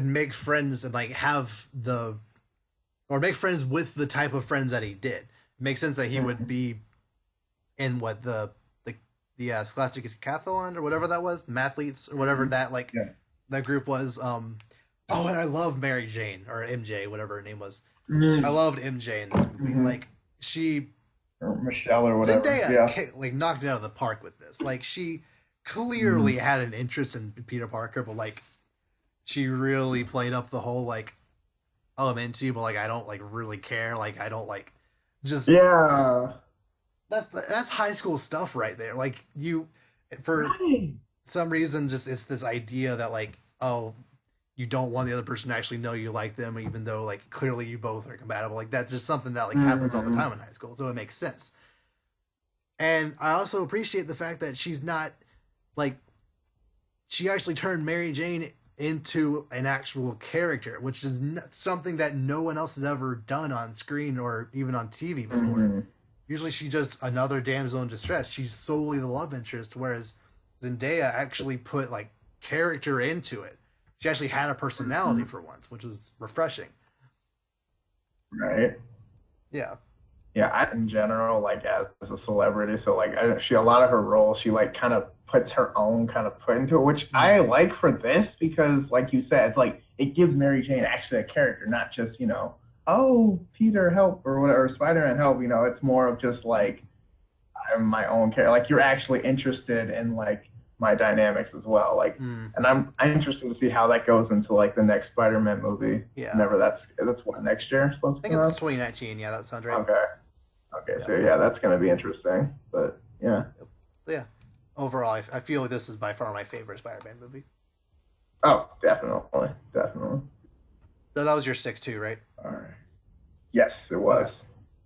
make friends and like have the or make friends with the type of friends that he did. It makes sense that he would Mhm. be in what the Scholastic Decathlon or whatever that was, Mathletes or whatever Mhm. that like Yeah. that group was. Oh, and I love Mary Jane or MJ, whatever her name was. I Mhm. loved MJ in this movie. Mhm. Like she Or Michelle or whatever. Zendaya Yeah. like knocked it out of the park with this. Like she clearly Mm. had an interest in Peter Parker, but like she really played up the whole like, oh, I'm into you, but like I don't like really care. Like I don't like just Yeah. that's high school stuff right there. Like you for Right. some reason just it's this idea that like, oh, you don't want the other person to actually know you like them, even though like clearly you both are compatible. Like that's just something that like happens all the Mhm. time in high school, so it makes sense. And I also appreciate the fact that she's not like she actually turned Mary Jane into an actual character, which is something that no one else has ever done on screen or even on TV before. Mhm. Usually she's just another damsel in distress. She's solely the love interest, whereas Zendaya actually put like character into it. She actually had a personality Mhm. for once, which was refreshing. Right. Yeah. Yeah, in general, like as a celebrity, so like she a lot of her roles, she like kind of puts her own kind of put into it, which I Mm. like for this because, like you said, it's like it gives Mary Jane actually a character, not just oh Peter help or whatever, Spider Man help. It's more of just like I'm my own character. Like you're actually interested in like my dynamics as well. Like, Mm. and I'm interested to see how that goes into like the next Spider Man movie. Yeah. Whenever that's what next year I supposed to think come it's out. 2019. Yeah, that sounds right. Okay. Okay, Yeah. so yeah, that's gonna be interesting. But yeah. Yep. So yeah. Overall, I feel like this is by far my favorite Spider-Man movie. Oh, definitely, definitely. So that was your 6 too, right? All right. Yes, it Okay. was.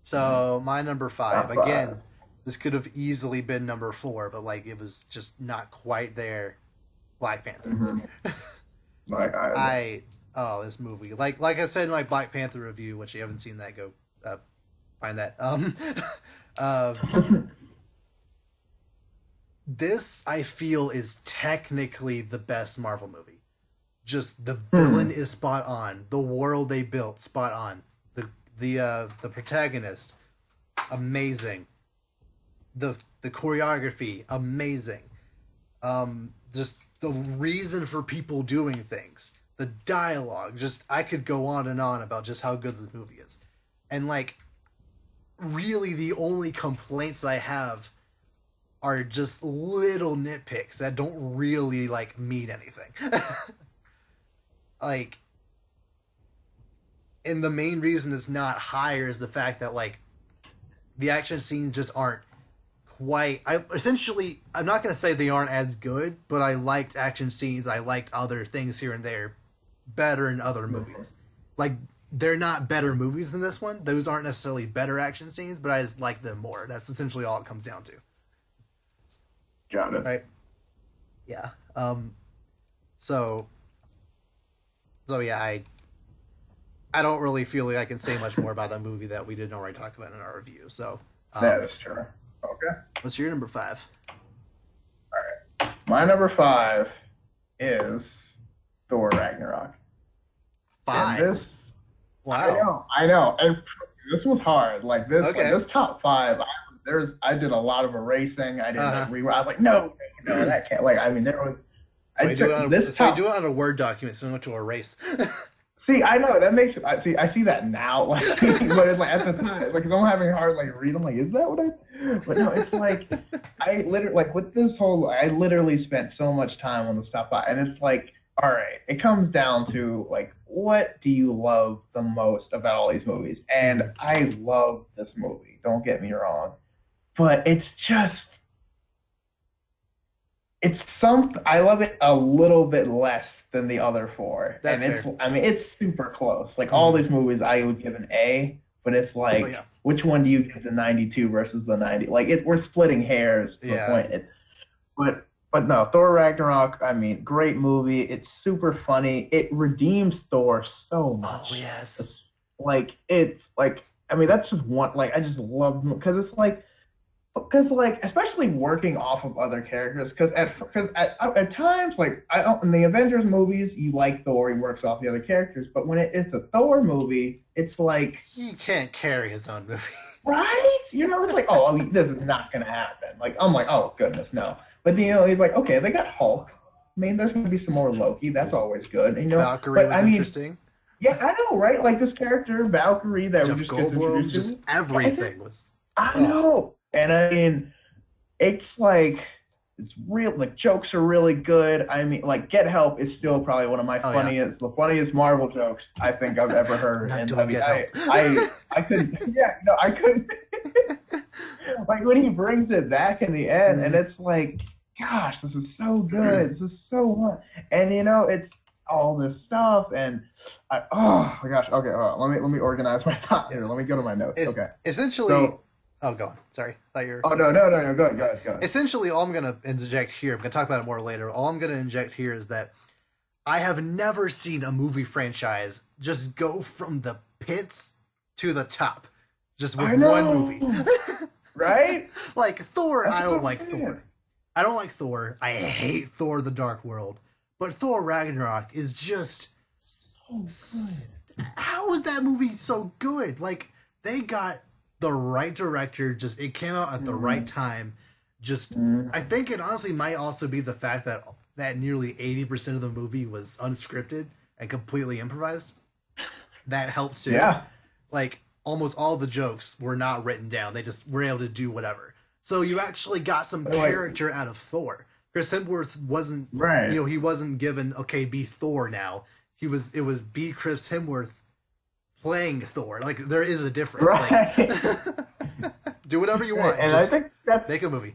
So my number five Top five. again. This could have easily been number four, but like it was just not quite there. Black Panther. Mm-hmm. Like I, I oh this movie like I said in my Black Panther review, which you haven't seen that, go uh, find that. Uh, this I feel is technically the best Marvel movie. Just the villain hmm. is spot on, the world they built spot on, the protagonist amazing, the choreography amazing, just the reason for people doing things, the dialogue, just I could go on and on about just how good this movie is. And like really the only complaints I have are just little nitpicks that don't really like mean anything. Like, and the main reason it's not higher is the fact that like the action scenes just aren't quite. I'm not going to say they aren't as good, but I liked action scenes. I liked other things here and there better in other movies. Like, they're not better movies than this one. Those aren't necessarily better action scenes, but I just like them more. That's essentially all it comes down to. Got it. Right? Yeah. So yeah, I don't really feel like I can say much more about that movie that we didn't already talk about in our review. So, That is true. Okay. what's your number five? All right. My number five is Thor Ragnarok. And Five. this, Wow. I know. And this was hard. Like Okay. this top five. I did a lot of erasing. I did Uh huh. I was like, no, no, that can't. Like, I mean, there was. That's I why you do it took on. this That's why you do top. it on a Word document, similar to erase. See, I know that makes. I see that now. Like, but it's like at the time, like, 'cause I'm having hard like read. I'm like, is that what I? But no, it's like I literally like with this whole. I literally spent so much time on the top five, and it's like, all right, it comes down to like, what do you love the most about all these movies? And Mhm. I love this movie. Don't get me wrong, but it's just it's some I love it a little bit less than the other four. And That's it's fair. I mean it's super close. Like all Hmm. these movies I would give an A, but it's Oh like yeah. which one do you give the 92 versus the 90? Like we're splitting hairs to the Yeah. point. But no, Thor Ragnarok, I mean, great movie. It's super funny. It redeems Thor so Oh much. yes. It's like I mean that's just one like I just love because it's like especially working off of other characters at times like I don't in the Avengers movies you like Thor, he works off the other characters, but when it's a Thor movie it's like, He can't carry his own movie. right, it's like, oh, this is not gonna happen. Like I'm like, oh goodness, no. But he's like, okay, they got Hulk. I mean, there's gonna be some more Loki. That's always good, Valkyrie but was I mean, interesting. yeah, I know, right? Like this character Valkyrie that we Jeff just gets Goldblum, introduced just to. everything was. I Oh. know. And I mean, it's like it's real. Like jokes are really good. I mean, like Get Help is still probably one of Oh yeah. the funniest Marvel jokes I think I've ever I'm heard. not And I doing mean, Get Help. I couldn't. Yeah, no, I couldn't. Like when he brings it back in the end, and Mhm. it's like, gosh, this is so good. This is so fun. And it's all this stuff, and oh my gosh. Okay, let me organize my thoughts Yeah. here. Let me go to my notes. It's Okay, essentially. so. Oh, go on. Sorry. Thought you were Oh about no, to. no, no, no. Go ahead, go Yeah. ahead, go ahead. Essentially, all I'm gonna inject here. I'm gonna talk about it more later. All I'm gonna inject here is that I have never seen a movie franchise just go from the pits to the top, just with I one movie. know, right? Like Thor, That's I what don't I'm like saying. Thor. I don't like Thor. I hate Thor: The Dark World. But Thor Ragnarok is just So good. how is that movie so good? Like they got the right director. Just it came out at the right Mm-hmm. time. Just I Mm-hmm. think it honestly might also be the fact that nearly 80% of the movie was unscripted and completely improvised. That helped too. Yeah. Like almost all the jokes were not written down. They just were able to do whatever. So you actually got some Like, character out of Thor. Chris Hemsworth wasn't, right. he wasn't given okay, be Thor now. It was be Chris Hemsworth playing Thor. Like there is a difference. Like Right. do whatever you Right. want. And I Just think that's make a movie.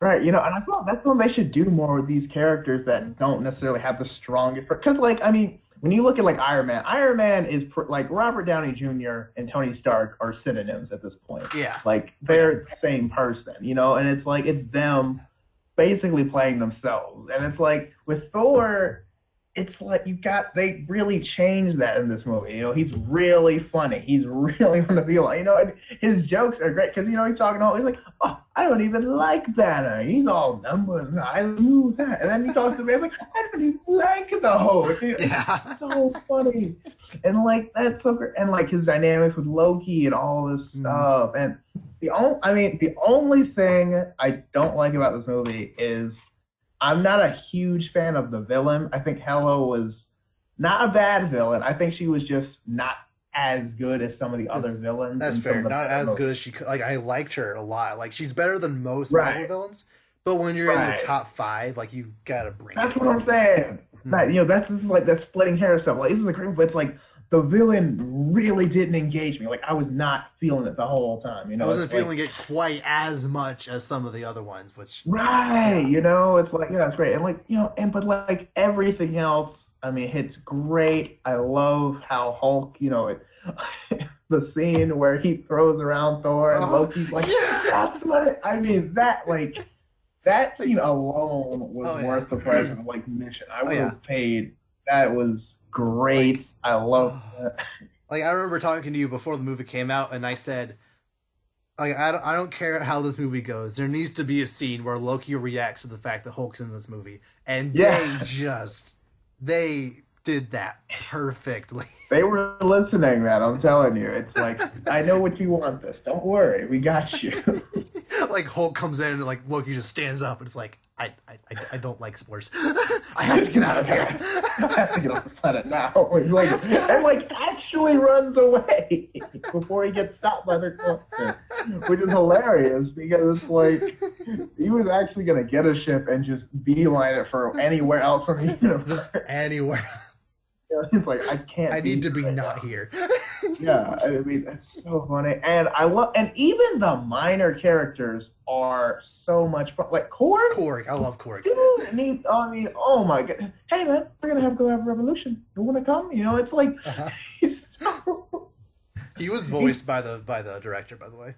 Right, you know, and I thought that's what they should do more with these characters that don't necessarily have the strongest. Because, like, I mean, when you look at like Iron Man is like Robert Downey Jr. and Tony Stark are synonyms at this point. Yeah. Like they're the same person, you know, and it's like it's them basically playing themselves. And it's like with Thor, it's like they really changed that in this movie. You know, he's really funny. He's really gonna be like, you know, and his jokes are great because you know he's talking all he's like, oh, I don't even like Banner. He's all numbers. I lose that, and then he talks to me. He's like, I don't even like the Hulk. It's so funny, and like that's so great, and like his dynamics with Loki and all this stuff. And the only thing I don't like about this movie is I'm not a huge fan of the villain. I think Hela was not a bad villain. I think she was just not as good as some of the other villains. That's fair. Not as good as she could. Like, I liked her a lot. Like, she's better than most Marvel villains. But when you're in the top 5, like, you gotta bring That's what I'm saying. That, you know, that's splitting hairs stuff. Like, this is a great, but it's like the villain really didn't engage me. Like, I was not feeling it the whole time. You know, I wasn't feeling it quite as much as some of the other ones, which you know, it's like it's great, and like you know, but like everything else, I mean, it's great. I love how Hulk, you know, the scene where he throws around Thor and Loki's like, that's what I mean. That scene alone was worth the price of like mission. I would have paid. That was great. Like, I love that. Like, I remember talking to you before the movie came out, and I said, like, I don't care how this movie goes. There needs to be a scene where Loki reacts to the fact that Hulk's in this movie. And they did that perfectly. They were listening, man. I'm telling you. It's like, I know what you want this. Don't worry. We got you. Like, Hulk comes in and, like, Loki just stands up and it's like, I don't like sports. I have to get out of here. I have to get off the planet now. And actually runs away before he gets stopped by the cluster, which is hilarious because it's like he was actually gonna get a ship and just beeline it for anywhere else in the universe. Anywhere. He's like, I can't. I need to be not here. Yeah, I mean, it's so funny, and and even the minor characters are so much fun. Like Korg. Korg, I love Korg. Dude, I mean, oh my god! Hey man, we're gonna go have a revolution. You want to come? You know, it's like he was voiced by the director, by the way.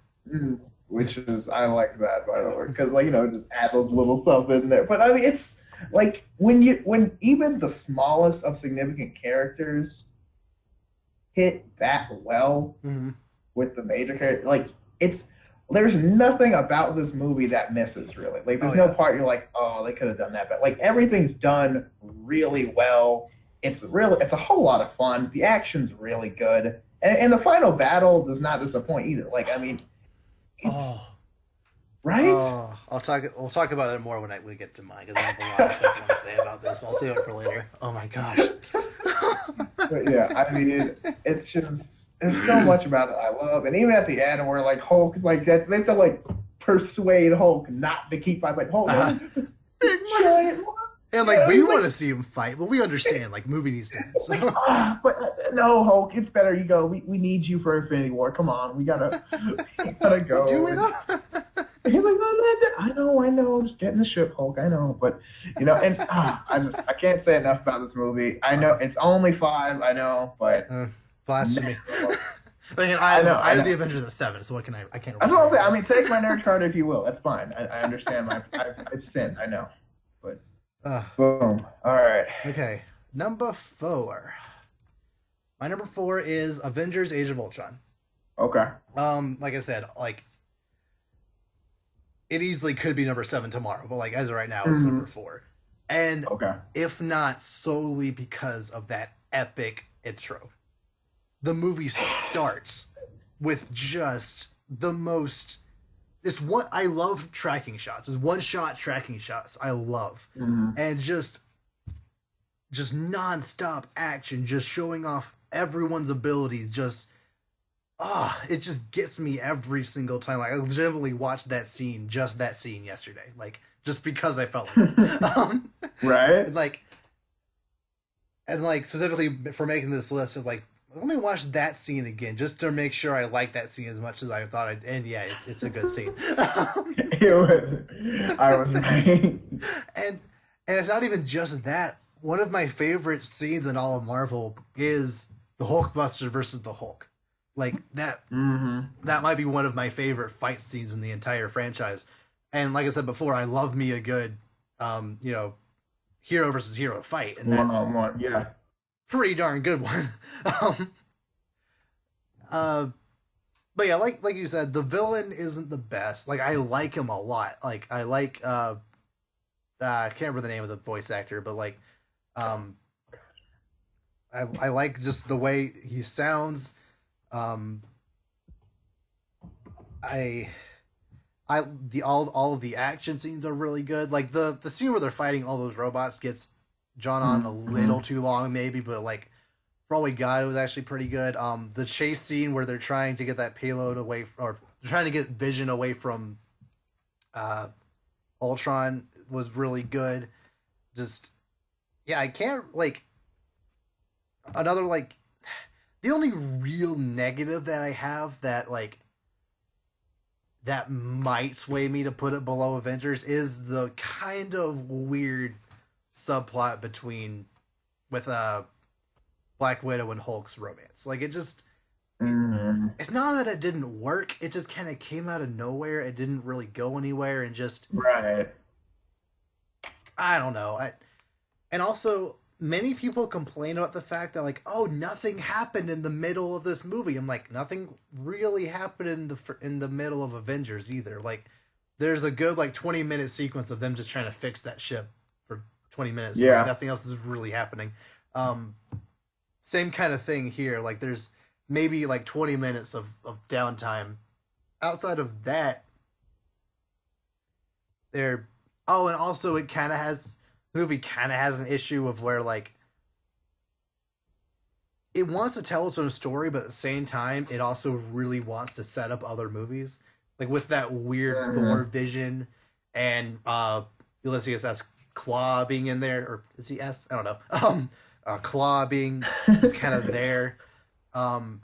Which is I like that, by the way, because like you know, just add those little stuff in there. But I mean, it's like when even the smallest of significant characters hit that well with the major character, like there's nothing about this movie that misses really. Like there's no part you're like, oh, they could have done that, but like everything's done really well. It's a whole lot of fun. The action's really good, and the final battle does not disappoint either. Like I mean, right? We'll talk about it more when we get to mine, because I have a lot of stuff I want to say about this, but I'll save it for later. Oh my gosh. But yeah, I mean, it's so much about it I love, and even at the end where like Hulk is like that, they have to like persuade Hulk not to keep fighting. Like Hulk, and like we want to see him fight, but we understand like movie needs to end. So. But no, Hulk, it's better you go. We need you for Infinity War. Come on, we gotta go. Do we though? He's like, I know, just get in the ship, Hulk. I know, but you know, and I can't say enough about this movie. I know it's only 5. I know, but blasphemy. I have the Avengers at 7, so what can I can't. That's what I'm saying. I mean, take my nerd card if you will. That's fine. I understand. I've sinned. I know, but boom. All right. Okay, number 4. My number 4 is Avengers: Age of Ultron. Okay. Like I said, like. It easily could be number 7 tomorrow, but like as of right now, it's number 4. And if not solely because of that epic intro, the movie starts with just the most. It's what I love tracking shots. It's one-shot tracking shots. I love, and just nonstop action, just showing off everyone's abilities. Just. It just gets me every single time. Like I legitimately watched that scene yesterday. Like just because I felt like it. Right. And specifically for making this list, I was like, let me watch that scene again just to make sure I like that scene as much as I thought I'd. And yeah, it's a good scene. I was right. and and it's not even just that. One of my favorite scenes in all of Marvel is the Hulkbuster versus the Hulk. Like that Hmm. that might be one of my favorite fight scenes in the entire franchise. And like I said before, I love me a good you know, hero versus hero fight, and One that's on one. Yeah. pretty darn good one. um uh but yeah, like you said, the villain isn't the best. Like I like him a lot. Like I like I can't remember the name of the voice actor, but like um I like just the way he sounds. Um I the all of the action scenes are really good. Like the scene where they're fighting all those robots gets drawn on a little Hmm. too long maybe, but like for all we got, it was actually pretty good. The chase scene where they're trying to get that payload away, or trying to get Vision away from uh, Ultron was really good. Just yeah, I can't like another like the only real negative that I have that like that might sway me to put it below Avengers is the kind of weird subplot between with Black Widow and Hulk's romance. Like it just Hmm. it's not that it didn't work. It just kind of came out of nowhere. It didn't really go anywhere, and just Right. I don't know. And also many people complain about the fact that like, oh, nothing happened in the middle of this movie. I'm like, nothing really happened in the middle of Avengers either. Like, there's a good like 20-minute sequence of them just trying to fix that ship for 20 minutes. And, like Yeah. nothing else is really happening. Um, Same kind of thing here. Like, there's maybe like 20 minutes of downtime. Outside of that, there. Oh, and also it kind of has the movie kind of has an issue of where like it wants to tell its own story, but at the same time, it also really wants to set up other movies, like with that weird Thor Hmm. vision and Ulysses S. Claw being in there, or is he S? I don't know. Claw being just kind of there, um,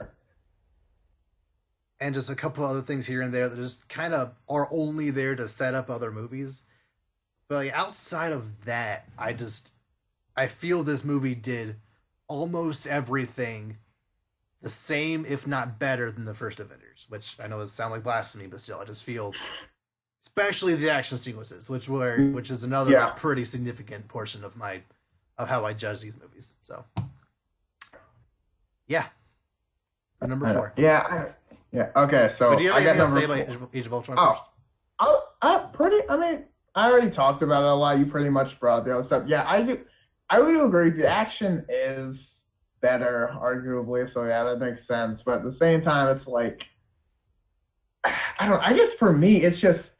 and just a couple other things here and there that just kind of are only there to set up other movies. But like outside of that, I feel this movie did almost everything the same, if not better, than the first Avengers. Which I know it sounds like blasphemy, but still, I just feel, especially the action sequences, which is another like Yeah. pretty significant portion of my of how I judge these movies. So yeah, number four. Yeah. Yeah. Okay. But do So you have I got anything else to say number about four. Age of Ultron first? Oh, I mean, I already talked about it a lot. You pretty much brought up the other stuff. Yeah, I do. I would agree. The action is better, arguably. So yeah, that makes sense. But at the same time, it's like I don't. I guess for me, it's just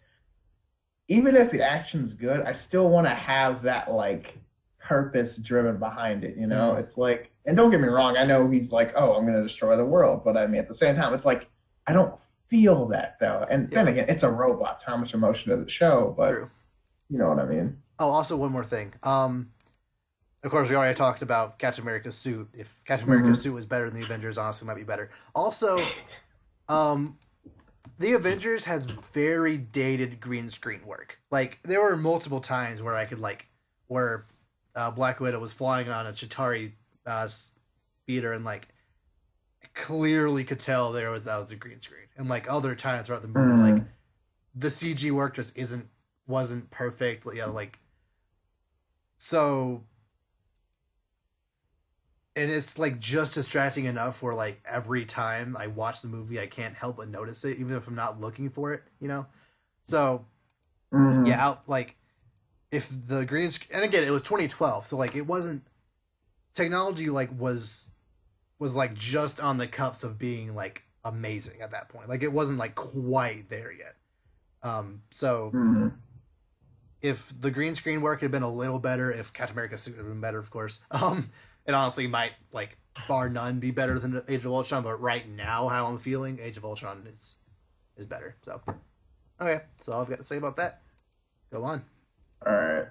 even if the action's good, I still want to have that like purpose driven behind it. You know, Mm, it's like, and don't get me wrong, I know he's like, oh, I'm going to destroy the world, but I mean, at the same time, it's like I don't feel that though. And then yeah, again, it's a robot. So how much emotion does it show? But true. you know what I mean? Oh, also one more thing. Of course, we already talked about Captain America's suit. If Captain America's Hmm. suit was better than the Avengers, honestly, it might be better. Also, um, the Avengers has very dated green screen work. Like there were multiple times where I could like where Black Widow was flying on a Chitari speeder and like clearly could tell that was a green screen. And like other times throughout the movie, like Hmm. the CG work just wasn't perfect. You know, like so and it's like just distracting enough where like every time I watch the movie I can't help but notice it even if I'm not looking for it, you know. So yeah, Hmm. out like if the and again it was 2012, so like it wasn't technology like was like just on the cups of being like amazing at that point. Like it wasn't like quite there yet. So Hmm. if the green screen work had been a little better, if Captain America's suit had been better, of course, it honestly might like bar none be better than Age of Ultron. But right now, how I'm feeling, Age of Ultron is better. So okay, that's all I've got to say about that. Go on. All right.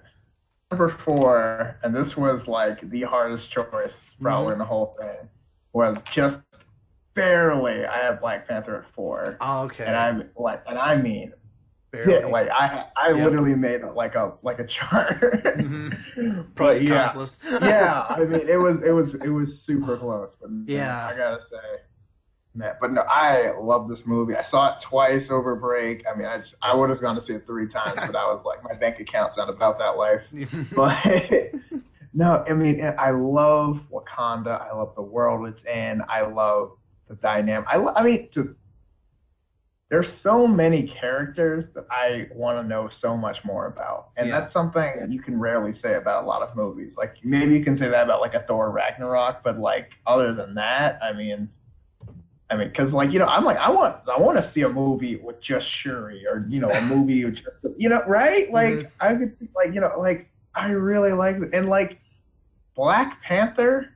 Number four, and this was like the hardest choice probably Mm-hmm. in the whole thing, was just barely. I have Black Panther at four, and Okay. I'm like, and I mean Yeah, Barely. like I Yep. literally made like a chart. Pros But and yeah, cons list. yeah. I mean, it was super close. But no, Yeah. I gotta say, man. But no, I love this movie. I saw it twice over break. I mean, I Nice. would have gone to see it 3 times, but I was like, my bank account's not about that life. But no, I mean, I love Wakanda. I love the world it's in. I love the dynamic. I mean, there's so many characters that I want to know so much more about. And Yeah. that's something you can rarely say about a lot of movies. Like maybe you can say that about like a Thor Ragnarok, but like other than that, I mean, because like I'm like I want to see a movie with just Shuri, or a movie with just right? Hmm. Like I could see like I really like it. And like Black Panther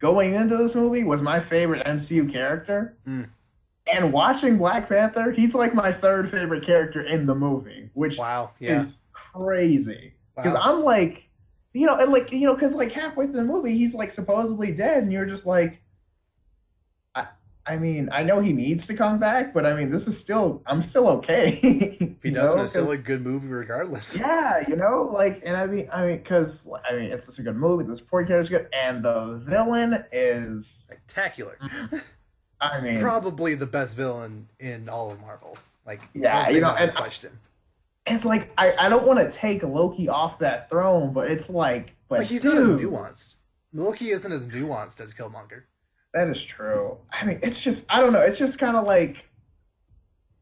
going into this movie was my favorite MCU character. Mm. And watching Black Panther, he's like my third favorite character in the movie, which Wow. Yeah. is crazy. Because Wow. I'm like, and like, because like halfway through the movie, he's like supposedly dead, and you're just like, I, I mean, I know he needs to come back, but I mean, I'm still okay, If he doesn't, it's because still a good movie regardless. yeah, like, and because it's such a good movie, the support character's good, and the villain is, Spectacular. I mean, Probably the best villain in all of Marvel. Like, I yeah, don't think that's a and question. it's like I don't want to take Loki off that throne, but it's like, But but he's not as dude, nuanced. Loki isn't as nuanced as Killmonger. that is true. I mean, it's just I don't know. It's just kind of like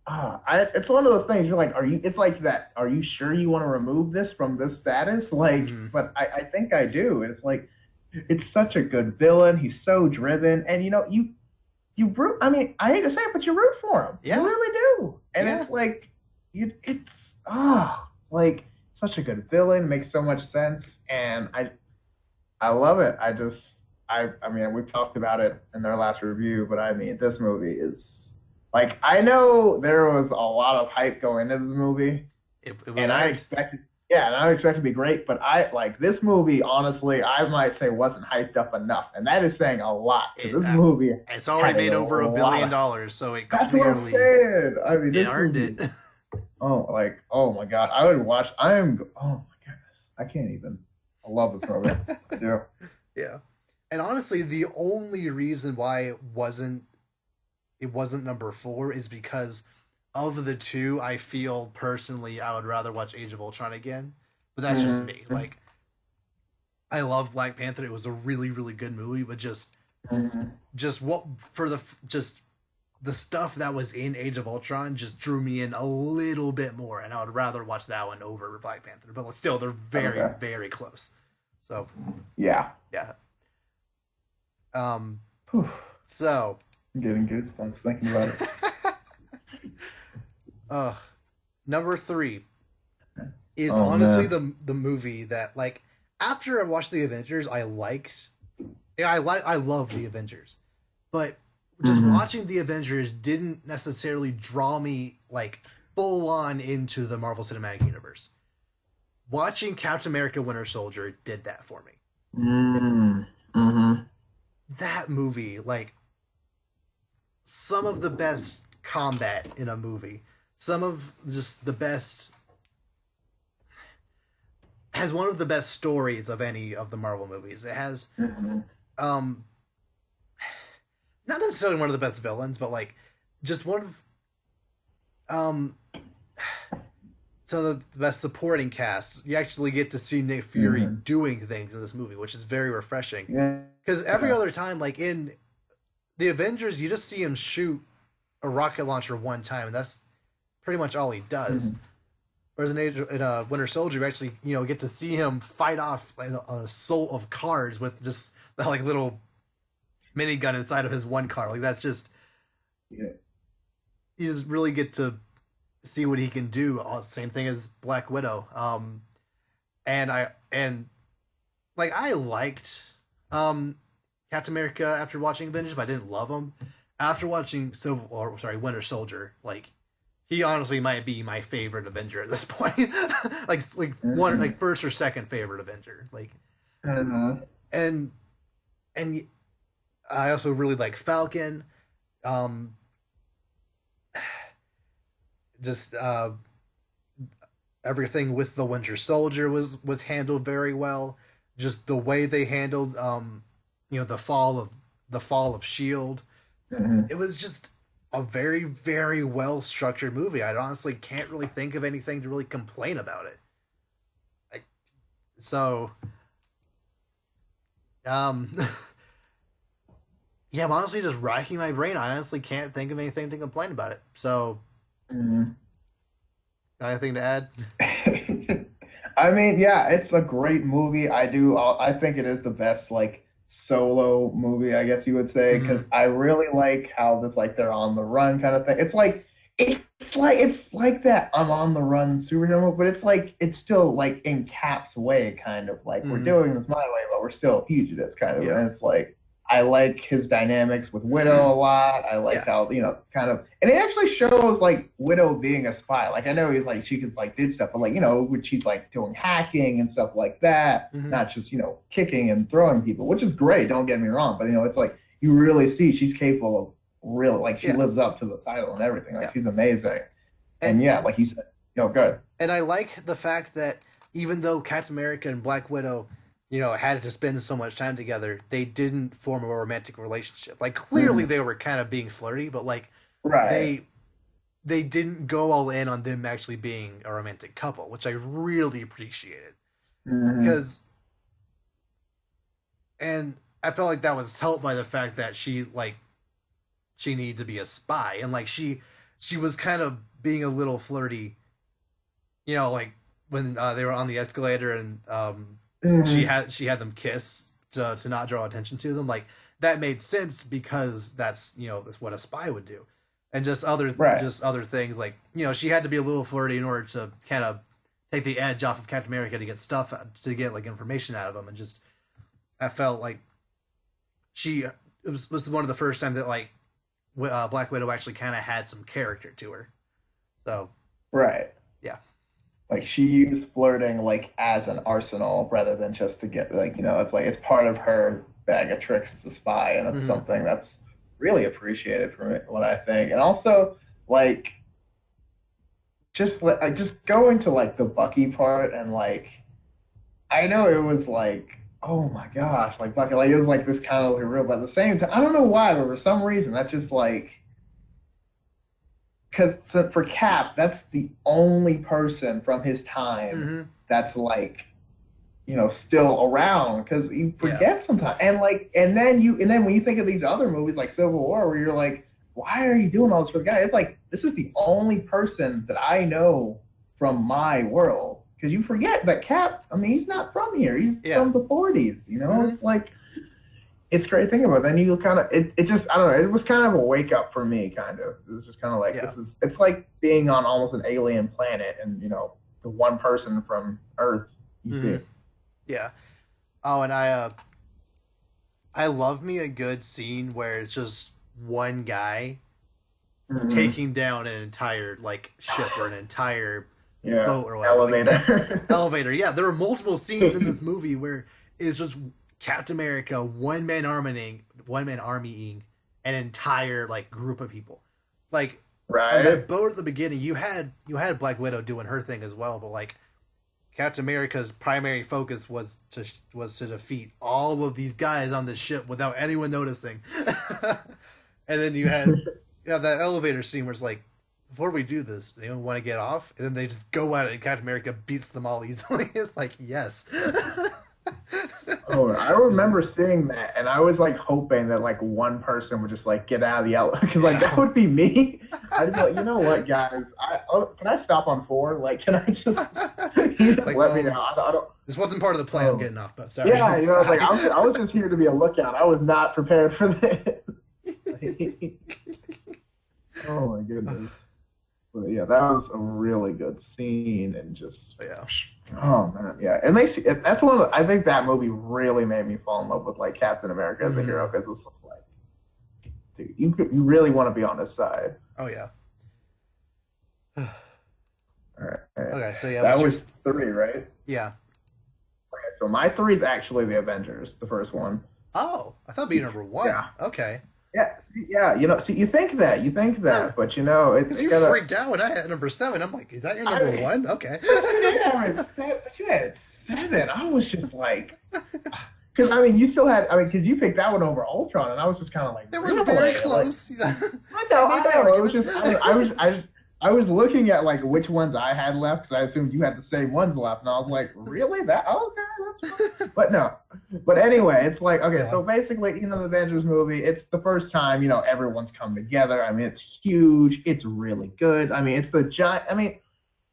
it's one of those things. You're like, are you? It's like that. Are you sure you want to remove this from this status? Like, Hmm. but I think I do. It's like it's such a good villain. He's so driven, and you root. I mean, I hate to say it, but you root for him. You Yeah. really do. And Yeah. it's like it's like such a good villain. Makes so much sense, and I love it. I mean, we've talked about it in their last review, but I mean, this movie is like I know there was a lot of hype going into this movie, It was and I earned. expected. Yeah, and I expected to be great, but I like this movie. Honestly, I might say wasn't hyped up enough, and that is saying a lot because It, this movie it's already had made a over $1 lot billion, of. so it That's what I'm clearly saying. I mean, it this earned movie it. is oh my god, I would watch. Oh my goodness, I can't even. I love this movie. I do. Yeah. And honestly, the only reason why it wasn't number 4 is because of the two, I feel personally I would rather watch Age of Ultron again. But that's just me. Mm-hmm. Like, I love Black Panther. It was a really, really good movie, but Mm-hmm. just what for the just the stuff that was in Age of Ultron just drew me in a little bit more, and I would rather watch that one over Black Panther. But still, they're very, Okay. very close. So Yeah. yeah. Um. Whew. So. I'm getting goosebumps thinking about it. uh, Number 3 is Oh honestly man. the movie that, like, after I watched the Avengers, I liked. Yeah, I love the Avengers, but just Mm-hmm. watching the Avengers didn't necessarily draw me like full on into the Marvel Cinematic Universe. Watching Captain America: Winter Soldier did that for me. Mm-hmm. That movie, like, some of the best combat in a movie, some of just the best, has one of the best stories of any of the Marvel movies. It has Mm-hmm. um not necessarily one of the best villains, but like just one of um some of the best supporting cast. You actually get to see Nick Fury Mm-hmm. doing things in this movie, which is very refreshing. Yeah. Because every other time, like in the Avengers, you just see him shoot a rocket launcher one time, and that's pretty much all he does. Mm-hmm. Whereas in Winter Soldier, you actually get to see him fight off like, an assault of cars with just that like little minigun inside of his one car. Like that's just Yeah. you just really get to see what he can do. Same thing as Black Widow. And like I liked Captain America after watching Avengers, but I didn't love him. After watching Winter Soldier, like he honestly might be my favorite Avenger at this point. like one Mm-hmm. like first or second favorite Avenger. Like Mm-hmm. and and I also really like Falcon. Um just everything with the Winter Soldier was handled very well. Just the way they handled, the fall of Shield. Mm-hmm. It was just a very, very well structured movie. I honestly can't really think of anything to really complain about it. Like, so, um, yeah, I'm honestly just racking my brain. I honestly can't think of anything to complain about it. So, Mm-hmm. anything to add? I mean, yeah, it's a great movie. I think it is the best like solo movie, I guess you would say, because Mm-hmm. I really like how this like they're on the run kind of thing. It's like that I'm on the run superhero movie, but it's still like in Cap's way, kind of like we're Mm-hmm. doing this my way, but we're still fugitives, kind of. Yeah. And it's like I like his dynamics with Widow a lot. I like Yeah. how, kind of, and it actually shows like Widow being a spy. Like I know he's like she could like did stuff, but like when she's like doing hacking and stuff like that, Mm-hmm. not just kicking and throwing people, which is great. Don't get me wrong, but it's like you really see she's capable of real, like she Yeah. lives up to the title and everything. Like Yeah. she's amazing. And And yeah, like you said, good. and I like the fact that even though Captain America and Black Widow, had to spend so much time together, they didn't form a romantic relationship. Like clearly Mhm. they were kind of being flirty, but like Right. they they didn't go all in on them actually being a romantic couple, which I really appreciated. Hmm. Because and I felt like that was helped by the fact that she needed to be a spy and like she was kind of being a little flirty, like when they were on the escalator and Hmm. she had them kiss to not draw attention to them. Like that made sense because that's what a spy would do. And Right. just other things like she had to be a little flirty in order to kind of take the edge off of Captain America to get stuff to get like information out of him. And just I felt like she was one of the first time that like Black Widow actually kind of had some character to her. So Right. yeah. Like she used flirting like as an arsenal rather than just to get like it's like it's part of her bag of tricks as a spy, and it's Mm-hmm. something that's really appreciated from it, what I think. And also like just going to like the Bucky part, and like I know it was like, oh my gosh, like Bucky, like it was like this kind of like real, but at the same time, I don't know why, but for some reason, that's just like, because for Cap, that's the only person from his time Mm-hmm. that's like, still around, because you Yeah. forget sometimes, and then when you think of these other movies like Civil War, where you're like, why are you doing all this for the guy? It's like this is the only person that I know from my world, because you forget that Cap. I mean, he's not from here. He's Yeah. from the '40s. Mm-hmm. It's like it's great thinking about it. Then you kind of it just I don't know. It was kind of a wake up for me. Kind of. It was just kind of like Yeah. it's like being on almost an alien planet, and the one person from Earth you Mm-hmm. see. Yeah. Oh, and I love me a good scene where it's just one guy Mm-hmm. taking down an entire like ship or an entire Yeah, boat or whatever. Like that elevator. elevator. Yeah, there are multiple scenes in this movie where it's just Captain America one man armying an entire like group of people. Like on that Right. boat at the beginning, you had Black Widow doing her thing as well, but like Captain America's primary focus was to defeat all of these guys on this ship without anyone noticing. And then you have that elevator scene where it's like, before we do this, they don't want to get off, and then they just go at it, and Captain America beats them all easily. It's like, yes. Oh, I remember seeing that, and I was like hoping that like one person would just like get out of the elevator, because like that Yeah. would be me. I'd be like, you know what, guys? Can I stop on four? Like, can I just you just Like, let me know? I don't. this wasn't part of the plan. I'm Oh, getting off, but sorry. yeah, it's like Bye. I was just here to be a lookout. I was not prepared for this. Oh my goodness. But yeah, that was a really good scene, and just Yeah. oh man, yeah. That's one of I think that movie really made me fall in love with like Captain America as a Mm. hero, because it's just like, dude, you really want to be on his side. Oh yeah. All right, all right. Okay, so yeah, That what's your was three, right? yeah? Okay, so my three is actually the Avengers, the first one. Oh, I thought it'd be number one. Yeah, Okay. yeah. Yeah, see, you think that, but Because it you gotta. freaked out when I had number 7. I'm like, is that your number I, 1? Okay. but you did have it seven. But you had it seven. I was just like, because you still had. Because you picked that one over Ultron, and I was just kind of like, They were very really? Like, close. Yeah. I I know, made I my know. It was argument. just I was looking at like which ones I had left because I assumed you had the same ones left, and I was like, really? That okay? That's fine. But no. But anyway, it's like okay. Yeah. So basically, the Avengers movie. It's the first time everyone's come together. It's huge. It's really good. It's the giant.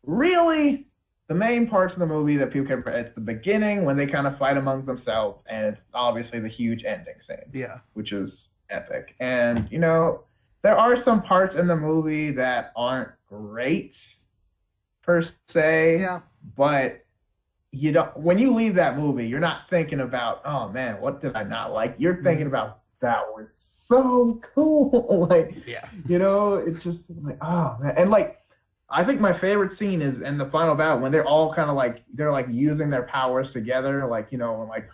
Really, the main parts of the movie that people can. It's the beginning when they kind of fight among themselves, and it's obviously the huge ending scene, Yeah. which is epic. And there are some parts in the movie that aren't great per se, Yeah. but you don't. When you leave that movie, you're not thinking about, oh man, what did I not like? You're thinking about that was so cool. Like, Yeah. it's just like, oh man, and like. I think my favorite scene is in the final battle when they're all kind of like they're like using their powers together, like when like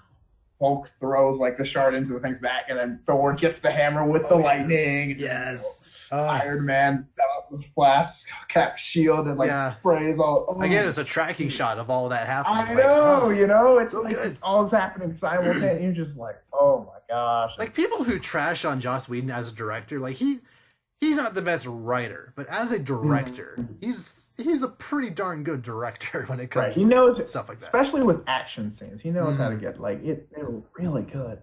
Hulk throws like the shard into the thing's back, and then Thor gets the hammer with the lightning. And Yes. Iron Man the flash cap shield and like sprays all. Oh. Again, it's a tracking shot of all that happening. I know, it's so like good. All's happening simultaneously. You're just like, oh my gosh. Like people who trash on Joss Whedon as a director, like he's not the best writer, but as a director, he's a pretty darn good director when it comes he knows to stuff like that. Especially with action scenes. He knows how to get like it. They're really good.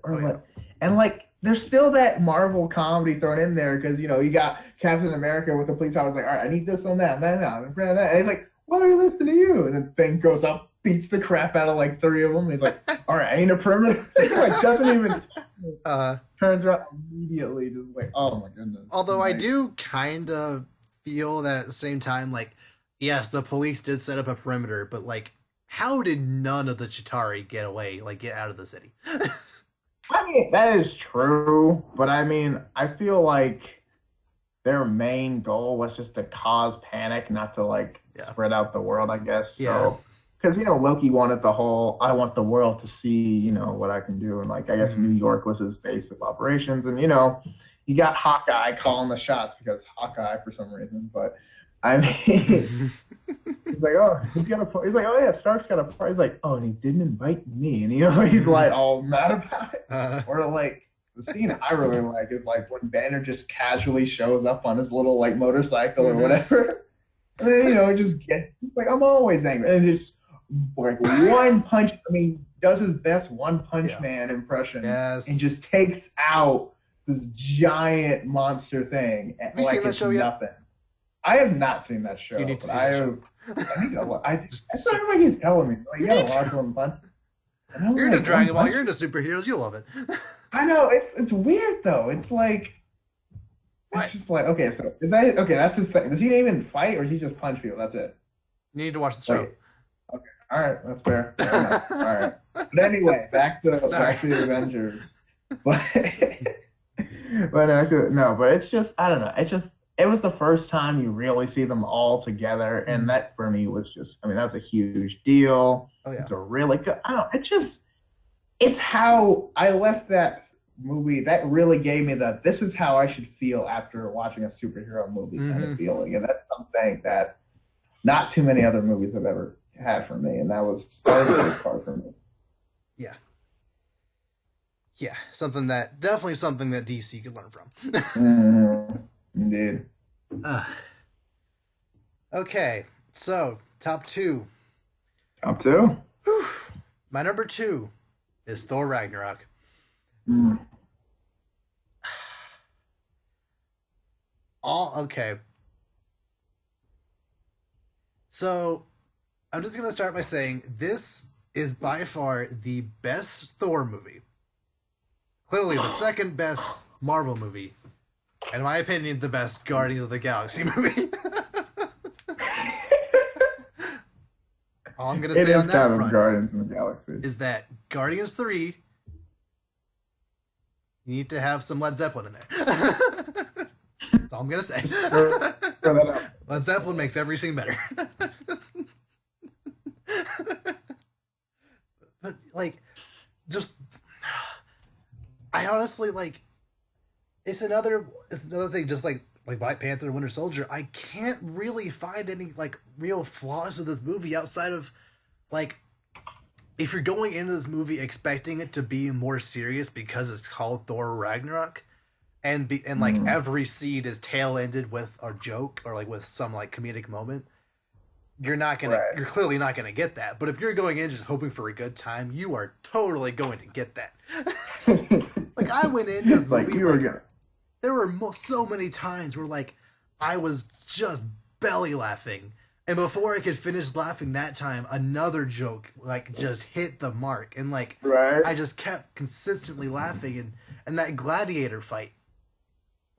And like there's still that Marvel comedy thrown in there because you got Captain America with the police officer like, all right, I need this on that, and he's like, why do I listen to you? And then Thing goes up, beats the crap out of like 3 of them. And he's like, all right, I need a perimeter. Like doesn't even turns around immediately, just like, oh my goodness. Although I do kind of feel that at the same time, like, yes, the police did set up a perimeter, but like, how did none of the Chitauri get away, like get out of the city? That is true, but I feel like their main goal was just to cause panic, not to like spread out the world, I guess. So, because Loki wanted the whole I want the world to see what I can do, and like I guess New York was his base of operations, and you got Hawkeye calling the shots because Hawkeye for some reason, but he's like, oh, he's like, oh yeah, Stark's got a party. He's like, oh, and he didn't invite me, and he's like all mad about it. Or like the scene I really like is like when Banner just casually shows up on his little like motorcycle or whatever, and then he just gets like, I'm always angry, and just like one punch. Does his best One Punch Man impression, and just takes out this giant monster thing. Have you seen that show nothing. Yet? I have not seen that show. You need to see that show. That's not what he's telling me. Like, you gotta watch One Punch. You're into Dragon Ball. You're into superheroes. You'll love it. I know it's weird though. It's like it's just like okay. So is that okay? That's his thing. Does he even fight or does he just punch people? That's it. You need to watch the show. Okay. All right. That's fair. All right. But anyway, back to the Avengers. But but it's just I don't know. It's just. It was the first time you really see them all together, and that for me was just, that's a huge deal. Oh, yeah. It's a really good, it's how I left that movie. That really gave me this is how I should feel after watching a superhero movie kind of feeling. And that's something that not too many other movies have ever had for me, and that was a big part for me. Yeah. Yeah, definitely something that DC could learn from. Indeed. Okay, so top two. Top two? Whew. My number 2 is Thor Ragnarok. Okay. So, I'm just going to start by saying this is by far the best Thor movie. Clearly the second best Marvel movie. In my opinion, the best Guardians of the Galaxy movie. All I'm going to say on that front Guardians of the Galaxy is that Guardians 3, you need to have some Led Zeppelin in there. That's all I'm going to say. Led Zeppelin makes every scene better. But, like, just... I honestly, like... it's another thing. Just like Black Panther and Winter Soldier, I can't really find any like real flaws with this movie outside of like if you're going into this movie expecting it to be more serious because it's called Thor Ragnarok, and like Mm, every scene is tail ended with a joke or like with some like comedic moment, right. you're clearly not gonna get that. But if you're going in just hoping for a good time, you are totally going to get that. Like I went into this It's like movie you were like gonna. there were so many times where like I was just belly laughing, and before I could finish laughing that time, another joke like just hit the mark, and like Right. I just kept consistently laughing, and that gladiator fight,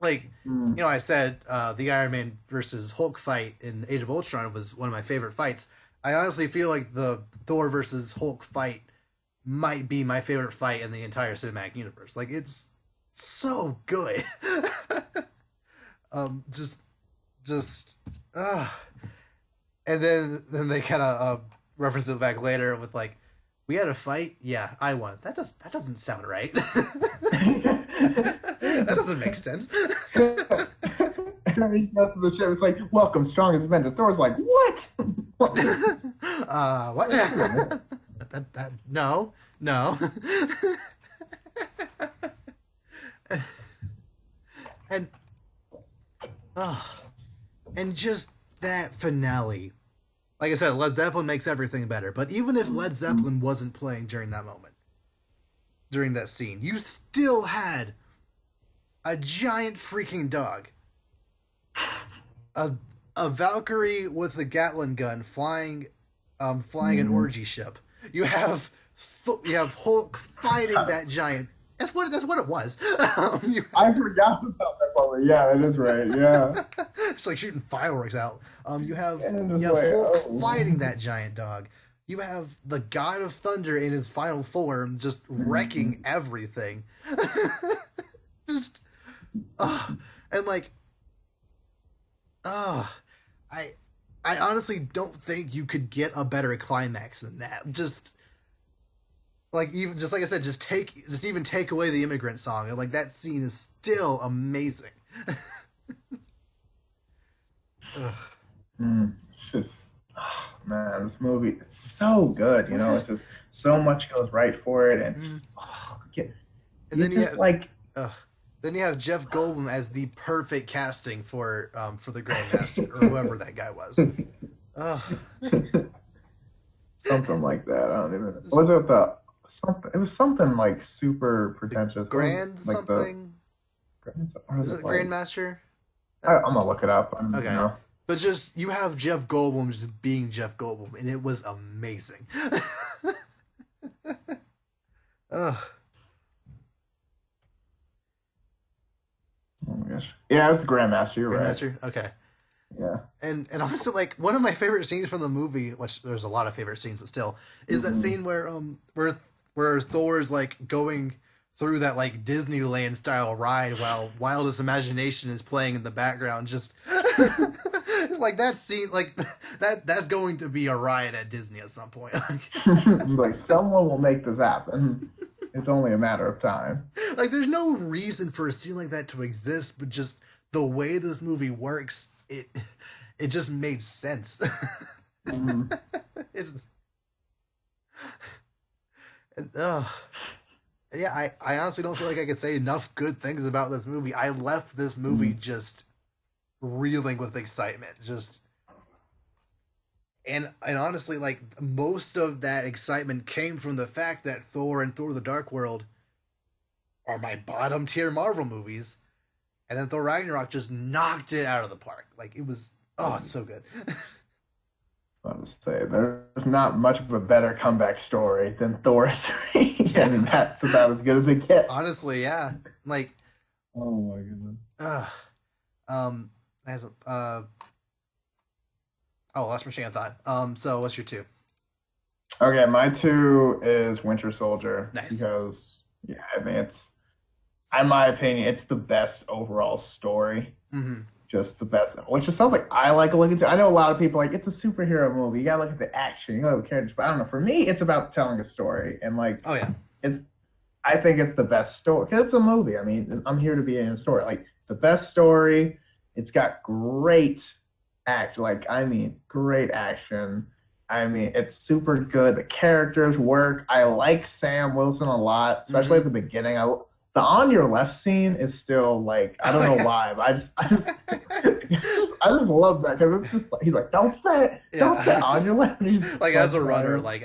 like Mm, I said the Iron Man versus Hulk fight in Age of Ultron was one of my favorite fights. I honestly feel like the Thor versus Hulk fight might be my favorite fight in the entire cinematic universe. Like it's so good. Just just uh and then they kind of reference it back later with like we had a fight. Yeah, I won. That doesn't sound right. That doesn't make sense. And he gets to the ship. It's like, welcome, strongest Avenger. Thor's like, what? What? Wait a minute. No, no. and oh, and just that finale. Like I said, Led Zeppelin makes everything better. But even if Led Zeppelin wasn't playing during that moment, during that scene, you still had a giant freaking dog, a a Valkyrie with a Gatling gun flying an Mm, orgy ship. You have Hulk fighting that giant. That's what it was. I forgot about that part. Yeah, that is right. Yeah. It's like shooting fireworks out. And it's You just have like, Hulk oh. fighting that giant dog. You have the God of Thunder in his final form, just wrecking Mm, everything. Just and like uh I I honestly don't think you could get a better climax than that. Just like even just like I said, just even take away the immigrant song, and like that scene is still amazing. Ugh. it's just, oh, man, this movie is so good. It's just so much goes right for it. And Mm. just, oh, And you then you just have like, ugh. Then you have Jeff Goldblum as the perfect casting for the Grandmaster or whoever that guy was. Ugh. something like that. I don't even, Just was it the, something, it was something like super the pretentious. What was it? Grand Like the, something. or is Is it it like, Grandmaster? I'm gonna look it up. Okay. But just you have Jeff Goldblum just being Jeff Goldblum, and it was amazing. Ugh. Oh my gosh. Yeah, it's the Grandmaster. You're right. Grandmaster? Okay. Yeah. And honestly, like one of my favorite scenes from the movie, which there's a lot of favorite scenes, but still, is that Hmm. scene where Thor's like going through that like Disneyland style ride while Wildest Imagination is playing in the background. Just it's like that scene, like that's going to be a ride at Disney at some point. Like someone will make this happen. It's only a matter of time. Like there's no reason for a scene like that to exist, but just the way this movie works, it just made sense. Mhm. it, uh, yeah, I honestly don't feel like I could say enough good things about this movie. I left this movie Mhm. just reeling with excitement. Just and honestly, like most of that excitement came from the fact that Thor and Thor: The Dark World are my bottom tier Marvel movies, and then Thor Ragnarok just knocked it out of the park. Like it was, oh, it's so good. I was say there's not much of a better comeback story than Thor 3. I mean, Yeah, that's about as good as it gets. honestly, yeah. Like, Oh my goodness. uh, um, as oh, lost my train of thought. So what's your two? Okay, my two is Winter Soldier Nice. because yeah, I mean in my opinion, it's the best overall story. Mm-hmm. Just the best. Which is something I like looking to. I know a lot of people like it's a superhero movie. You gotta look at the action. You gotta look at the characters. But I don't know. For me, it's about telling a story and like Oh yeah. it's. I think it's the best story. 'Cause it's a movie. I mean, I'm here to be in a story. Like the best story. It's got great act. Like I mean, great action. I mean, it's super good. The characters work. I like Sam Wilson a lot, especially at the beginning. The on your left scene is still like I don't know why, but I just love that because it's just like he's like, don't say on your left. And he's like as a runner, like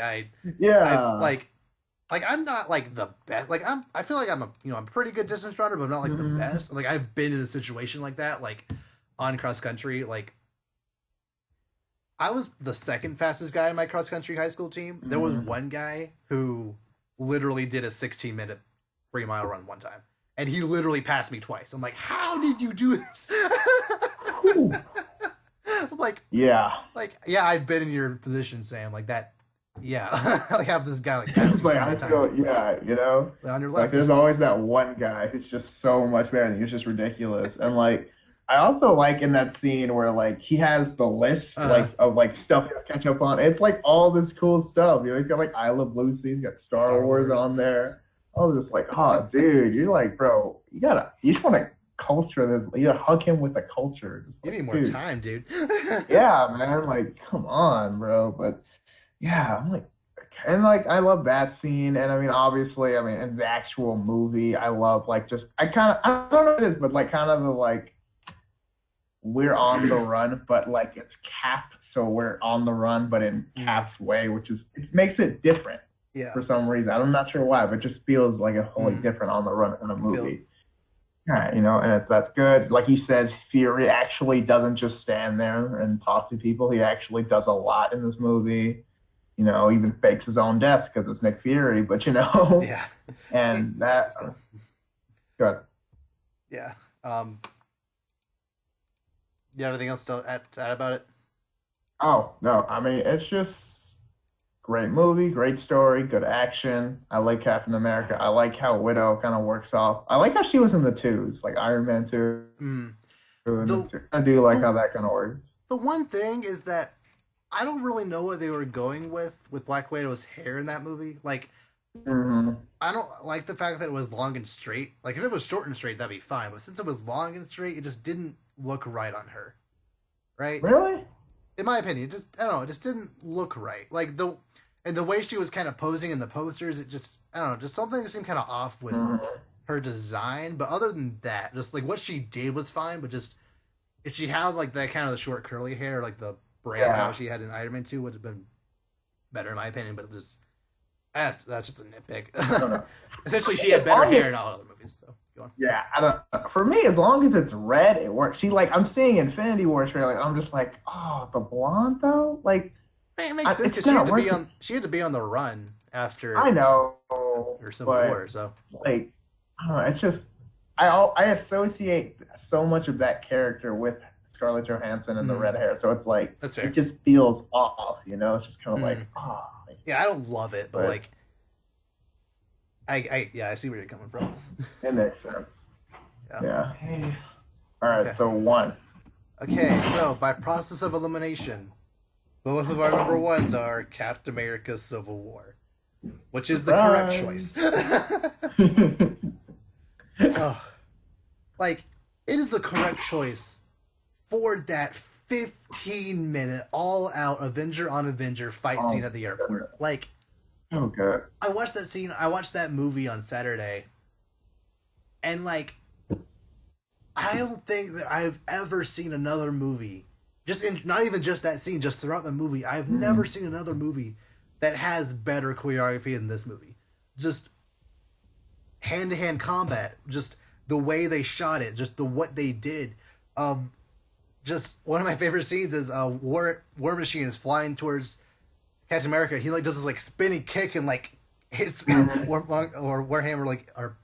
yeah, like I'm not like the best. Like I feel like I'm I'm a pretty good distance runner, but I'm not like the best. Like I've been in a situation like that, like on cross country. Like I was the second fastest guy in my cross country high school team. There was one guy who literally did a 16-minute 3-mile run one time, and he literally passed me twice. I'm like, how did you do this? like I've been in your position, Sam. Like that. Yeah, like have this guy like pass you like I feel, yeah, you know, on your left. Like there's always that one guy who's just so much better than you. It's just ridiculous. And like I also like in that scene where like he has the list like of like stuff to catch up on. It's like all this cool stuff. You know, he's got like I Love Lucy, he's got Star Wars on there. I was just like, oh dude, you're like, bro, you just want to culture this. You gotta hug him with the culture. Just, you need more time, dude. Yeah, man. Like, come on, bro. But yeah, I'm like, and like, I love that scene. And I mean, obviously, I mean, in the actual movie, I love like just, I don't know what it is, but like kind of the like, we're on the run, but like it's Cap, so we're on the run, but in Cap's way, which is, it makes it different. Yeah. For some reason. I'm not sure why, but it just feels like a wholly different on the run in a movie. Yeah, you know, and that's good. Like you said, Fury actually doesn't just stand there and talk to people. He actually does a lot in this movie. You know, even fakes his own death because it's Nick Fury, but you know. Yeah. And that good. Yeah. You have anything else to add about it? Oh, no. I mean, it's just great movie, great story, good action. I like Captain America. I like how Widow kind of works off. I like how she was in the twos, like Iron Man 2. I do like how that kind of works. The one thing is that I don't really know what they were going with Black Widow's hair in that movie. Like, I don't like the fact that it was long and straight. Like, if it was short and straight, that'd be fine. But since it was long and straight, it just didn't look right on her. Right? Really? In my opinion, I don't know, it just didn't look right. Like, the way she was kind of posing in the posters, it just, I don't know, just something seemed kind of off with her design. But other than that, just like what she did was fine. But just if she had like that kind of the short curly hair, like the brand how she had in Iron Man 2 would have been better in my opinion. But just that's just a nitpick. Essentially, she had better hair in all other movies. So go on. Yeah, I don't. For me, as long as it's red, it works. She like I'm seeing Infinity War trailer. I'm just like, oh, the blonde though, like. It makes sense because she had to be on the run after I know her Civil War. So like, I don't know, it's just I associate so much of that character with Scarlett Johansson and the red hair. So it's like it just feels off, you know. It's just kind of like, oh. Yeah, I don't love it, but like, I see where you're coming from. It makes sense. Yeah. Okay. All right. So 1. Okay, so by process of elimination. Both of our number ones are Captain America Civil War, which is the correct choice. Like, it is the correct choice for that 15-minute all-out Avenger on Avenger fight scene at the airport. Like, okay. I watched that scene, I watched that movie on Saturday, and like, I don't think that I've ever seen another movie not even just that scene, just throughout the movie, I've never seen another movie that has better choreography than this movie. Just hand-to-hand combat, just the way they shot it, just what they did. Just one of my favorite scenes is War Machine is flying towards Captain America. He like does this like spinning kick and like hits Warhammer like or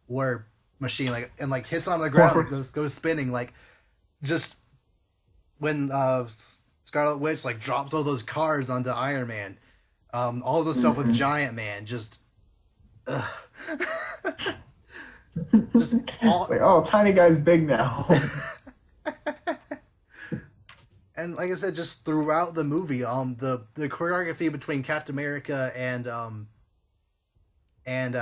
War Machine like and like hits on the ground and goes spinning like just. When Scarlet Witch like drops all those cars onto Iron Man, all the stuff with Giant Man, just all, like, oh, tiny guy's big now. And like I said, just throughout the movie, the choreography between Captain America and and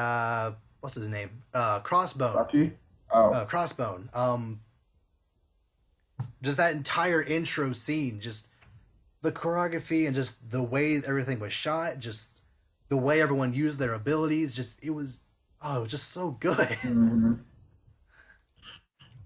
what's his name? Crossbone. Bucky. Oh, Crossbone. Just that entire intro scene, just the choreography and just the way everything was shot, just the way everyone used their abilities, just it was just so good. hmm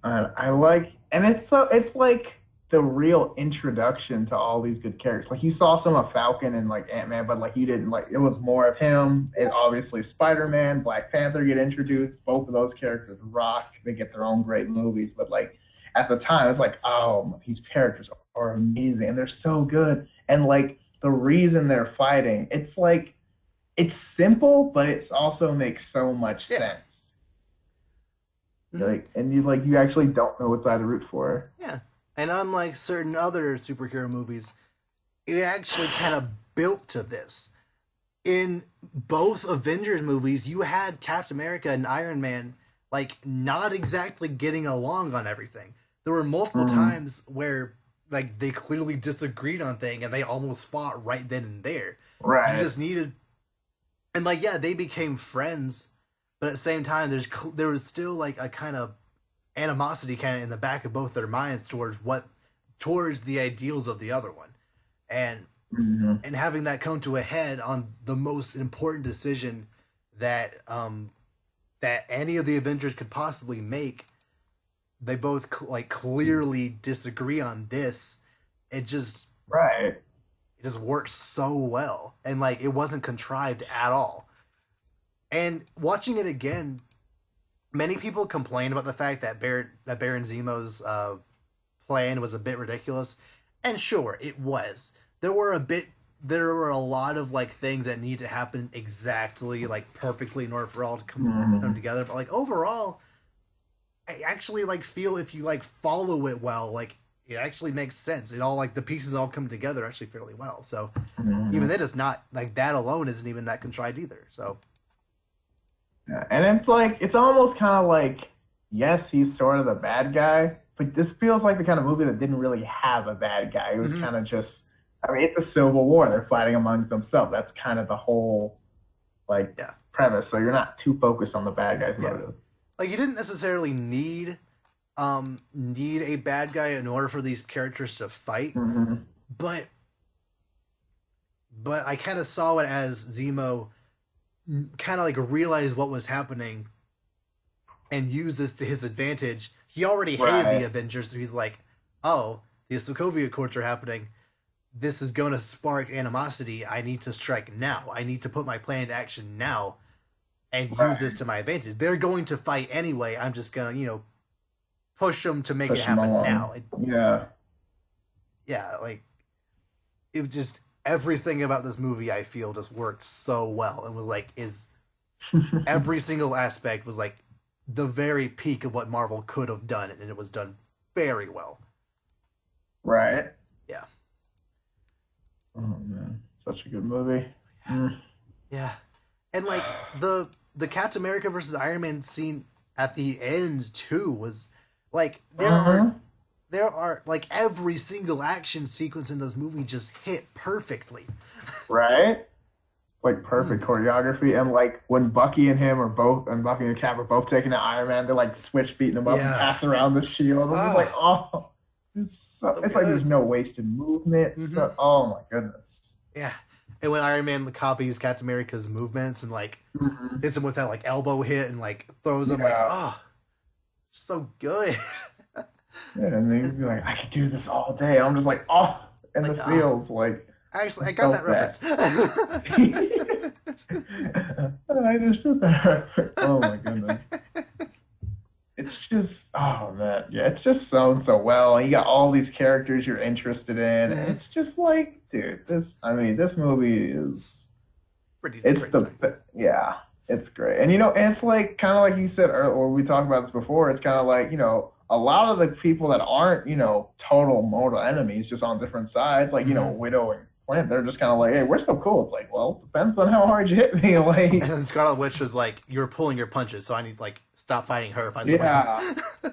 I like, and it's like the real introduction to all these good characters. Like you saw some of Falcon and like Ant Man, but like you didn't like it was more of him. And obviously Spider Man, Black Panther get introduced. Both of those characters rock. They get their own great movies. But like at the time, it's like, oh, these characters are amazing and they're so good. And like the reason they're fighting, it's like it's simple, but it also makes so much Yeah. sense. Mhm. Like, and you actually don't know what side to root for. Yeah. And unlike certain other superhero movies, it actually kind of built to this. In both Avengers movies, you had Captain America and Iron Man like not exactly getting along on everything. There were multiple Mm, times where like they clearly disagreed on things and they almost fought right then and there. You right. just needed, and like yeah, they became friends, but at the same time there was still like a kind of animosity kind of in the back of both their minds towards the ideals of the other one. And hmm having that come to a head on the most important decision that that any of the Avengers could possibly make. They both like clearly disagree on this. It just Right. it just works so well, and like it wasn't contrived at all. And watching it again, many people complain about the fact that Baron Zemo's plan was a bit ridiculous, and sure, it was. There were a lot of like things that need to happen exactly like perfectly in order for all to come hmm together. But like overall, I actually like feel if you like follow it well, like it actually makes sense. It all like the pieces all come together actually fairly well. So even hmm then, it's not like that alone isn't even that contrived either. So Yeah. And it's like it's almost kind of like yes, he's sort of the bad guy, but this feels like the kind of movie that didn't really have a bad guy. It was mhm, kind of just. I mean, it's a civil war. They're fighting amongst themselves. That's kind of the whole like yeah, premise. So you're not too focused on the bad guy's yeah. motive. Like you didn't necessarily need a bad guy in order for these characters to fight, hmm but I kind of saw it as Zemo kind of like realized what was happening and use this to his advantage. He already hated the Right. Avengers, so he's like, "Oh, the Sokovia Accords are happening. This is going to spark animosity. I need to strike now. I need to put my plan into action now and use this Right. to my advantage. They're going to fight anyway. I'm just gonna, push them to make it Push him happen now." along. Yeah. Yeah, like it was just everything about this movie. I feel just worked so well and was like is every single aspect was like the very peak of what Marvel could have done, and it was done very well. Right. Yeah, Oh man, such a good movie. Mm. yeah, and like the Captain America versus Iron Man scene at the end too was like Mhm. there are like every single action sequence in this movie just hit perfectly. Right? Like perfect Mm, choreography. And like when Bucky and him are both, and Bucky and Cap are both taking out Iron Man, they're like switch beating him up and yeah. passing around the shield. I'm just like, Ah, oh, so it's like there's good. no wasted movement. Mm-hmm. So, oh my goodness. Yeah. And when Iron Man copies Captain America's movements and like hmm hits him with that like elbow hit and like throws him like, Yeah. oh, so good. Yeah, and And they'd be like, I could do this all day. I'm just like, oh, and like, the ah, feels like actually, I I got that felt that. reference. I understood that. Oh my goodness. It's just, oh man, yeah, it's just sewn so well. And you got all these characters you're interested in. Mhm. It's just like, dude, I mean, this movie is, it's Pretty tight. yeah, it's great. And and it's like, kind of like you said, or we talked about this before, it's kind of like, a lot of the people that aren't, total mortal enemies, just on different sides, like, Mm-hmm. Widow and Clint, they're just kind of like, hey, we're still cool. It's like, well, depends on how hard you hit me. And Like, then Scarlet Witch was like, "You're pulling your punches, so I need like stop fighting her, find somebody else." yeah.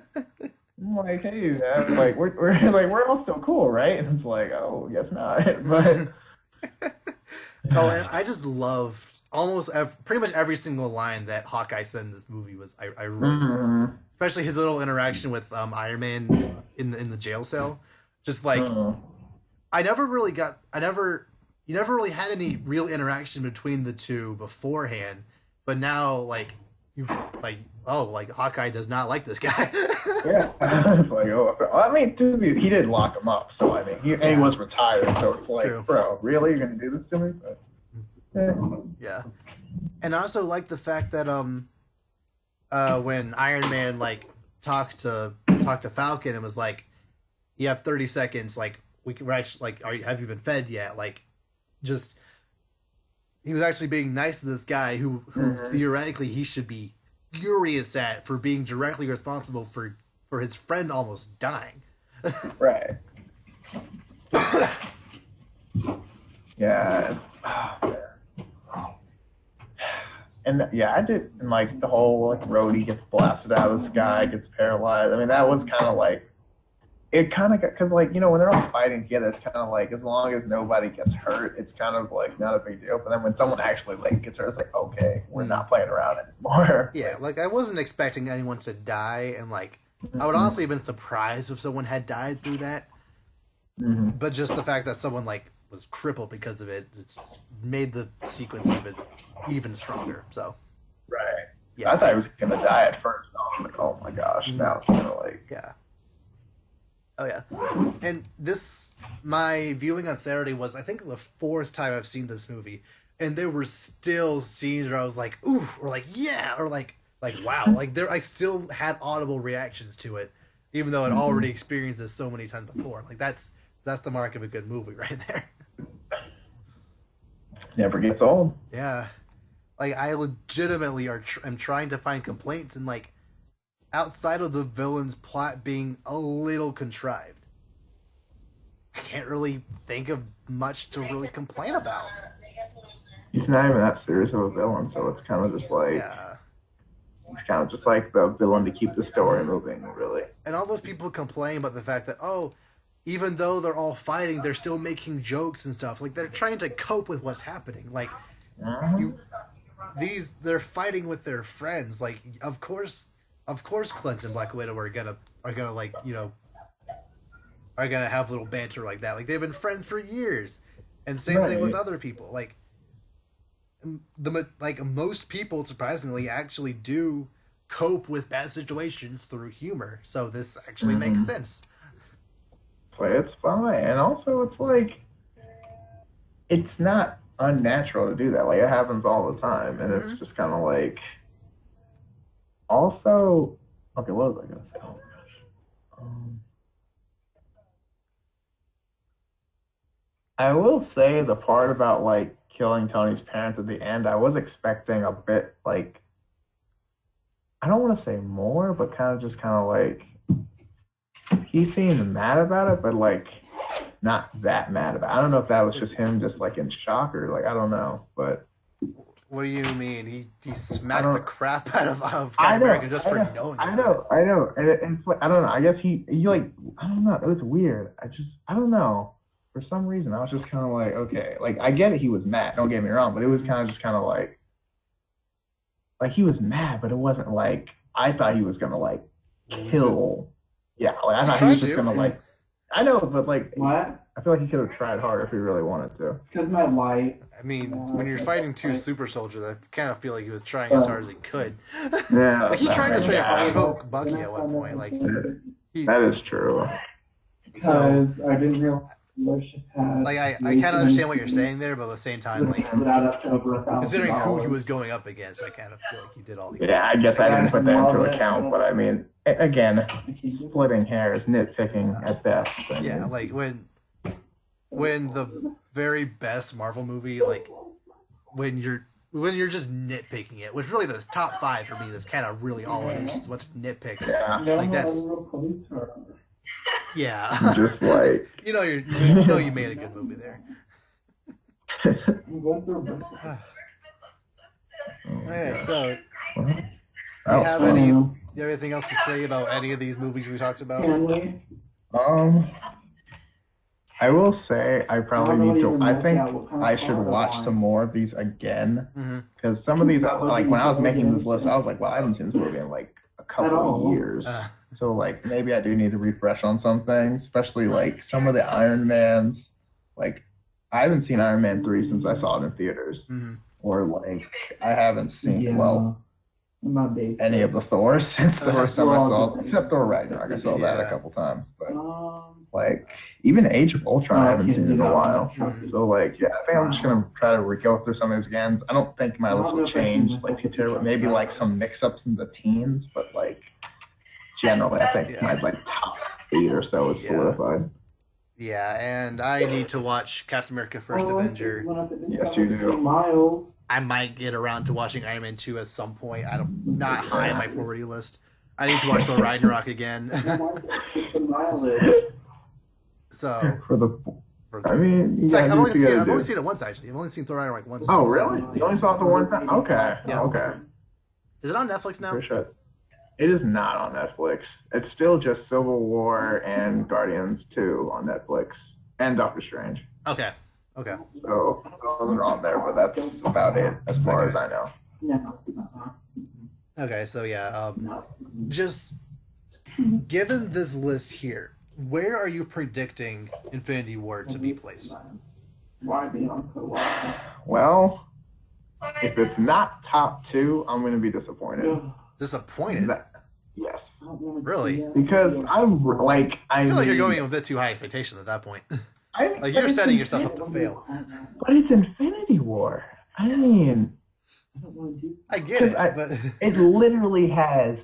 I'm like, hey, man, like we're like we're all still cool, right? And it's like, oh, guess not. Mhm. But Oh, and I just loved. pretty much every single line that Hawkeye said in this movie was I really loved. Especially his little interaction with Iron Man in the jail cell. Just like you never really had any real interaction between the two beforehand, but now like you like Hawkeye does not like this guy. Yeah, it's like, oh, I mean, dude, he did lock him up, so I mean, he was retired, so it's like, True. Bro, really, you're gonna do this to me? But, yeah, and I also like the fact that when Iron Man like talked to Falcon and was like, you have 30 seconds, like we can like, have you been fed yet? Like, just he was actually being nice to this guy who theoretically he should be furious at for being directly responsible for his friend almost dying. Right. Yeah. And yeah, I did, and like the whole like Rhodey gets blasted out of the sky, gets paralyzed. I mean, that was kind of like, it kind of got, because like, you know, when they're all fighting together, it's kind of like, as long as nobody gets hurt, it's kind of like not a big deal. But then when someone actually like gets hurt, it's like, okay, we're not playing around anymore. Yeah, like I wasn't expecting anyone to die, and like I would honestly have been surprised if someone had died through that. But just the fact that someone like was crippled because of it, it's made the sequence even stronger. So right, yeah, I thought he was gonna die at first. I was like, oh my gosh, now it's gonna like Oh yeah, and my viewing on Saturday was, I think, the 4th time I've seen this movie, and there were still scenes where I was like, ooh, or like, yeah, or like wow, like I still had audible reactions to it, even though I'd already experienced this so many times before. Like that's the mark of a good movie right there. Never gets old. Yeah, like I legitimately am trying to find complaints, and like, outside of the villain's plot being a little contrived, I can't really think of much to really complain about. He's not even that serious of a villain, so it's kind of just like, it's kind of just like the villain to keep the story moving, really. And all those people complain about the fact that, oh, even though they're all fighting, they're still making jokes and stuff. Like, they're trying to cope with what's happening. Like, they're fighting with their friends. Like, of course, Clint and Black Widow are gonna like, you know, are gonna have little banter like that. Like, they've been friends for years, and same thing with other people. Like, most people, surprisingly, actually do cope with bad situations through humor. So this actually makes sense. It's fine, and also it's like, it's not unnatural to do that. Like, it happens all the time, and it's just kind of like. Also, okay, what was I gonna say? Oh my gosh. I will say the part about like killing Tony's parents at the end, I was expecting a bit like, I don't want to say more, but kind of like, he seemed mad about it, but like not that mad about it. I don't know if that was just him just like in shock, or like, I don't know, but. What do you mean? He smacked the crap out of Captain America just for knowing. I know. And it's like, I don't know. I guess he like, I don't know. It was weird. I don't know. For some reason, I was just kind of like, okay, like I get it. He was mad. Don't get me wrong, but it was kind of just kind of like he was mad, but it wasn't like I thought he was gonna like kill. Yeah, like I thought he was just gonna like. I know, but like what? I feel like he could have tried harder if he really wanted to. Because my light. I mean, when you're fighting two super soldiers, I kind of feel like he was trying as hard as he could. Yeah, like he tried to straight up choke Bucky at one point. Like that is true. Because I didn't realize. Like I kind of understand what you're saying there, but at the same time, like considering who he was going up against, I kind of feel like he did all the. Yeah, I guess I didn't put that into account, but I mean, again, splitting hairs, nitpicking at best. Yeah, like when the very best Marvel movie, like when you're just nitpicking it, which really the top 5 for me is kind of really all it is. It's a bunch of nitpicks. Yeah. Like that's. Yeah. Just like you made a good movie there. Okay, so do you have anything else to say about any of these movies we talked about? I will say I probably need to. I think I should car watch they're some more of these again Mm-hmm. because some of these, like when I was making this list, I was like, well, I haven't seen this movie in like a couple of years. So like maybe I do need to refresh on some things, especially like some of the Iron Mans. Like I haven't seen Iron Man 3 since I saw it in theaters, Mm-hmm. or like I haven't seen well I'm not big. any of the Thors since the first time I saw, except Thor Ragnarok. I saw that Yeah. a couple times, but like even Age of Ultron, I haven't seen in a while. So like, yeah, I think I'm just gonna try to go through some of these again. I don't think my list will change like too terribly. Maybe like some mix-ups in the teams, but like generally, I think my like top 8 or so is solidified. Yeah, and I need to watch Captain America: First Avenger. Yes, you do. I might get around to watching Iron Man 2 at some point. Not high on my priority list. I need to watch Thor Ragnarok again. So I mean, I've only seen it once actually. I've only seen Thor Ragnarok once. Oh, really? You only saw it the one time? Okay. Yeah. Okay. Is it on Netflix now? It is not on Netflix. It's still just Civil War and Guardians 2 on Netflix and Doctor Strange. Okay. So those are on there, but that's about it as far as I know. Okay, so yeah, just given this list here, where are you predicting Infinity War to be placed? Well, if it's not top 2, I'm going to be disappointed. Disappointed? Yes. Really? Because I'm like, I feel like you're going a bit too high expectations at that point. Like you're setting yourself up to fail. But it's Infinity War. I mean, I get it, but it literally has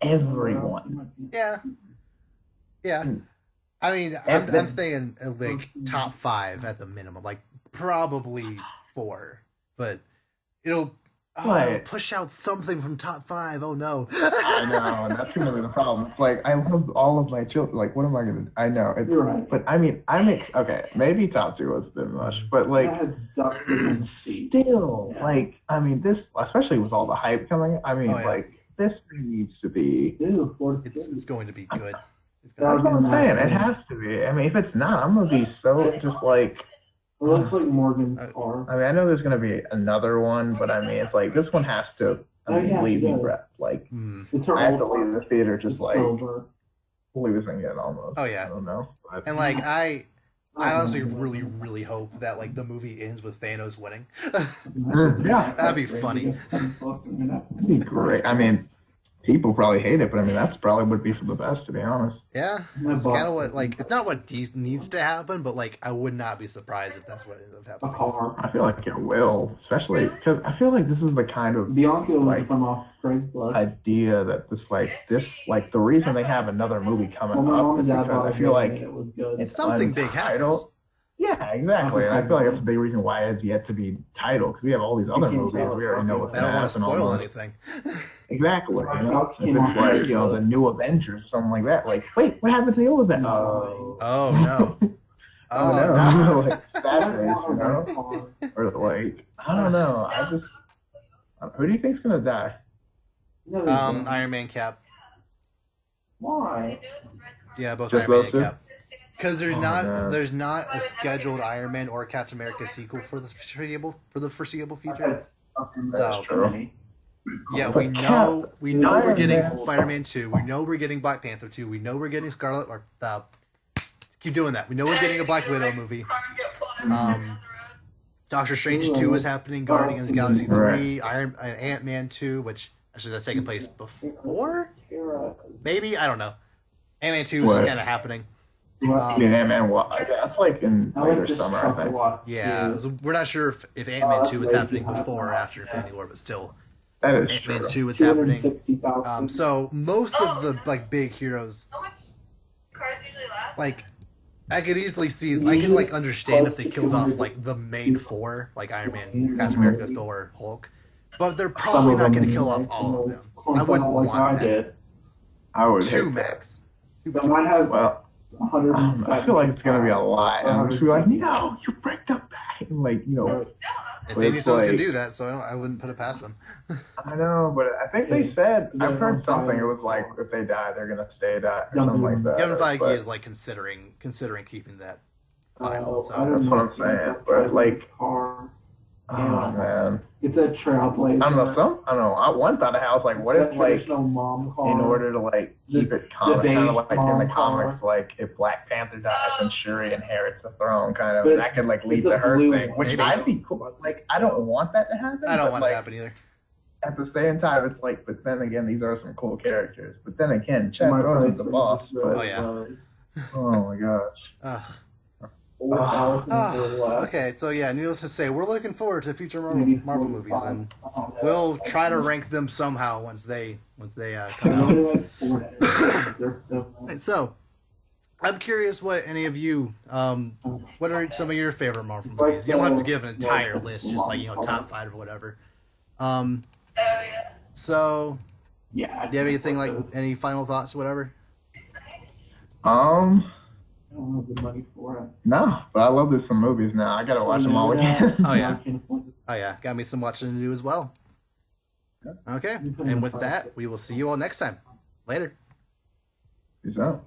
everyone. Yeah. I mean, I'm thinking like top 5 at the minimum, like probably 4, but it'll push out something from top 5. Oh no! I know, and that's gonna be the problem. It's like I love all of my children. Like, what am I gonna? I know it's. You're right. But I mean, okay. Maybe top 2 was a bit much, but like, still, like, I mean, this, especially with all the hype coming. I mean, like, this thing needs to be. It's going to be good. That's what I'm saying. It has to be. I mean, if it's not, I'm gonna be so just like. It looks like Morgan's car. I mean, I know there's gonna be another one, but I mean, it's like this one has to leave me breath. Like, I have to leave the theater just like losing it almost. Oh yeah. I don't know. And like I honestly really, really hope that like the movie ends with Thanos winning. Yeah, that'd be funny. That'd be great. I mean, people probably hate it, but I mean, that's probably would be for the best, to be honest. Yeah, it's kind of what, like, it's not what needs to happen, but like, I would not be surprised if that's what ends up happening. I feel like it will, especially because I feel like this is the kind of like idea that this the reason they have another movie coming up is because I feel like it's something big happens. Yeah, exactly. And I feel like that's a big reason why it's yet to be titled, because we have all these other movies. We already know what's going to happen. I don't want to spoil anything. Exactly. You know? If it's like, you know, the new Avengers or something like that. Like, wait, what happened to the old Avengers? No. Oh, no. Like, that is, you know? Or like, I don't know. Who do you think's going to die? Iron Man, Cap. Why? Yeah, both Iron Man and Cap. Because there's not a scheduled Iron Man or Captain America sequel for the foreseeable future. So yeah, we know we're getting Spider-Man 2. We know we're getting Black Panther 2. We know we're getting keep doing that. We know we're getting a Black Widow movie. Doctor Strange 2 is happening. Guardians of the Galaxy 3. Ant-Man 2, which actually that's taking place before. Maybe, I don't know. Ant-Man 2 is just kind of happening. Ant-Man, that's like in later summer, I think. Yeah, so we're not sure if Ant-Man 2 is happening before or after Infinity War, but still, Ant-Man 2 is happening. So most of the like big heroes, like I could easily see, I could like understand if they killed off like the main 4, like Iron Man, Captain America, Thor, Hulk, but they're probably not going to kill off all of them. I wouldn't want that. I would 2 max. Well. I feel like it's gonna be a lot. I'm just be like, no, you break the back. Like, you know. If any someone can do that, so I wouldn't put it past them. I know, but I think they said, I've heard something. It was like, if they die, they're gonna stay die or something like that. Kevin Feige is like considering keeping that final. So I don't That's know what I'm if saying, that's but, like, car. oh man, It's a trailblazer. I don't know. I one thought I was like, what if, like, mom car. in order to, like, keep it comic, kind of like in the mom comics, car. like, if Black Panther dies and Shuri inherits the throne, kind of, But that could, like, lead it's a to her blue thing, one. which Maybe. I'd be cool. Like, I don't want that to happen. I don't but, want it like, to happen either. at the same time, it's like, but then again, these are some cool characters. But then again, Chad My Rose is price the boss. is But, Oh, yeah. oh my gosh. Okay, so yeah, needless to say, we're looking forward to future Marvel movies, and we'll try to rank them somehow once they come out. And so, I'm curious what any of you, what are some of your favorite Marvel movies? You don't have to give an entire list, just like, top 5 or whatever. So, Yeah. do you have anything, like, any final thoughts or whatever? I don't have the money for it. No, but I love this some movies now. I gotta watch them all again. Oh yeah. Oh yeah, got me some watching to do as well. Okay, and with that, we will see you all next time. Later. Peace out.